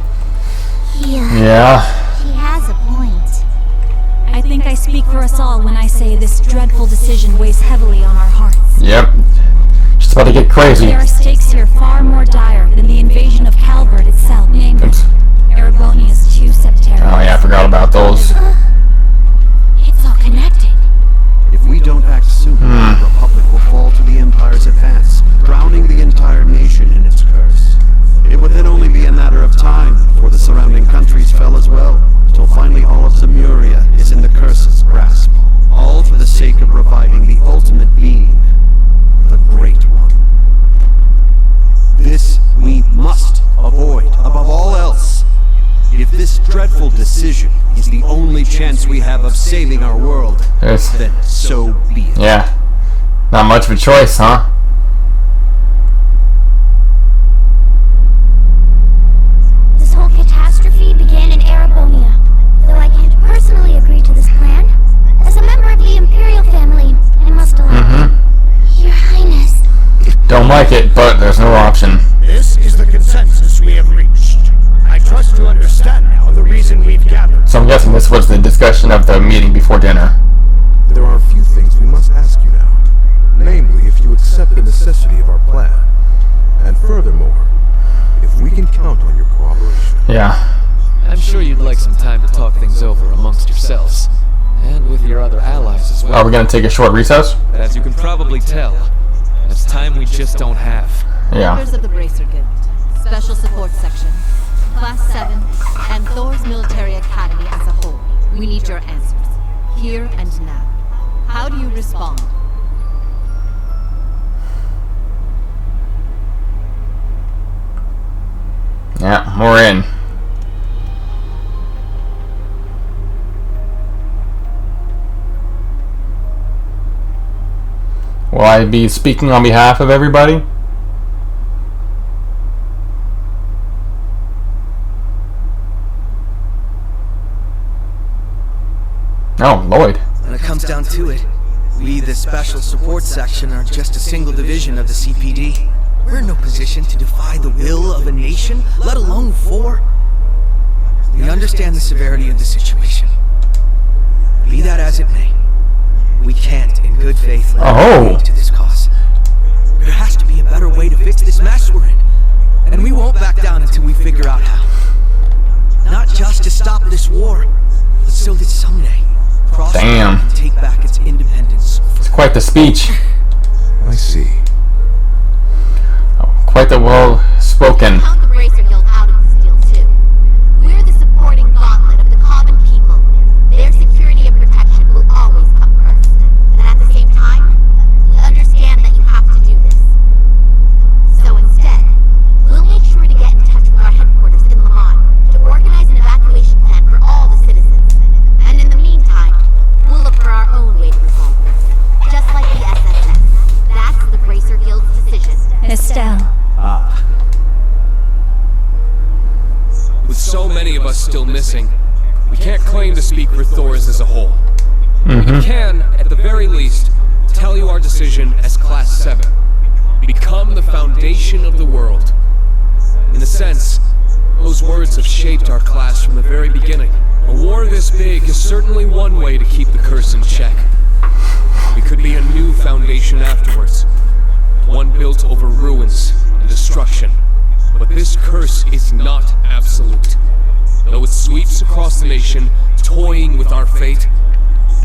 Yeah. He has a point. I think I speak for us all when I say this dreadful decision weighs heavily on our hearts. Yep. Just about to get crazy. There are stakes here far more dire than the invasion of Calvert itself, namely Erebonia's two septaries. Oh yeah, I forgot about those. It's all connected. If we don't act soon, the Republic will fall to the Empire's advance, drowning the entire nation in its curse. It would then only be a matter of time before the surrounding countries fell as well, till finally all of Zemuria is in the curse's grasp. All for the sake of reviving the ultimate being, the Great One. This we must avoid, above all else. If this dreadful decision is the only chance we have of saving our world, then so be it. Yeah. Not much of a choice, huh? This whole catastrophe began in Erebonia. Though I can't personally agree to this plan, as a member of the Imperial family, I must allow it. Your Highness. Don't like it, but there's no option. This is the consensus we have reached. I trust you understand now the reason we've gathered. So I'm guessing this was the discussion of the meeting before dinner. There are a few things we must ask you now. Namely, if you accept the necessity of our plan. And furthermore, if we can count on your cooperation. Yeah. I'm sure you'd like some time to talk things over amongst yourselves. And with your other allies as well. Are we gonna take a short recess? As you can probably tell, it's time we just don't have. Yeah. Members of the Bracer Guild, Special Support Section, Class 7, and Thor's Military Academy as a whole. We need your answers, here and now. How do you respond? Yeah, we're in. Will I be speaking on behalf of everybody? Oh, Lloyd. When it comes down to it, we, the Special Support Section, are just a single division of the CPD. We're in no position to defy the will of a nation, let alone four. We understand the severity of the situation. Be that as it may, we can't, in good faith, let it to this cause. There has to be a better way to fix this mess we're in, and we won't back down until we figure out how. Not just to stop this war, but so that someday, Crossbell can take back its independence. It's quite the speech. I see. Oh, quite the well spoken. Count the Bracer Guild out of this deal too. We're the supporting gauntlet of the common people. Their security and protection will always come first. And at the same time, we understand that you have to do this. So instead, we'll make sure to get in touch with our headquarters in Lamont to organize an evacuation plan for all the citizens. And in the meantime, we'll look for our own way to resolve this. Just like the SSS. That's the Bracer Guild's decision. Estelle. With so many of us still missing, we can't claim to speak for Thors as a whole. We can, at the very least, tell you our decision as Class 7. Become the foundation of the world. In a sense, those words have shaped our class from the very beginning. A war this big is certainly one way to keep the curse in check. It could be a new foundation afterwards. One built over ruins and destruction. But this curse is not absolute. Though it sweeps across the nation, toying with our fate,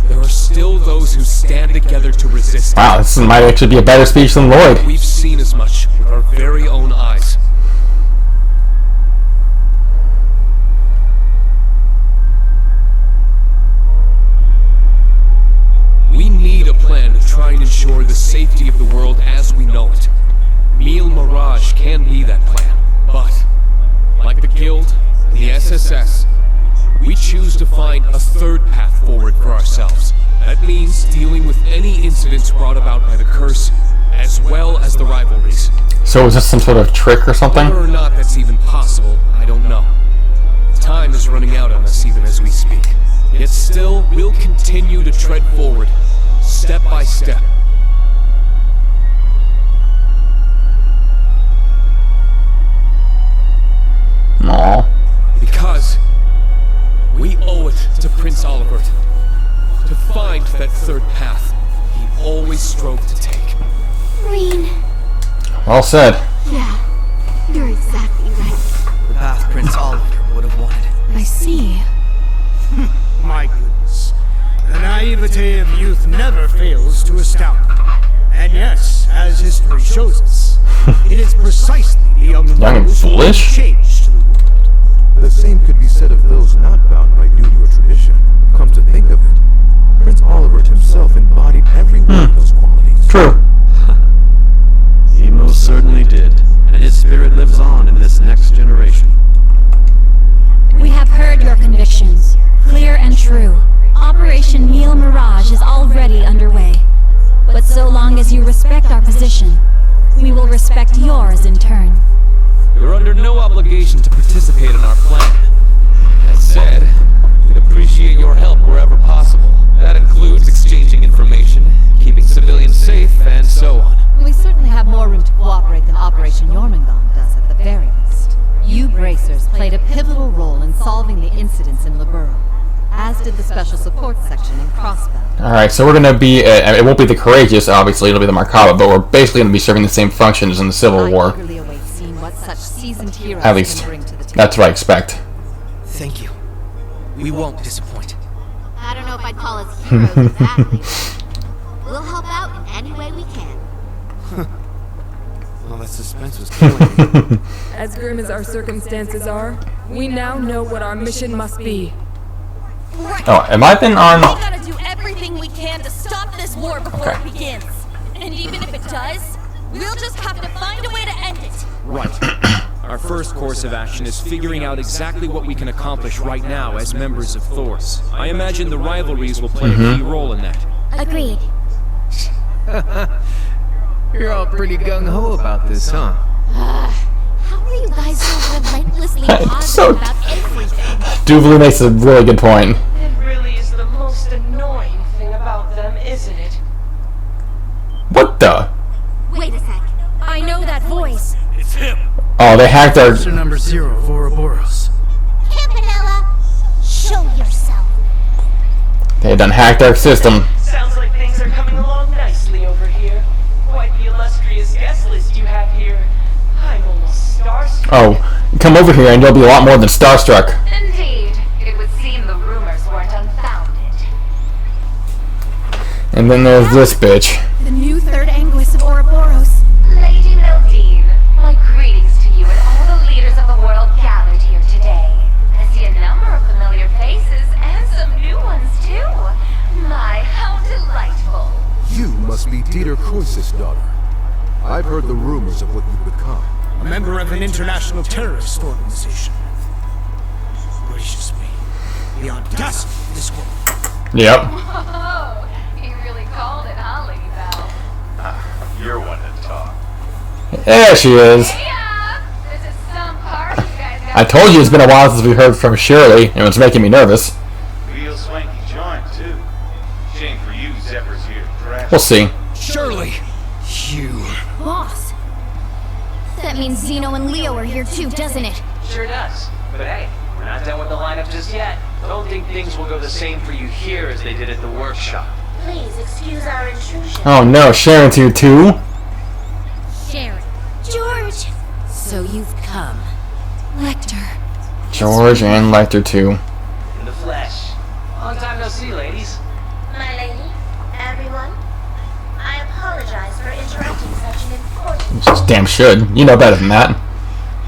there are still those who stand together to resist. Wow, this might actually be a better speech than Lloyd. We've seen as much with our very own eyes. We need a plan to try and ensure the safety of the world as we know it. Mil Mirage can be that plan, but like the Guild, the SSS, we choose to find a third path forward for ourselves. That means dealing with any incidents brought about by the curse, as well as the rivalries. So is this some sort of trick or something? Whether or not that's even possible, I don't know. Time is running out on us even as we speak. Yet still, we'll continue to tread forward, step by step. Aww. Because we owe it to Prince Olivert to find that third path he always strove to take. Rean. Well said. Yeah, you're exactly right. The path Prince Olivert would have wanted. I see. My goodness. The naivete of youth never fails to astound. And yes, as history shows us, it is precisely the young and those who bring foolish? change to the world. The same could be said of those not bound by duty or tradition. Come to think of it, Prince Olivert himself embodied every one of those qualities. True. He most certainly did, and his spirit lives on in this next generation. We have heard your convictions, clear and true. Operation Mil Mirage is already underway. But so long as you respect our position, we will respect yours in turn. You're under no obligation to participate in our plan. That said, we'd appreciate your help wherever possible. That includes exchanging information, keeping civilians safe, and so on. We certainly have more room to cooperate than Operation Jormungand does at the very least. You Bracers played a pivotal role in solving the incidents in Liberl, as did the Special Support Section in Crossbell. Alright, so we're going to be, it won't be the Courageous, obviously, it'll be the Markaba, but we're basically going to be serving the same functions in the Civil War. Eagerly await seeing what such seasoned heroes At least, can bring to the table. that's what I expect. Thank you. We won't disappoint. I don't know if I'd call us heroes exactly. We'll help out in any way we can. Well, that suspense was killing me. As grim as our circumstances are, we now know what our mission must be. Oh, am I been on... We gotta do everything we can to stop this war before Okay. it begins. And even if it does, we'll just have to find a way to end it. Right. Our first course of action is figuring out exactly what we can accomplish right now as members of Thors. I imagine the rivalries will play a key role in that. Agreed. You're all pretty gung-ho about this, huh? How are you guys so relentlessly positive So- about everything? Duvalie makes a really good point. It really is the most annoying thing about them, isn't it? What the? Wait a sec. I know that voice. It's him. Oh, they hacked our... User number 0 of Ouroboros. Campanella, show yourself. They done hacked our system. Sounds like things are coming along nicely over here. Quite the illustrious guest list you have here. I'm almost starstruck. Oh, come over here and you'll be a lot more than starstruck. Indeed. It would seem the rumors weren't unfounded. And then there's this bitch. The new third Anguis of Ouroboros. Lady Mildine, my greetings to you and all the leaders of the world gathered here today. I see a number of familiar faces and some new ones too. My, how delightful. You must be Dieter Croesus' daughter. I've heard the rumors of what you've become. A member of an international terrorist organization. Gracious me. The audacity of this woman. Yep. Whoa, he really called it, huh, Lady Belle? You're one to talk. There she is. Yeah, this is some party you guys got. I told you it's been a while since we heard from Shirley, and it's making me nervous. Real swanky joint, too. Shame for you, Zephyr's here to crash. We'll see. Shirley! You... Boss. That means Zeno and Leo are here too, doesn't it? Sure does. But hey, We're not done with the lineup just yet. Don't think things will go the same for you here as they did at the workshop. Please excuse our intrusion. Oh no, Sharon's here too. Sharon. George! So you've come. Lecter. George and Lecter too. In the flesh. Long time no see, ladies. My lady, everyone, I apologize for interrupting such an important... Just damn should. You know better than that.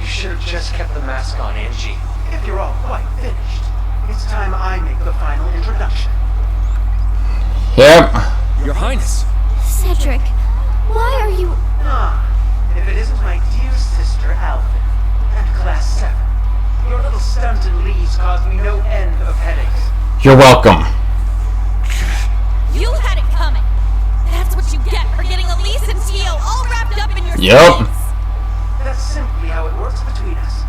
You should have just kept the mask on, Angie. If you're all quite finished, it's time I make the final introduction. Yep. Your Highness. Cedric, why are you... If it isn't my dear sister, Alvin, and Class 7. Your little stunt in leaves caused me no end of headaches. You're welcome. You had it coming. That's what you get for getting Elise and Tio all wrapped up in your Yep. skins. That's simply how it works between us.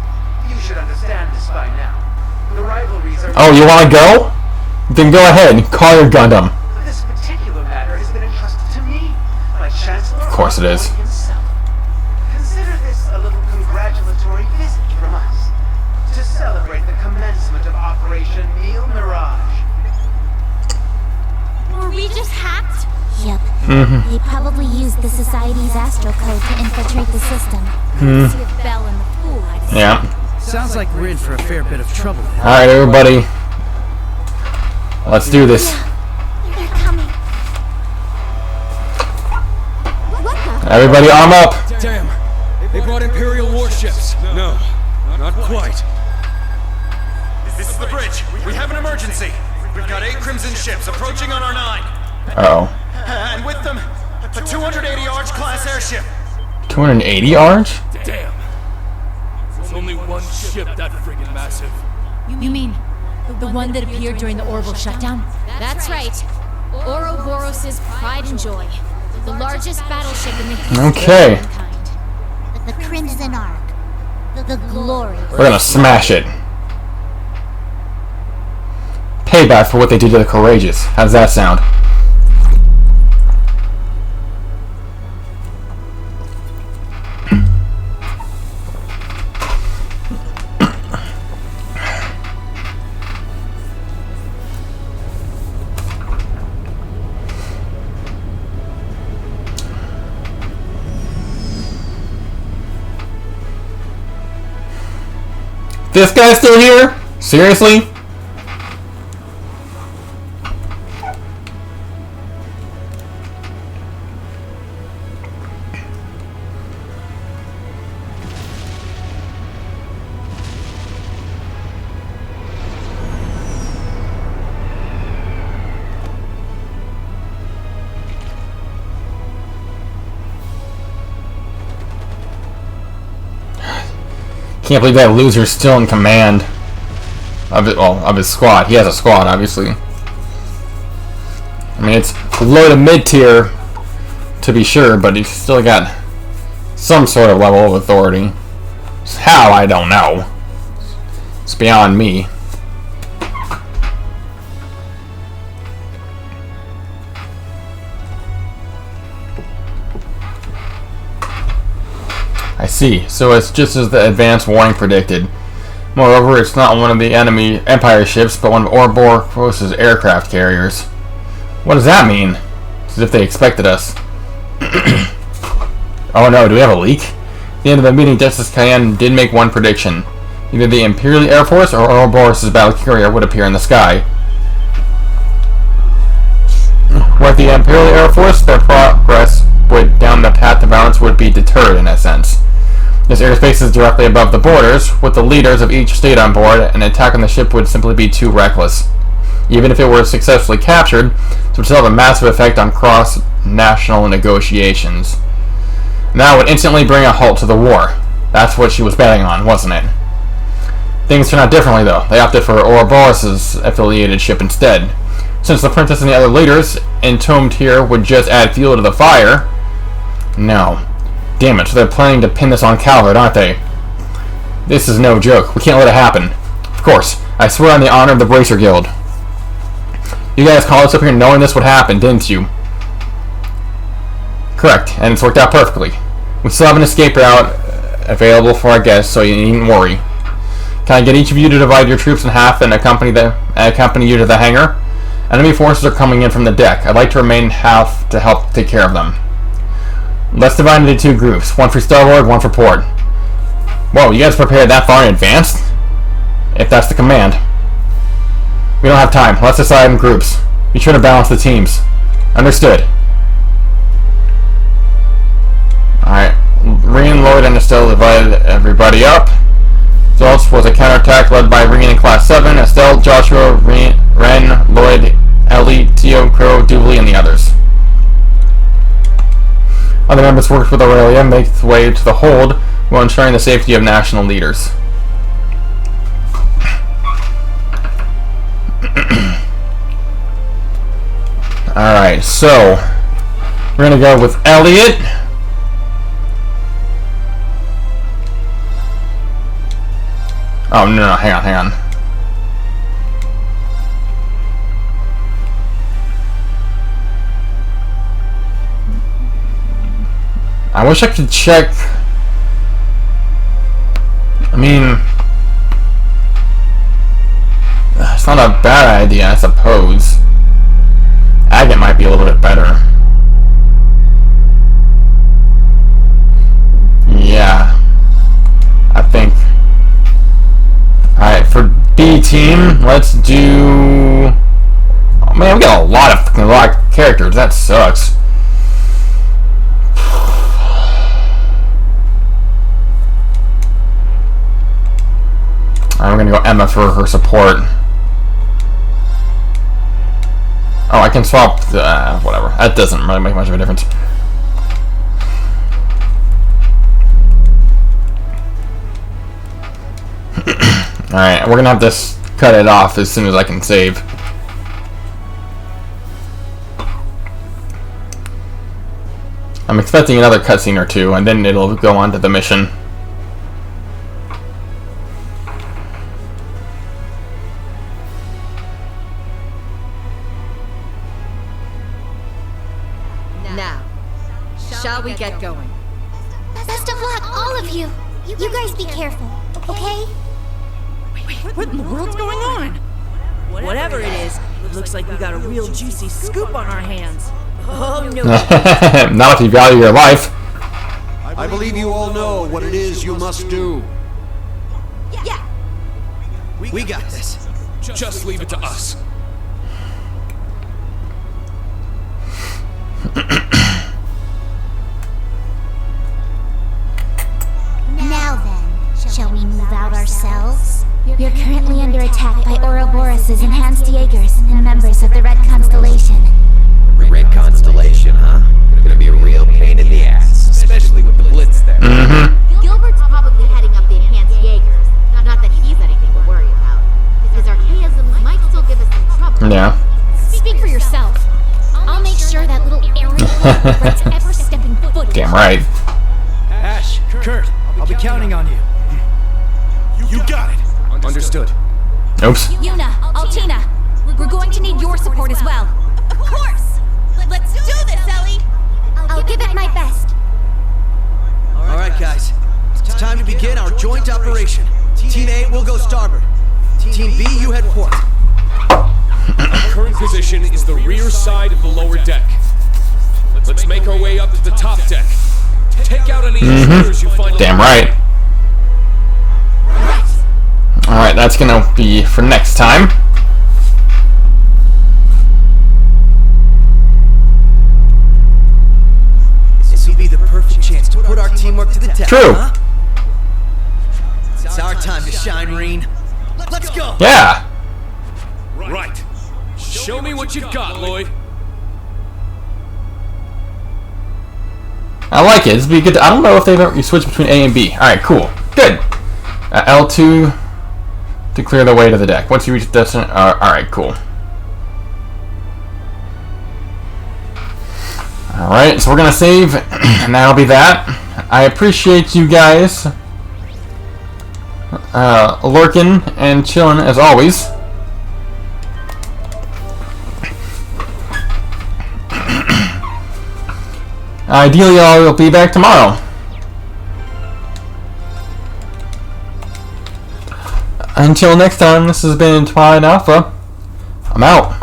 You should understand this by now. The rivalries are... Oh, you wanna go? Then go ahead. Call your Gundam. This particular matter has been entrusted to me by Chancellor... Of course it is. himself. Consider this a little congratulatory visit from us to celebrate the commencement of Operation Neil Mirage. Were we just hacked? Yep. Mm-hmm. They probably used the Society's Astro Code to infiltrate the system. See a bell in the pool, I'd say. Yeah. Sounds like we're in for a fair bit of trouble. Alright, everybody. Let's do this. They're coming. What the? Everybody arm up. Damn. They brought Imperial warships. No, not quite. This is the bridge. We have an emergency. We've got 8 Crimson ships approaching on our 9. Uh-oh. And with them, a 280 Arch class airship. 280 Arch? Damn. There's only one ship that friggin' massive. You mean the one that appeared during the Orville shutdown? That's right. Ouroboros' pride and joy. The largest battleship in the history Okay. of mankind. The Crimson Ark. The glory. We're gonna smash it. Payback for what they did to the Courageous. How's that sound? This guy's still here? Seriously? Can't believe that loser's still in command of it, well, of his squad. He has a squad, obviously. I mean, it's low to mid tier to be sure, but he's still got some sort of level of authority. How, I don't know. It's beyond me. I see. So it's just as the advance warning predicted. Moreover, it's not one of the enemy Empire ships, but one of Ouroboros' aircraft carriers. What does that mean? It's as if they expected us. Oh no, do we have a leak? At the end of the meeting, Justice Cayenne did make one prediction. Either the Imperial Air Force or Ouroboros' battle carrier would appear in the sky. With the Imperial Air Force, their progress down the path to violence would be deterred in a sense. This airspace is directly above the borders, with the leaders of each state on board, and an attack on the ship would simply be too reckless. Even if it were successfully captured, it would still have a massive effect on cross-national negotiations. And that would instantly bring a halt to the war. That's what she was betting on, wasn't it? Things turned out differently, though. They opted for Ouroboros' affiliated ship instead. Since the princess and the other leaders entombed here would just add fuel to the fire... No. Damn it, so they're planning to pin this on Calvert, aren't they? This is no joke. We can't let it happen. Of course. I swear on the honor of the Bracer Guild. You guys called us up here knowing this would happen, didn't you? Correct, and it's worked out perfectly. We still have an escape route available for our guests, so you needn't worry. Can I get each of you to divide your troops in half and accompany you to the hangar? Enemy forces are coming in from the deck. I'd like to remain half to help take care of them. Let's divide into 2 groups. One for starboard, one for port. Whoa, you guys prepared that far in advance? If that's the command. We don't have time. Let's decide in groups. Be sure to balance the teams. Understood. Alright. Rean, Lloyd, and Estelle divided everybody up. Results was a counterattack led by Rean in Class 7, Estelle, Joshua, Ren, Lloyd, Ellie, Tio, Crow, Dooley, and the others. Other members worked with Aurelia, make the way to the hold while ensuring the safety of national leaders. Alright, so we're gonna go with Elliot. Oh, no, hang on. I wish I could check. I mean, it's not a bad idea, I suppose. Agate might be a little bit better. Yeah, I think. Alright, for B team, let's do... Oh man, we got a lot of characters. That sucks. Alright, we're gonna go Emma for her support. Oh, I can swap the... whatever. That doesn't really make much of a difference. Alright, we're gonna have to cut it off as soon as I can save. I'm expecting another cutscene or two, and then it'll go on to the mission. Now, shall we get going? Best of luck, all of you. You guys be careful, okay? What in the world's going on? Whatever it is, it looks like we got a real juicy scoop on our hands. Oh no. Not if you value your life. I believe you all know what it is you must do. Yeah. We got this. Just leave it to us. Now then, shall we move out ourselves? You're currently under attack by Ouroboros' enhanced Jaegers and members of the Red Constellation. Red Constellation, huh? Gonna be a real pain in the ass, especially with the Blitz there. Gilbert's probably heading up the enhanced Jaegers. Not that he's anything to worry about. His archaisms might still give us some trouble. Yeah. Speak for yourself. I'll make sure that little Aaron regrets ever stepping foot. Damn right. Ash, Kurt, I'll be counting on you. You got it. Understood. Oops. Yuna, Altina, we're going to need your support as well. Of course! Let's do this, Ellie! I'll give it my best. All right, guys. It's time to begin our joint operation. Team A will go starboard. Team B, you head port. Our current position is the rear side of the lower deck. Let's make our way up to the top deck. Take out any intruders you find. Damn right. Alright, that's gonna be for next time. This will be the perfect chance to put our teamwork to the test. True. Huh? It's our time to shine, Reen. Let's go. Yeah. Right. Show me what you've got, Lloyd. I like it. This would be good. I don't know if you switch between A and B. Alright, cool. Good. L2 to clear the way to the deck. Once you reach the destination... alright, cool. Alright, so we're gonna save, and that'll be that. I appreciate you guys lurking and chilling as always. Ideally, I'll be back tomorrow. Until next time, this has been Twilight Alpha. I'm out.